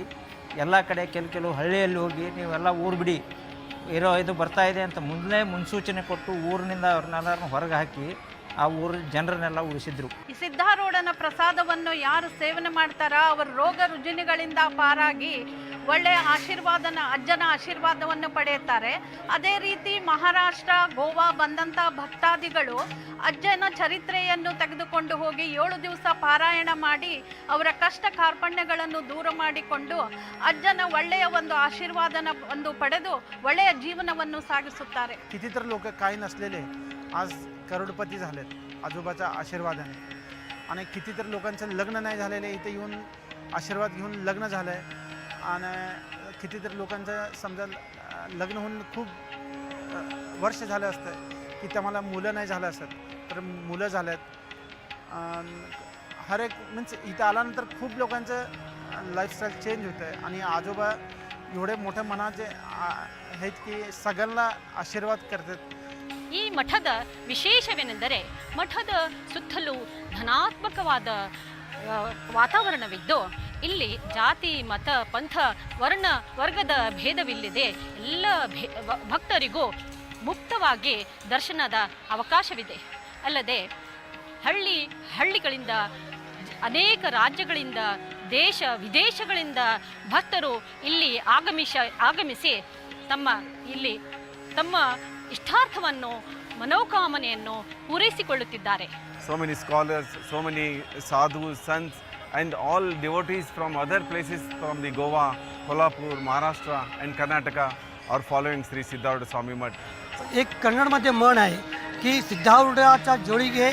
Speaker 15: ಎಲ್ಲ ಕಡೆ ಕೆಲವು ಹಳ್ಳಿಯಲ್ಲಿ ಹೋಗಿ ನೀವೆಲ್ಲ ಊರು ಬಿಡಿ, ಇದು ಬರ್ತಾ ಇದೆ ಅಂತ ಮುನ್ಸೂಚನೆ ಕೊಟ್ಟು ಊರಿನಿಂದ ಅವ್ರನ್ನೆಲ್ಲರನ್ನು ಹೊರಗೆ ಹಾಕಿ ಆ ಊರಿನ ಜನರನ್ನೆಲ್ಲ ಉಳಿಸಿದ್ರು.
Speaker 23: ಈ ಸಿದ್ಧಾರೂಢನ ಪ್ರಸಾದವನ್ನು ಯಾರು ಸೇವನೆ ಮಾಡ್ತಾರ ಅವರು ರೋಗ ರುಜಿನಗಳಿಂದ ಪಾರಾಗಿ ಒಳ್ಳೆಯ ಅಜ್ಜನ ಆಶೀರ್ವಾದವನ್ನು ಪಡೆಯುತ್ತಾರೆ. ಅದೇ ರೀತಿ ಮಹಾರಾಷ್ಟ್ರ, ಗೋವಾ ಬಂದಂಥ ಭಕ್ತಾದಿಗಳು ಅಜ್ಜನ ಚರಿತ್ರೆಯನ್ನು ತೆಗೆದುಕೊಂಡು ಹೋಗಿ 7 ದಿವಸ ಪಾರಾಯಣ ಮಾಡಿ ಅವರ ಕಷ್ಟ ಕಾರ್ಪಣ್ಯಗಳನ್ನು ದೂರ ಮಾಡಿಕೊಂಡು ಅಜ್ಜನ ಒಳ್ಳೆಯ ಒಂದು ಆಶೀರ್ವಾದನ ಪಡೆದು ಒಳ್ಳೆಯ ಜೀವನವನ್ನು ಸಾಗಿಸುತ್ತಾರೆ.
Speaker 8: कितीतर लोक काही नसलेले आज करोडपती झालेत आजोबाच्या आशीर्वादाने, आणि कितीतर लोकांचं लग्न नाही झालेले इथे येऊन आशीर्वाद घेऊन लग्न झालं आहे. आणि कितीतर लोकांचं समजा लग्न होऊन खूप वर्ष झालं असतं की त्याला मुलं नाही झालं असत, तर मुलं झालेत. हर एक मीन्स इथं आल्यानंतर खूप लोकांचं लाईफस्टाईल चेंज होतं आहे. आणि आजोबा एवढे मोठ्या मनाचे आहेत की सगळ्यांना आशीर्वाद करतात.
Speaker 24: ಈ ಮಠದ ವಿಶೇಷವೇನೆಂದರೆ ಮಠದ ಸುತ್ತಲೂ ಧನಾತ್ಮಕವಾದ ವಾತಾವರಣವಿದ್ದು ಇಲ್ಲಿ ಜಾತಿ, ಮತ, ಪಂಥ, ವರ್ಗದ ಭೇದವಿಲ್ಲದೆ ಎಲ್ಲ ಭಕ್ತರಿಗೂ ಮುಕ್ತವಾಗಿ ದರ್ಶನದ ಅವಕಾಶವಿದೆ. ಅಲ್ಲದೆ ಹಳ್ಳಿಗಳಿಂದ ಅನೇಕ ರಾಜ್ಯಗಳಿಂದ ದೇಶ ವಿದೇಶಗಳಿಂದ ಭಕ್ತರು ಇಲ್ಲಿ ಆಗಮಿಸಿ ತಮ್ಮ ಇಷ್ಟಾರ್ಥವನ್ನು ಮನೋಕಾಮನೆಯನ್ನು ಪೂರೈಸಿಕೊಳ್ಳುತ್ತಿದ್ದಾರೆ.
Speaker 20: So many scholars, so many sadhus, sants and all devotees from other places from the Goa, Kolhapur, Maharashtra and Karnataka are following Sri Siddharoodha Swami Mutt.
Speaker 25: एक कन्नडमध्ये म्हण आहे की सिद्धारूढाच्या जोडीगे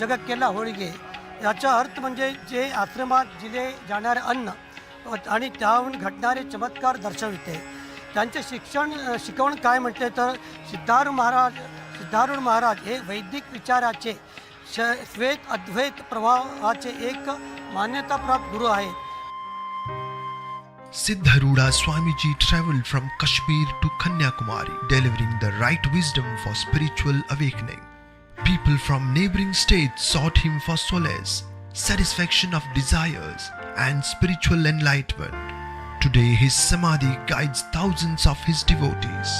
Speaker 25: जगक्केला होळीगे. याचा अर्थ म्हणजे जे आश्रमात दिले जाणारे अन्न आणि त्याहून घडणारे चमत्कार दर्शविते. त्यांचे शिकवण काय म्हणते तर सिद्धारूढ महाराज हे वैदिक विचाराचे श्वेत अद्वैत प्रवाहाचे एक मान्यताप्राप्त गुरु आहेत.
Speaker 19: Siddharoodha Swamiji traveled from Kashmir to Kanyakumari, delivering the right wisdom for spiritual awakening. People from neighboring states sought him for solace, satisfaction of desires, and spiritual enlightenment. Today, his samadhi guides thousands of his devotees.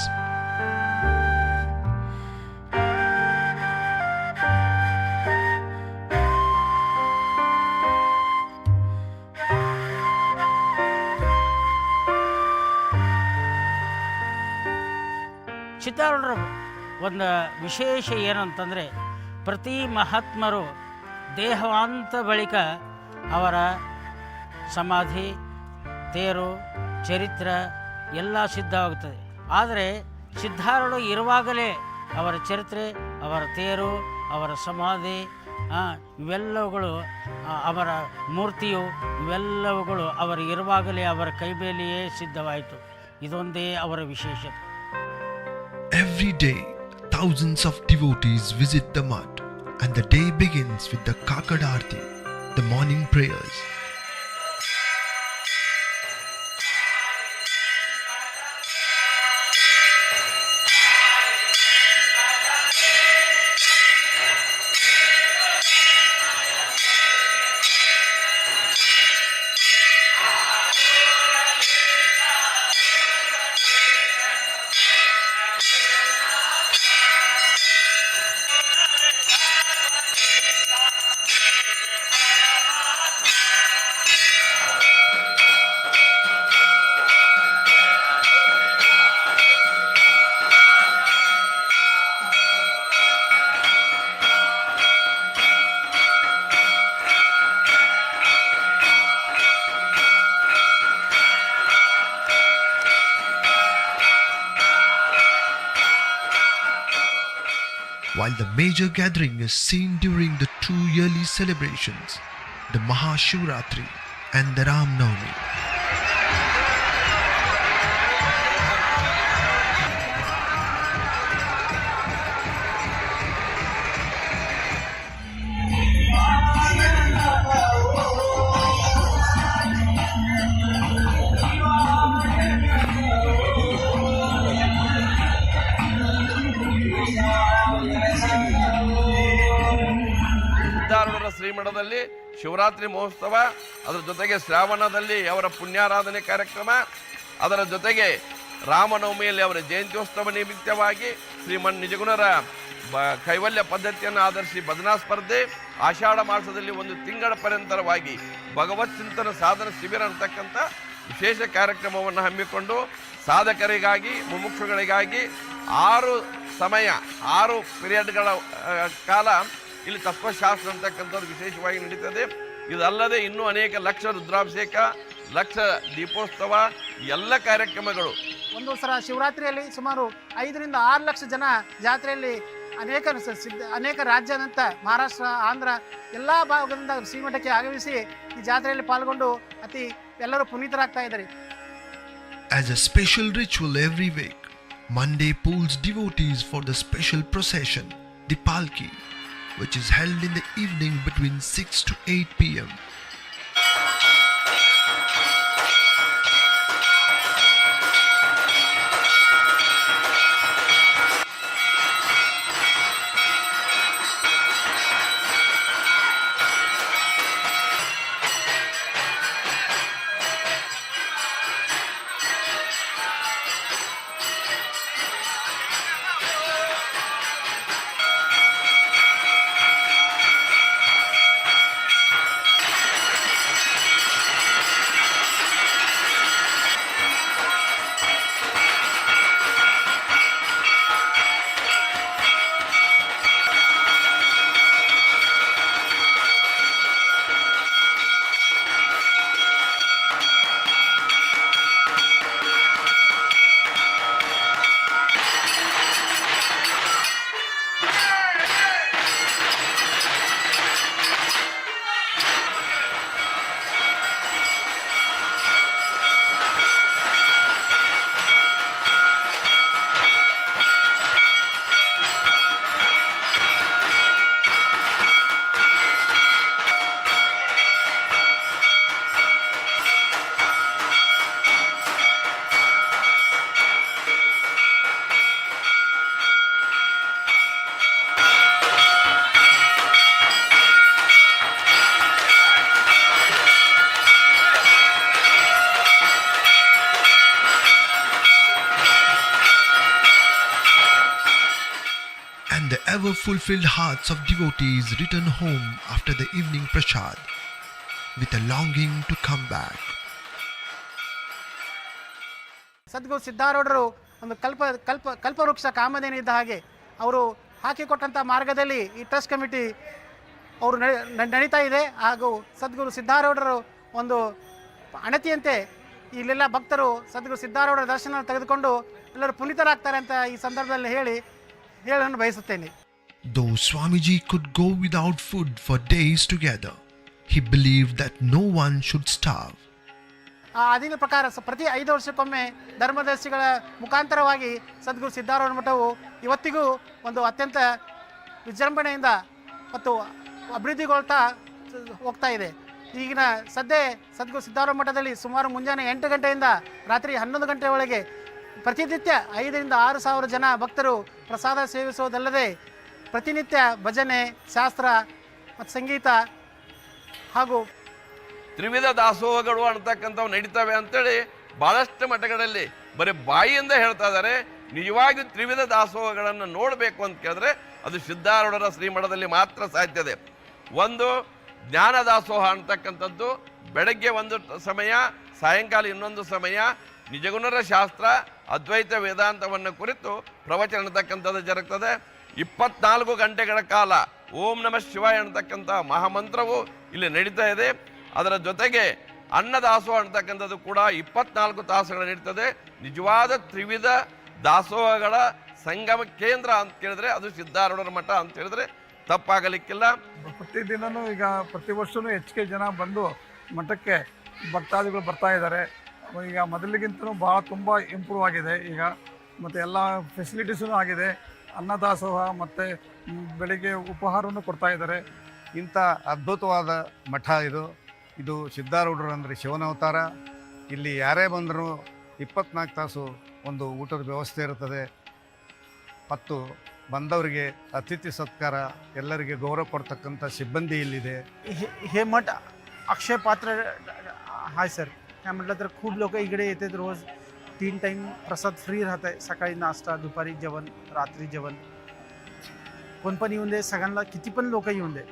Speaker 15: ಸಿದ್ಧಾರೂಢರ ಒಂದು ವಿಶೇಷ ಏನಂತಂದರೆ ಪ್ರತಿ ಮಹಾತ್ಮರು ದೇಹಾಂತ ಬಳಿಕ ಅವರ ಸಮಾಧಿ, ತೇರು, ಚರಿತ್ರೆ ಎಲ್ಲ ಸಿದ್ಧವಾಗುತ್ತದೆ. ಆದರೆ ಸಿದ್ಧಾರೂಢ ಇರುವಾಗಲೇ ಅವರ ಚರಿತ್ರೆ, ಅವರ ತೇರು, ಅವರ ಸಮಾಧಿ, ಇವೆಲ್ಲವುಗಳು ಅವರ ಮೂರ್ತಿಯು, ಇವೆಲ್ಲವುಗಳು ಅವರು ಇರುವಾಗಲೇ ಅವರ ಕೈ ಮೇಲೆಯೇ ಸಿದ್ಧವಾಯಿತು. ಇದೊಂದೇ ಅವರ ವಿಶೇಷತೆ.
Speaker 19: Every day, thousands of devotees visit the mud, and the day begins with the Kakadarti, the morning prayers. While the major gathering is seen during the 2 yearly celebrations, the Mahashivratri and the Ram Navami.
Speaker 14: ಸಿದ್ಧಾರೂಢರ ಶ್ರೀಮಠದಲ್ಲಿ Shivaratri ಮಹೋತ್ಸವ, ಅದರ ಜೊತೆಗೆ ಶ್ರಾವಣದಲ್ಲಿ ಅವರ ಪುಣ್ಯಾರಾಧನೆ ಕಾರ್ಯಕ್ರಮ, ಅದರ ಜೊತೆಗೆ ರಾಮನವಮಿಯಲ್ಲಿ ಅವರ ಜಯಂತ್ಯೋತ್ಸವ ನಿಮಿತ್ತವಾಗಿ ಶ್ರೀಮನ್ ನಿಜಗುಣರ ಕೈವಲ್ಯ ಪದ್ಧತಿಯನ್ನು ಆಧರಿಸಿ ಭಜನಾ ಸ್ಪರ್ಧೆ, ಆಷಾಢ ಮಾಸದಲ್ಲಿ 1 ತಿಂಗಳ ಪರ್ಯಂತರವಾಗಿ ಭಗವತ್ ಚಿಂತನ ಸಾಧನ ಶಿಬಿರ ಅಂತಕ್ಕಂಥ ವಿಶೇಷ ಕಾರ್ಯಕ್ರಮವನ್ನು ಹಮ್ಮಿಕೊಂಡು ಸಾಧಕರಿಗಾಗಿ, ಮುಮುಕ್ಷುಗಳಿಗಾಗಿ 6 ಪೀರಿಯಡ್ಗಳ ಕಾಲ ಇಲ್ಲಿ ತತ್ವಶಾಸ್ತ್ರ ಅಂತಕ್ಕಂಥದ್ದು ವಿಶೇಷವಾಗಿ ನಡೀತದೆ. ಇದಲ್ಲದೆ ಇನ್ನೂ ಅನೇಕ ಲಕ್ಷ ರುದ್ರಾಭಿಷೇಕ, ಲಕ್ಷ ದೀಪೋತ್ಸವ, ಎಲ್ಲ ಕಾರ್ಯಕ್ರಮಗಳು.
Speaker 8: ಒಂದು ಸಲ ಶಿವರಾತ್ರಿಯಲ್ಲಿ ಸುಮಾರು 5 ರಿಂದ 6 ಲಕ್ಷ ಜನ ಜಾತ್ರೆಯಲ್ಲಿ ಅನೇಕ ರಾಜ್ಯಾದ್ಯಂತ ಮಹಾರಾಷ್ಟ್ರ, ಆಂಧ್ರ ಎಲ್ಲ ಭಾಗದಿಂದ ಶ್ರೀಮಠಕ್ಕೆ ಆಗಮಿಸಿ ಈ ಜಾತ್ರೆಯಲ್ಲಿ ಪಾಲ್ಗೊಂಡು ಎಲ್ಲರೂ ಪುನೀತರಾಗ್ತಾ ಇದ್ದಾರೆ.
Speaker 19: As a special ritual every week, Monday pulls devotees for the special procession, the Palki, which is held in the evening between 6 to 8 p.m. The ever-fulfilled hearts of devotees return home after the evening prasad with a longing to come back.
Speaker 8: ಸದ್ಗುರು ಸಿದ್ಧಾರೂಢರು ಒಂದು ಕಲ್ಪವೃಕ್ಷ ಕಾಮಧೇನು ಇದ್ದ ಹಾಗೆ ಅವರು ಹಾಕಿಕೊಟ್ಟಂಥ ಮಾರ್ಗದಲ್ಲಿ ಈ trust committee ಅವರು ನಡೀತಾ ಇದೆ. ಹಾಗೂ ಸದ್ಗುರು ಸಿದ್ಧಾರೂಢರು ಒಂದು ಅಣತಿಯಂತೆ ಇಲ್ಲೆಲ್ಲ ಭಕ್ತರು ಸದ್ಗುರು ಸಿದ್ಧಾರೂಢರ ದರ್ಶನ ತೆಗೆದುಕೊಂಡು ಎಲ್ಲರೂ ಪುನೀತರಾಗ್ತಾರೆ ಅಂತ ಈ ಸಂದರ್ಭದಲ್ಲಿ ಹೇಳಲು ಬಯಸುತ್ತೇನೆ.
Speaker 19: Though Swamiji could go without food for days together, he believed that no one should starve.
Speaker 8: ಆ ಅಧೀನ ಪ್ರಕಾರ ಪ್ರತಿ 5 ವರ್ಷಕ್ಕೊಮ್ಮೆ ಧರ್ಮದರ್ಶಿಗಳ ಮುಖಾಂತರವಾಗಿ ಸದ್ಗುರು ಸಿದ್ಧಾರೂಢ ಮಠವು ಇವತ್ತಿಗೂ ಒಂದು ಅತ್ಯಂತ ವಿಜೃಂಭಣೆಯಿಂದ ಮತ್ತು ಅಭಿವೃದ್ಧಿಗೊಳ್ತಾ ಹೋಗ್ತಾ ಇದೆ. ಈಗಿನ ಸದ್ಯ ಸದ್ಗುರು ಸಿದ್ಧಾರೂಢ ಮಠದಲ್ಲಿ ಸುಮಾರು ಮುಂಜಾನೆ 8 ಗಂಟೆಯಿಂದ ರಾತ್ರಿ 11 ಗಂಟೆಯವರೆಗೆ ಪ್ರತಿನಿತ್ಯ 5 ರಿಂದ 6 ಸಾವಿರ ಜನ ಭಕ್ತರು ಪ್ರಸಾದ ಸೇವಿಸುವುದಲ್ಲದೆ ಪ್ರತಿನಿತ್ಯ ಭಜನೆ, ಶಾಸ್ತ್ರ ಮತ್ತು ಸಂಗೀತ ಹಾಗೂ
Speaker 14: ತ್ರಿವಿಧ ದಾಸೋಹಗಳು ಅಂತಕ್ಕಂಥವು ನಡೀತವೆ ಅಂತೇಳಿ ಭಾಳಷ್ಟು ಮಠಗಳಲ್ಲಿ ಬರೀ ಬಾಯಿಯಿಂದ ಹೇಳ್ತಾ ಇದ್ದಾರೆ. ನಿಜವಾಗಿ ತ್ರಿವಿಧ ದಾಸೋಹಗಳನ್ನು ನೋಡಬೇಕು ಅಂತ ಕೇಳಿದ್ರೆ ಅದು ಸಿದ್ಧಾರೂಢರ ಶ್ರೀಮಠದಲ್ಲಿ ಮಾತ್ರ ಸಾಧ್ಯ ಇದೆ. ಒಂದು ಜ್ಞಾನ ದಾಸೋಹ ಅಂತಕ್ಕಂಥದ್ದು ಬೆಳಗ್ಗೆ ಒಂದು ಸಮಯ, ಸಾಯಂಕಾಲ ಇನ್ನೊಂದು ಸಮಯ ನಿಜಗುಣರ ಶಾಸ್ತ್ರ, ಅದ್ವೈತ ವೇದಾಂತವನ್ನು ಕುರಿತು ಪ್ರವಚನ ಅಂತಕ್ಕಂಥದ್ದು ಜರುಗ್ತದೆ. 24 ಗಂಟೆಗಳ ಕಾಲ ಓಂ ನಮಃ ಶಿವಾಯ ಅಂತಕ್ಕಂಥ ಮಹಾಮಂತ್ರವು ಇಲ್ಲಿ ನಡೀತಾ ಇದೆ. ಅದರ ಜೊತೆಗೆ ಅನ್ನದಾಸೋಹ ಅಂತಕ್ಕಂಥದ್ದು ಕೂಡ 24 ತಾಸುಗಳು ನಡೀತದೆ. ನಿಜವಾದ ತ್ರಿವಿಧ ದಾಸೋಹಗಳ ಸಂಗಮ ಕೇಂದ್ರ ಅಂತ ಕೇಳಿದ್ರೆ ಅದು ಸಿದ್ಧಾರೂಢರ ಮಠ ಅಂತ ಹೇಳಿದ್ರೆ ತಪ್ಪಾಗಲಿಕ್ಕಿಲ್ಲ.
Speaker 1: ಪ್ರತಿದಿನವೂ ಈಗ ಪ್ರತಿ ವರ್ಷವೂ ಹೆಚ್ಚಿಗೆ ಜನ ಬಂದು ಮಠಕ್ಕೆ ಭಕ್ತಾದಿಗಳು ಬರ್ತಾ ಇದ್ದಾರೆ. ಈಗ ಮೊದಲಿಗಿಂತಲೂ ಭಾಳ ತುಂಬ ಇಂಪ್ರೂವ್ ಆಗಿದೆ ಈಗ, ಮತ್ತು ಎಲ್ಲ ಫೆಸಿಲಿಟೀಸೂ ಆಗಿದೆ. ಅನ್ನದಾಸೋಹ ಮತ್ತು ಬೆಳಿಗ್ಗೆ ಉಪಹಾರವನ್ನು ಕೊಡ್ತಾ ಇದ್ದಾರೆ.
Speaker 22: ಇಂಥ ಅದ್ಭುತವಾದ ಮಠ ಇದು ಸಿದ್ಧಾರೂಢರು ಅಂದರೆ ಶಿವನವತಾರ. ಇಲ್ಲಿ ಯಾರೇ ಬಂದರೂ 24 ತಾಸು ಒಂದು ಊಟದ ವ್ಯವಸ್ಥೆ ಇರುತ್ತದೆ ಮತ್ತು ಬಂದವರಿಗೆ ಅತಿಥಿ ಸತ್ಕಾರ, ಎಲ್ಲರಿಗೆ ಗೌರವ ಕೊಡ್ತಕ್ಕಂಥ ಸಿಬ್ಬಂದಿ ಇಲ್ಲಿದೆ.
Speaker 8: हे मठ अक्षय पात्र आहे सर. काय म्हटलं तर खूप लोक इकडे येतात. रोज 3 टाईम प्रसाद फ्री राहत आहे. सकाळी नाश्ता, दुपारी जेवण, रात्री जेवण. कोण पण येऊन दे, सगळ्यांना किती पण लोक येऊन दे.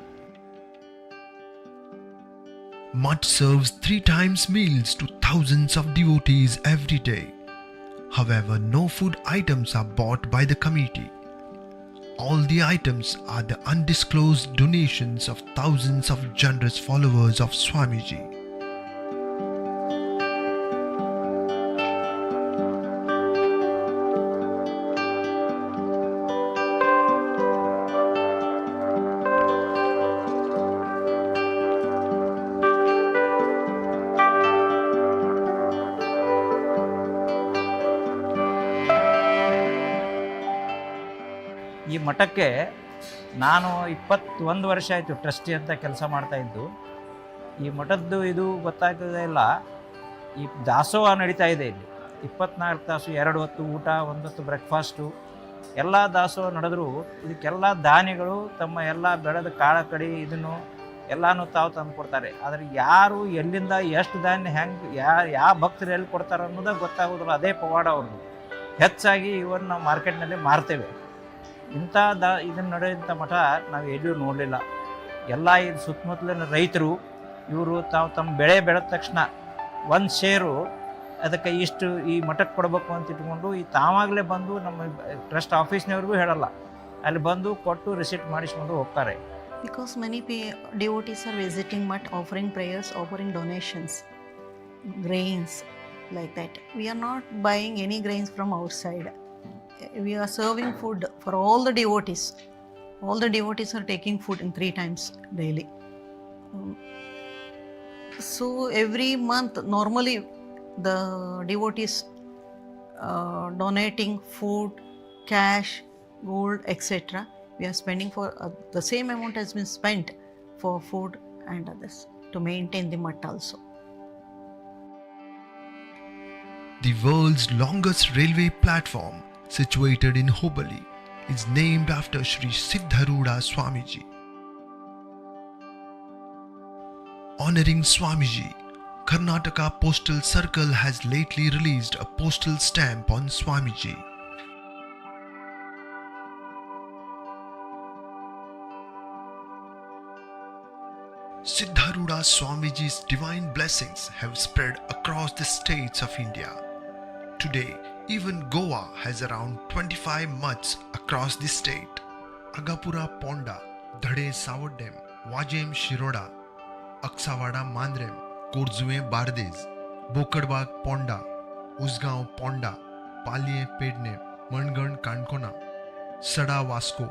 Speaker 19: Mutt serves 3 times meals to thousands of devotees every day. However, no food items are bought by the committee. All the items are the undisclosed donations of thousands of generous followers of Swamiji.
Speaker 15: ಈ ಮಠಕ್ಕೆ ನಾನು 21 ವರ್ಷ ಆಯಿತು trustee ಅಂತ ಕೆಲಸ ಮಾಡ್ತಾಯಿದ್ದು. ಈ ಮಠದ್ದು ಇದು ಗೊತ್ತಾಗ್ತದೆ ಇಲ್ಲ, ಈ ದಾಸೋಹ ನಡೀತಾ ಇದೆ ಇಲ್ಲಿ 24 ತಾಸು, 2 ಹೊತ್ತು ಊಟ, 1 ಹೊತ್ತು ಬ್ರೇಕ್ಫಾಸ್ಟು, ಎಲ್ಲ ದಾಸೋಹ ನಡೆದರೂ ಇದಕ್ಕೆಲ್ಲ ದಾನಿಗಳು ತಮ್ಮ ಎಲ್ಲ ಬೆಳೆದ ಕಾಳ ಕಡಿ ಇದನ್ನು ಎಲ್ಲನೂ ತಾವು ತಂದು ಕೊಡ್ತಾರೆ. ಆದರೆ ಯಾರು ಎಲ್ಲಿಂದ ಎಷ್ಟು ಧಾನ್ಯ ಹೆಂಗೆ ಯಾವ ಭಕ್ತರು ಎಲ್ಲಿ ಕೊಡ್ತಾರೆ ಅನ್ನೋದೇ ಗೊತ್ತಾಗೋದಿಲ್ಲ. ಅದೇ ಪವಾಡ ಅವ್ರದ್ದು. ಹೆಚ್ಚಾಗಿ ಇವನ್ನು ನಾವು ಮಾರ್ಕೆಟ್ನಲ್ಲಿ ಮಾರ್ತೇವೆ. ಇಂಥ ಇದನ್ನು ನಡೆಯುವಂಥ ಮಠ ನಾವು ಎಲ್ಲಿಯೂ ನೋಡಲಿಲ್ಲ. ಎಲ್ಲ ಇದು ಸುತ್ತಮುತ್ತಲಿನ ರೈತರು ಇವರು ತಾವು ತಮ್ಮ ಬೆಳೆ ಬೆಳೆದ ತಕ್ಷಣ 1 ಶೇರು ಅದಕ್ಕೆ ಇಷ್ಟು ಈ ಮಠಕ್ಕೆ ಕೊಡಬೇಕು ಅಂತ ಇಟ್ಕೊಂಡು ತಾವಾಗಲೇ ಬಂದು ನಮ್ಮ ಟ್ರಸ್ಟ್ ಆಫೀಸ್ನವ್ರಿಗೂ ಹೇಳಲ್ಲ, ಅಲ್ಲಿ ಬಂದು ಕೊಟ್ಟು ರಿಸಿಟ್ ಮಾಡಿಸ್ಕೊಂಡು ಹೋಗ್ತಾರೆ.
Speaker 18: Because many devotees are visiting mutt, offering prayers, offering donations, grains like that. We are not buying any grains from outside. We are serving food for all the devotees. All the devotees are taking food in 3 times daily. So every month, normally the devotees donating food, cash, gold, etc. We are spending for the same amount has been spent for food and others to maintain the mutt also.
Speaker 19: The world's longest railway platform, situated in Hubballi, is named after Sri Siddharoodha Swamiji. Honoring Swamiji, Karnataka Postal Circle has lately released a postal stamp on Swamiji. Siddharoodha Swamiji's divine blessings have spread across the states of India. Today, even Goa has around 25 mutts across the state. Agapura Ponda, Dhade Savodem, Wajem Shiroda, Aksawada Mandrem, Korzue Bardez, Bokadbag Ponda, Usgaon Ponda, पालये पेडणे, मणगण काणकोणा, सडा Vasco,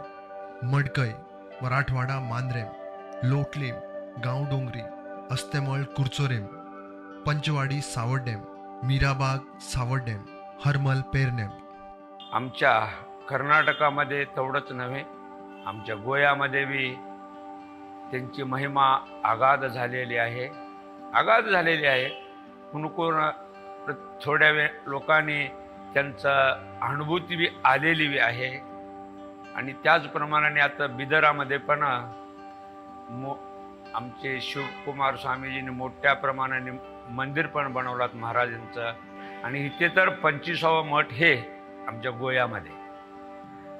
Speaker 19: Madkai, Marathwada Mandrem, लोटलीम, गांव डोंगरी, अस्तेमळ कुर्चोरेम, पंचवाडी सावड्डेम, मीराबाग सावड्डेम, हरमल पेरनेम.
Speaker 2: आमच्या कर्नाटकामध्ये तेवढंच नव्हे, आमच्या गोव्यामध्ये B त्यांची महिमा आगाध झालेली आहे. म्हणून थोड्या लोकांनी त्यांचं अनुभूती बी आलेली बी आहे. आणि त्याचप्रमाणे आता बिदरामध्ये पण आमचे शिवकुमार स्वामीजींनी मोठ्या प्रमाणाने मंदिर पण बनवलात महाराजांचं. आणि इथे तर 25वा मठ हे आमच्या गोव्यामध्ये.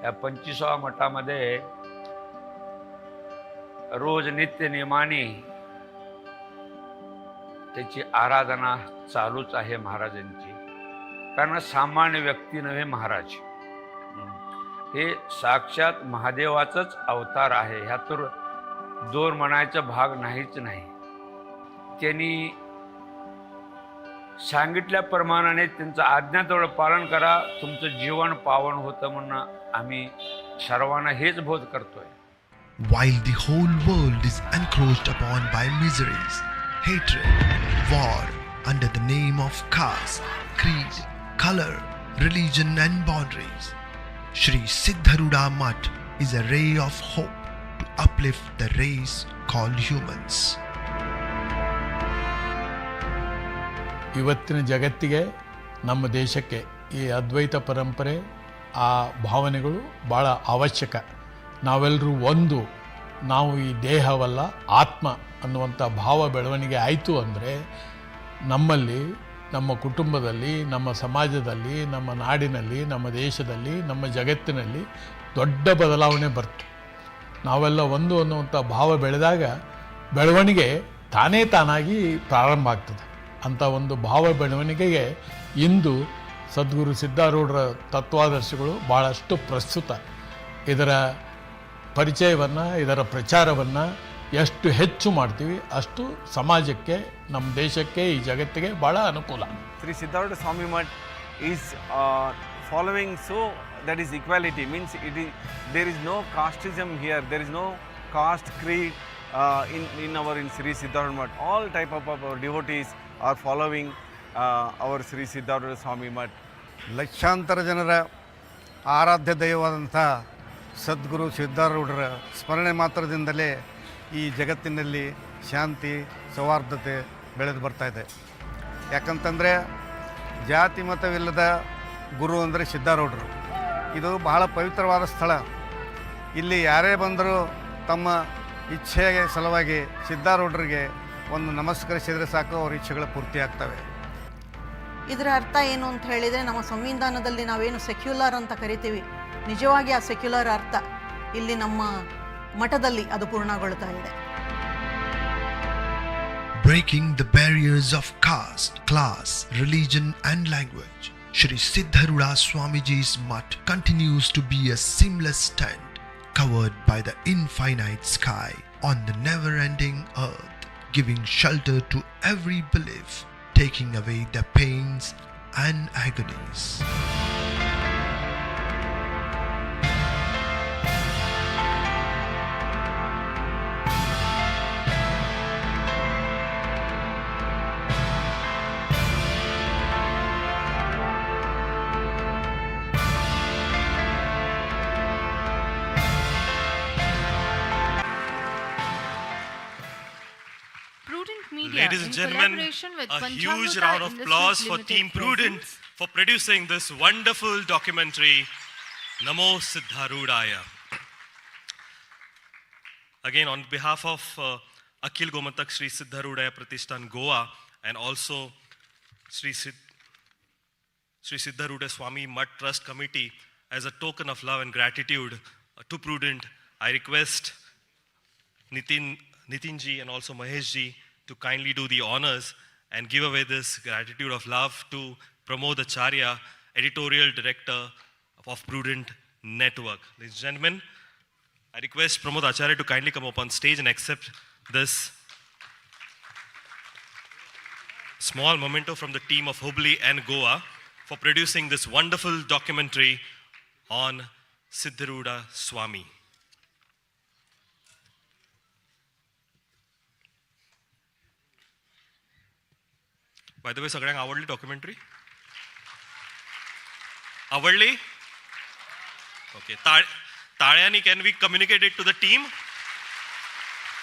Speaker 2: या 25वा मठामध्ये रोज नित्य नियमाने त्याची आराधना चालूच आहे महाराजांची. कारण सामान्य व्यक्ती नव्हे महाराज, हे साक्षात महादेवाचाच अवतार आहे. ह्यातून दोन म्हणायचा भाग नाहीच नाही. त्यांनी सांगितल्याप्रमाणे त्यांचं आज्ञातेवढं पालन करा, तुमचं जीवन पावन होतं म्हणून आम्ही सर्वांना हेच बोध करतोय.
Speaker 19: While the whole world is encroached upon by miseries, hatred, war, under the name of caste, creed, color, religion and boundaries, Shri Siddharoodha Mutt is a ray of hope to uplift the race called humans.
Speaker 17: ಇವತ್ತಿನ ಜಗತ್ತಿಗೆ, ನಮ್ಮ ದೇಶಕ್ಕೆ ಈ ಅದ್ವೈತ ಪರಂಪರೆ, ಆ ಭಾವನೆಗಳು ಭಾಳ ಅವಶ್ಯಕ. ನಾವೆಲ್ಲರೂ ಒಂದು, ನಾವು ಈ ದೇಹವಲ್ಲ ಆತ್ಮ ಅನ್ನುವಂಥ ಭಾವ ಬೆಳವಣಿಗೆ ಆಯಿತು ಅಂದರೆ ನಮ್ಮಲ್ಲಿ, ನಮ್ಮ ಕುಟುಂಬದಲ್ಲಿ, ನಮ್ಮ ಸಮಾಜದಲ್ಲಿ, ನಮ್ಮ ನಾಡಿನಲ್ಲಿ, ನಮ್ಮ ದೇಶದಲ್ಲಿ, ನಮ್ಮ ಜಗತ್ತಿನಲ್ಲಿ ದೊಡ್ಡ ಬದಲಾವಣೆ ಬರ್ತು. ನಾವೆಲ್ಲ ಒಂದು ಅನ್ನುವಂಥ ಭಾವ ಬೆಳೆದಾಗ ಬೆಳವಣಿಗೆ ತಾನಾಗಿ ಪ್ರಾರಂಭ ಆಗ್ತದೆ. ಅಂಥ ಒಂದು ಭಾವ ಬೆಳವಣಿಗೆಗೆ ಇಂದು ಸದ್ಗುರು ಸಿದ್ಧಾರೂಢರ ತತ್ವಾದರ್ಶಗಳು ಭಾಳಷ್ಟು ಪ್ರಸ್ತುತ. ಇದರ ಪರಿಚಯವನ್ನು, ಇದರ ಪ್ರಚಾರವನ್ನು ಎಷ್ಟು ಹೆಚ್ಚು ಮಾಡ್ತೀವಿ ಅಷ್ಟು ಸಮಾಜಕ್ಕೆ, ನಮ್ಮ ದೇಶಕ್ಕೆ, ಈ ಜಗತ್ತಿಗೆ ಭಾಳ ಅನುಕೂಲ.
Speaker 20: Sri Siddharoodha Swami Mutt is following, so that is equality, means there is no casteism here, there is no caste creed in Sri Siddharoodha Mutt. All type of our devotees are following our Sri Siddharoodha Swami Mutt.
Speaker 22: ಲಕ್ಷಾಂತರ ಜನರ ಆರಾಧ್ಯ ದೈವವಾದಂಥ ಸದ್ಗುರು ಸಿದ್ಧಾರೂಢರ ಸ್ಮರಣೆ ಮಾತ್ರದಿಂದಲೇ ಈ ಜಗತ್ತಿನಲ್ಲಿ ಶಾಂತಿ ಸೌಹಾರ್ದತೆ ಬೆಳೆದು ಬರ್ತಾಯಿದೆ. ಯಾಕಂತಂದರೆ ಜಾತಿ ಮತವಿಲ್ಲದ ಗುರು ಅಂದರೆ ಸಿದ್ಧಾರೂಢರು. ಇದು ಬಹಳ ಪವಿತ್ರವಾದ ಸ್ಥಳ. ಇಲ್ಲಿ ಯಾರೇ ಬಂದರೂ ತಮ್ಮ ಇಚ್ಛೆಗೆ ಸಲುವಾಗಿ ಸಿದ್ಧಾರೂಢರಿಗೆ ಒಂದು ನಮಸ್ಕರಿಸಿದರೆ ಸಾಕು, ಅವ್ರ ಇಚ್ಛೆಗಳು ಪೂರ್ತಿ ಆಗ್ತವೆ.
Speaker 18: ಇದರ ಅರ್ಥ ಏನು ಅಂತ ಹೇಳಿದರೆ, ನಮ್ಮ ಸಂವಿಧಾನದಲ್ಲಿ ನಾವೇನು ಸೆಕ್ಯುಲರ್ ಅಂತ ಕರಿತೀವಿ, ನಿಜವಾಗಿ ಆ ಸೆಕ್ಯುಲರ್ ಅರ್ಥ ಇಲ್ಲಿ ನಮ್ಮ ಮಠದಲ್ಲಿ ಅದು ಪೂರ್ಣಗೊಳ್ತಾ ಇದೆ.
Speaker 19: Breaking the barriers of caste, class, religion and language, Shri Siddharoodha Swamiji's Mutt continues to be a seamless tent covered by the infinite sky on the never-ending earth, giving shelter to every belief, taking away the pains and agonies.
Speaker 3: Ladies and gentlemen, a huge round of applause for Team Prudent for producing this wonderful documentary, Namo Siddharoodhaya. Again, on behalf of Akhil Gomatak Shri Siddharoodhaya Pratishthan Goa and also Shri Siddharoodha Swami Mutt Trust Committee, as a token of love and gratitude to Prudent, I request Nitinji and also Maheshji to kindly do the honors and give away this gratitude of love to Pramod Acharya, Editorial Director of Prudent Network. Ladies and gentlemen, I request Pramod Acharya to kindly come up on stage and accept this small memento from the team of Hubli and Goa for producing this wonderful documentary on Siddharoodha Swami. By the way, सगळ्यांक आवडली documentary? आवडली? Okay. ताळ्यांनी can we communicate it to the team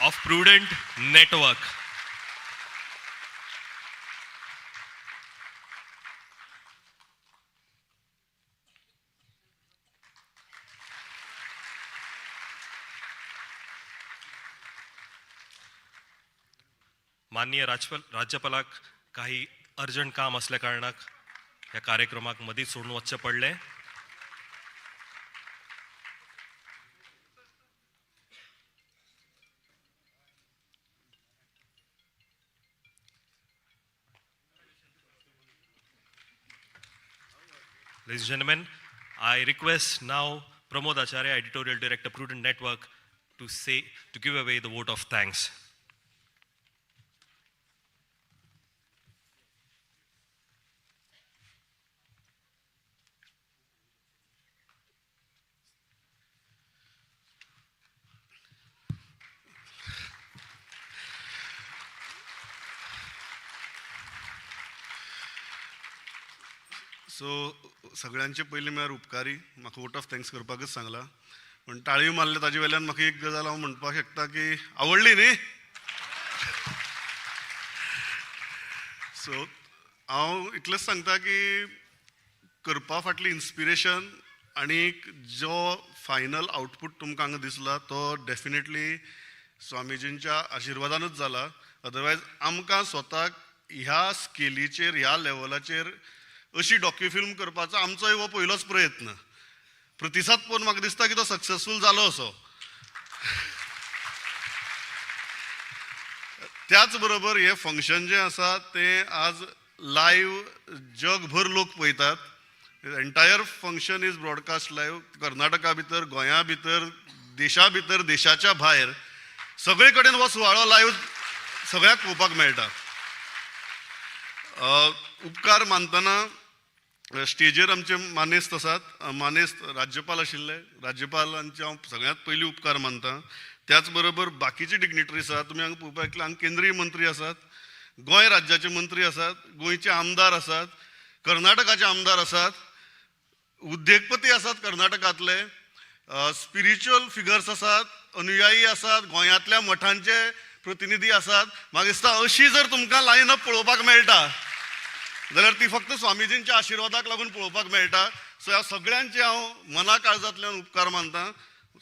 Speaker 3: of Prudent Network? माननीय राज्यपालाक काही urgent काम असल्या कारणाक या कार्यक्रमाक मदींच सोडून वचचें पडलें. Ladies and gentlemen, I request now Pramod Acharya, Editorial Director, Prudent Network, to give away the vote of thanks.
Speaker 4: सो सगळ्यांचे पयलीं म्हळ्यार उपकारी म्हाका वोट ऑफ थँक्स करपाकच सांगला पण ताळयो मारले ताजे वयल्यान म्हाका एक गजाल हांव म्हणपाक शकता की आवडली न्ही. सो हांव इतलेंच सांगता की करपा फाटली इन्स्पिरेशन आनी जो फायनल आउटपूट तुमकां हांगा दिसला तो डेफिनेटली स्वामीजींच्या आशिर्वादानूच जाला. अदरवायज आमकां स्वताक ह्या स्केलीचेर ह्या लेवलाचेर अशी डॉक्युफिल्म करपाचो आमचोय हो पयलोच प्रयत्न. प्रतिसाद पळोवन म्हाका दिसता की तो सक्सेसफूल जालो असो. त्याच बरोबर हे फंक्शन जें आसा तें आज लायव्ह जगभर लोक पळयतात. Entire function is broadcast live Karnataka भितर, गोंया भितर, देशा भितर, देशाच्या भायर सगळे कडेन हो सुवाळो लायव्ह सगळ्याक पळोवपाक मेळटा. उपकार मानतना स्टेजीर आमचे मानेस्त आसात. मानेस्त राज्यपाल आशिल्ले, राज्यपालांचे हांव सगळ्यांत पयलीं उपकार मानता. त्याच बरोबर बाकीचे डिग्निटरीज आसात. तुमी हांगा पळोवपाक येतले हांगा केंद्रीय मंत्री आसात, गोंय राज्याचे मंत्री आसात, गोंयचे आमदार आसात, कर्नाटकाचे आमदार आसात, उद्योगपती आसात कर्नाटकांतले, स्पिरिच्युअल फिगर्स आसात, अनुयायी आसात, गोंयांतल्या मठांचे प्रतिनिधी आसात. म्हाका दिसता अशी जर तुमकां लायन अप पळोवपाक मेळटा जाल्यार ती फक्त स्वामीजींच्या आशिर्वादाक लागून पळोवपाक मेळटा. सो ह्या सगळ्यांचे हांव मना काळजांतल्यान उपकार मानता.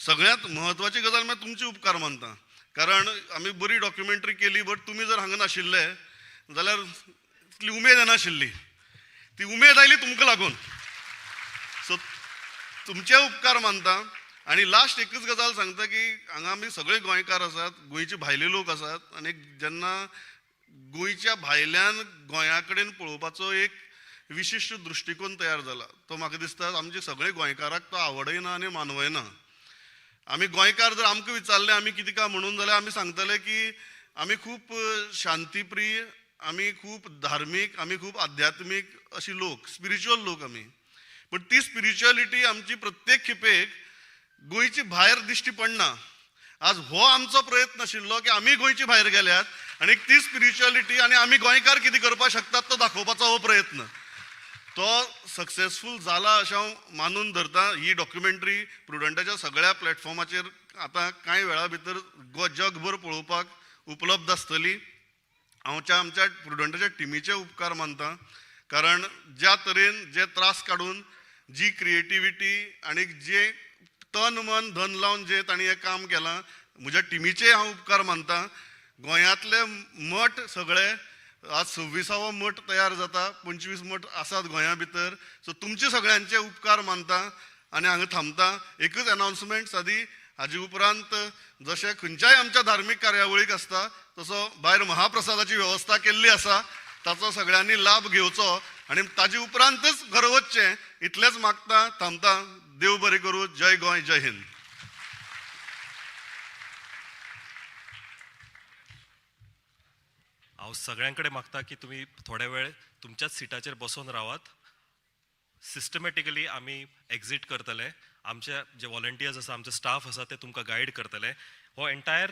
Speaker 4: सगळ्यांत म्हत्वाची गजाल म्हळ्यार तुमचे उपकार मानता. कारण आमी बरी डॉक्युमेंटरी केली बट तुमी जर हांगा नाशिल्ले जाल्यार तितली उमेद येनाशिल्ली. ती उमेद आयली तुमकां लागून. सो तुमचे उपकार मानता. आनी लास्ट एकच गजाल सांगता की हांगा आमी सगळे गोंयकार आसात, गोंयचे भायले लोक आसात आनी जेन्ना गोंयच्या भायल्यान गोंया कडेन पळोवपाचो एक विशिश्ट दृश्टिकोन तयार जाला तो म्हाका दिसता आमचे सगळे गोंयकाराक तो आवडयना आनी मानवयना. आमी गोंयकार जर आमकां विचारलें आमी कितें काय म्हणून जाल्यार आमी सांगतले की आमी खूब शांतीप्रिय, आमी खूब धार्मीक, आमी खूब आध्यात्मीक अशी लोक, स्पिरिच्युअल लोक आमी. पण ती स्पिरिच्युअलिटी आमची प्रत्येक खेपेक गोंयची भायर दिश्टी पडना. आज हो आमचो प्रयत्न आशिल्लो की आमी गोंयची भायर गेल्यात आनी ती स्पिरिच्युअलिटी आनी आमी गोंयकार कितें करपाक शकतात तो दाखोवपाचो हो प्रयत्न. तो सक्सेसफूल जाला अशें हांव मानून धरता. ही डॉक्युमेंटरी प्रुडंटाच्या सगळ्या प्लॅटफॉर्माचेर आतां कांय वेळा भितर जगभर पळोवपाक उपलब्ध आसतली. आमच्या प्रुडंटाच्या टिमीचे उपकार मानता. कारण ज्या तरेन जे त्रास काडून जी क्रिएटिविटी आनी जे तन मन धन लावन जे तांणी हें काम केलां म्हज्या टिमीचे हांव उपकार मानता. गोंयांतले मठ सगळे आज 26वो मठ तयार जाता, 25 मठ आसात गोंया भितर. सो तुमचे सगळ्यांचे उपकार मानता आनी हांगा थांबता. एकच अनाउन्समेंट सादी हाजे उपरांत जशें खंयच्याय आमच्या धार्मीक कार्यावळीक आसता तसो भायर महाप्रसादाची वेवस्था केल्ली आसा. ताचो सगळ्यांनी लाभ घेवचो आनी ताजे उपरांतच घर वचचें इतलेंच मागता. थांबता. देव बरें करूं. जय गोंय, जय हिंद.
Speaker 3: हांव सगळ्यांकडे मागता की तुम्ही थोडे वेळ तुमच्याच सिटाचेर बसून रावात. सिस्टमॅटिकली आमी एग्जीट करतले. आमचे जे व्हॉलंटियर्स आसा, आमचे स्टाफ आसा ते तुमकां गायड करतले. हो एंटायर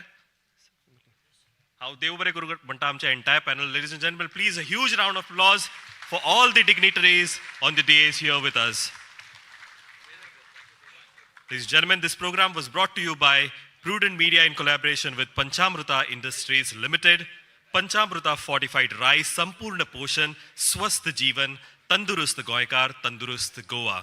Speaker 3: हांव देव बरें करूं म्हणटा आमचे entire panel. Ladies and gentleman, please a huge round of applause for all the dignitaries on the days here with us. Ladies and gentlemen, this program was brought to you by Prudent Media in collaboration with Panchamruta Industries Limited. Panchamruta fortified rice, Sampurna Poshan, Swasth Jeevan, Tandurust Goikar, Tandurust Goa.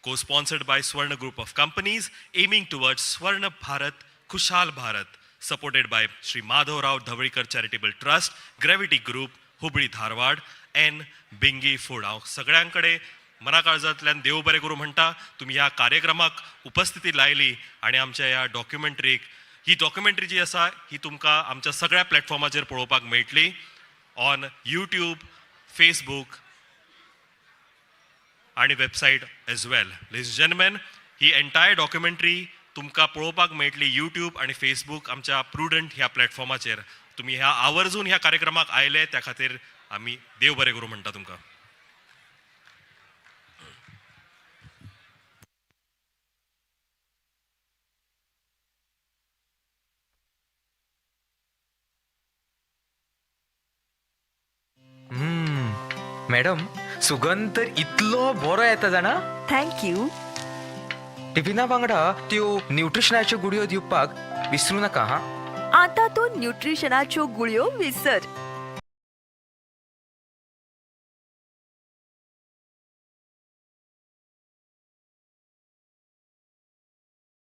Speaker 3: Co-sponsored by Swarna Group of Companies, aiming towards Swarna Bharat, Khushal Bharat. Supported by Sri Madhav Rao Dhawadikar Charitable Trust, Gravity Group, Hubli Dharwad, and Bingi food. हांव सगळ्यांकडे मना काळजांतल्यान देव बरें करूं म्हणटा. तुम्ही ह्या कार्यक्रमाक उपस्थिती लायली आनी आमच्या ह्या डॉक्युमेंटरीक, ही डॉक्युमेंटरी जी आसा ही तुमकां आमच्या सगळ्या प्लॅटफॉर्माचेर पळोवपाक मेळटली. ऑन यूट्यूब, फेसबूक आनी website as well. Ladies and gentleman, ही एंटायर डॉक्युमेंटरी तुमकां पळोवपाक मेळटली यूट्यूब आनी फेसबूक आमच्या प्रुडंट ह्या प्लॅटफॉर्माचेर. तुम्ही ह्या आवर्जून ह्या कार्यक्रमाक आयले त्या खातीर आमी देव बरें करूं म्हणटा तुमकां.
Speaker 6: मॅडम, सुगंध तर इतलो बरो येता जाणा.
Speaker 7: थँक्यू.
Speaker 6: टिफिना वांगडा त्यो न्यूट्रिशनाच्यो गुडयो दिवपाक विसरूं नाका. हा,
Speaker 7: आता तो न्यूट्रिशनाच्यो गुळयो विसर.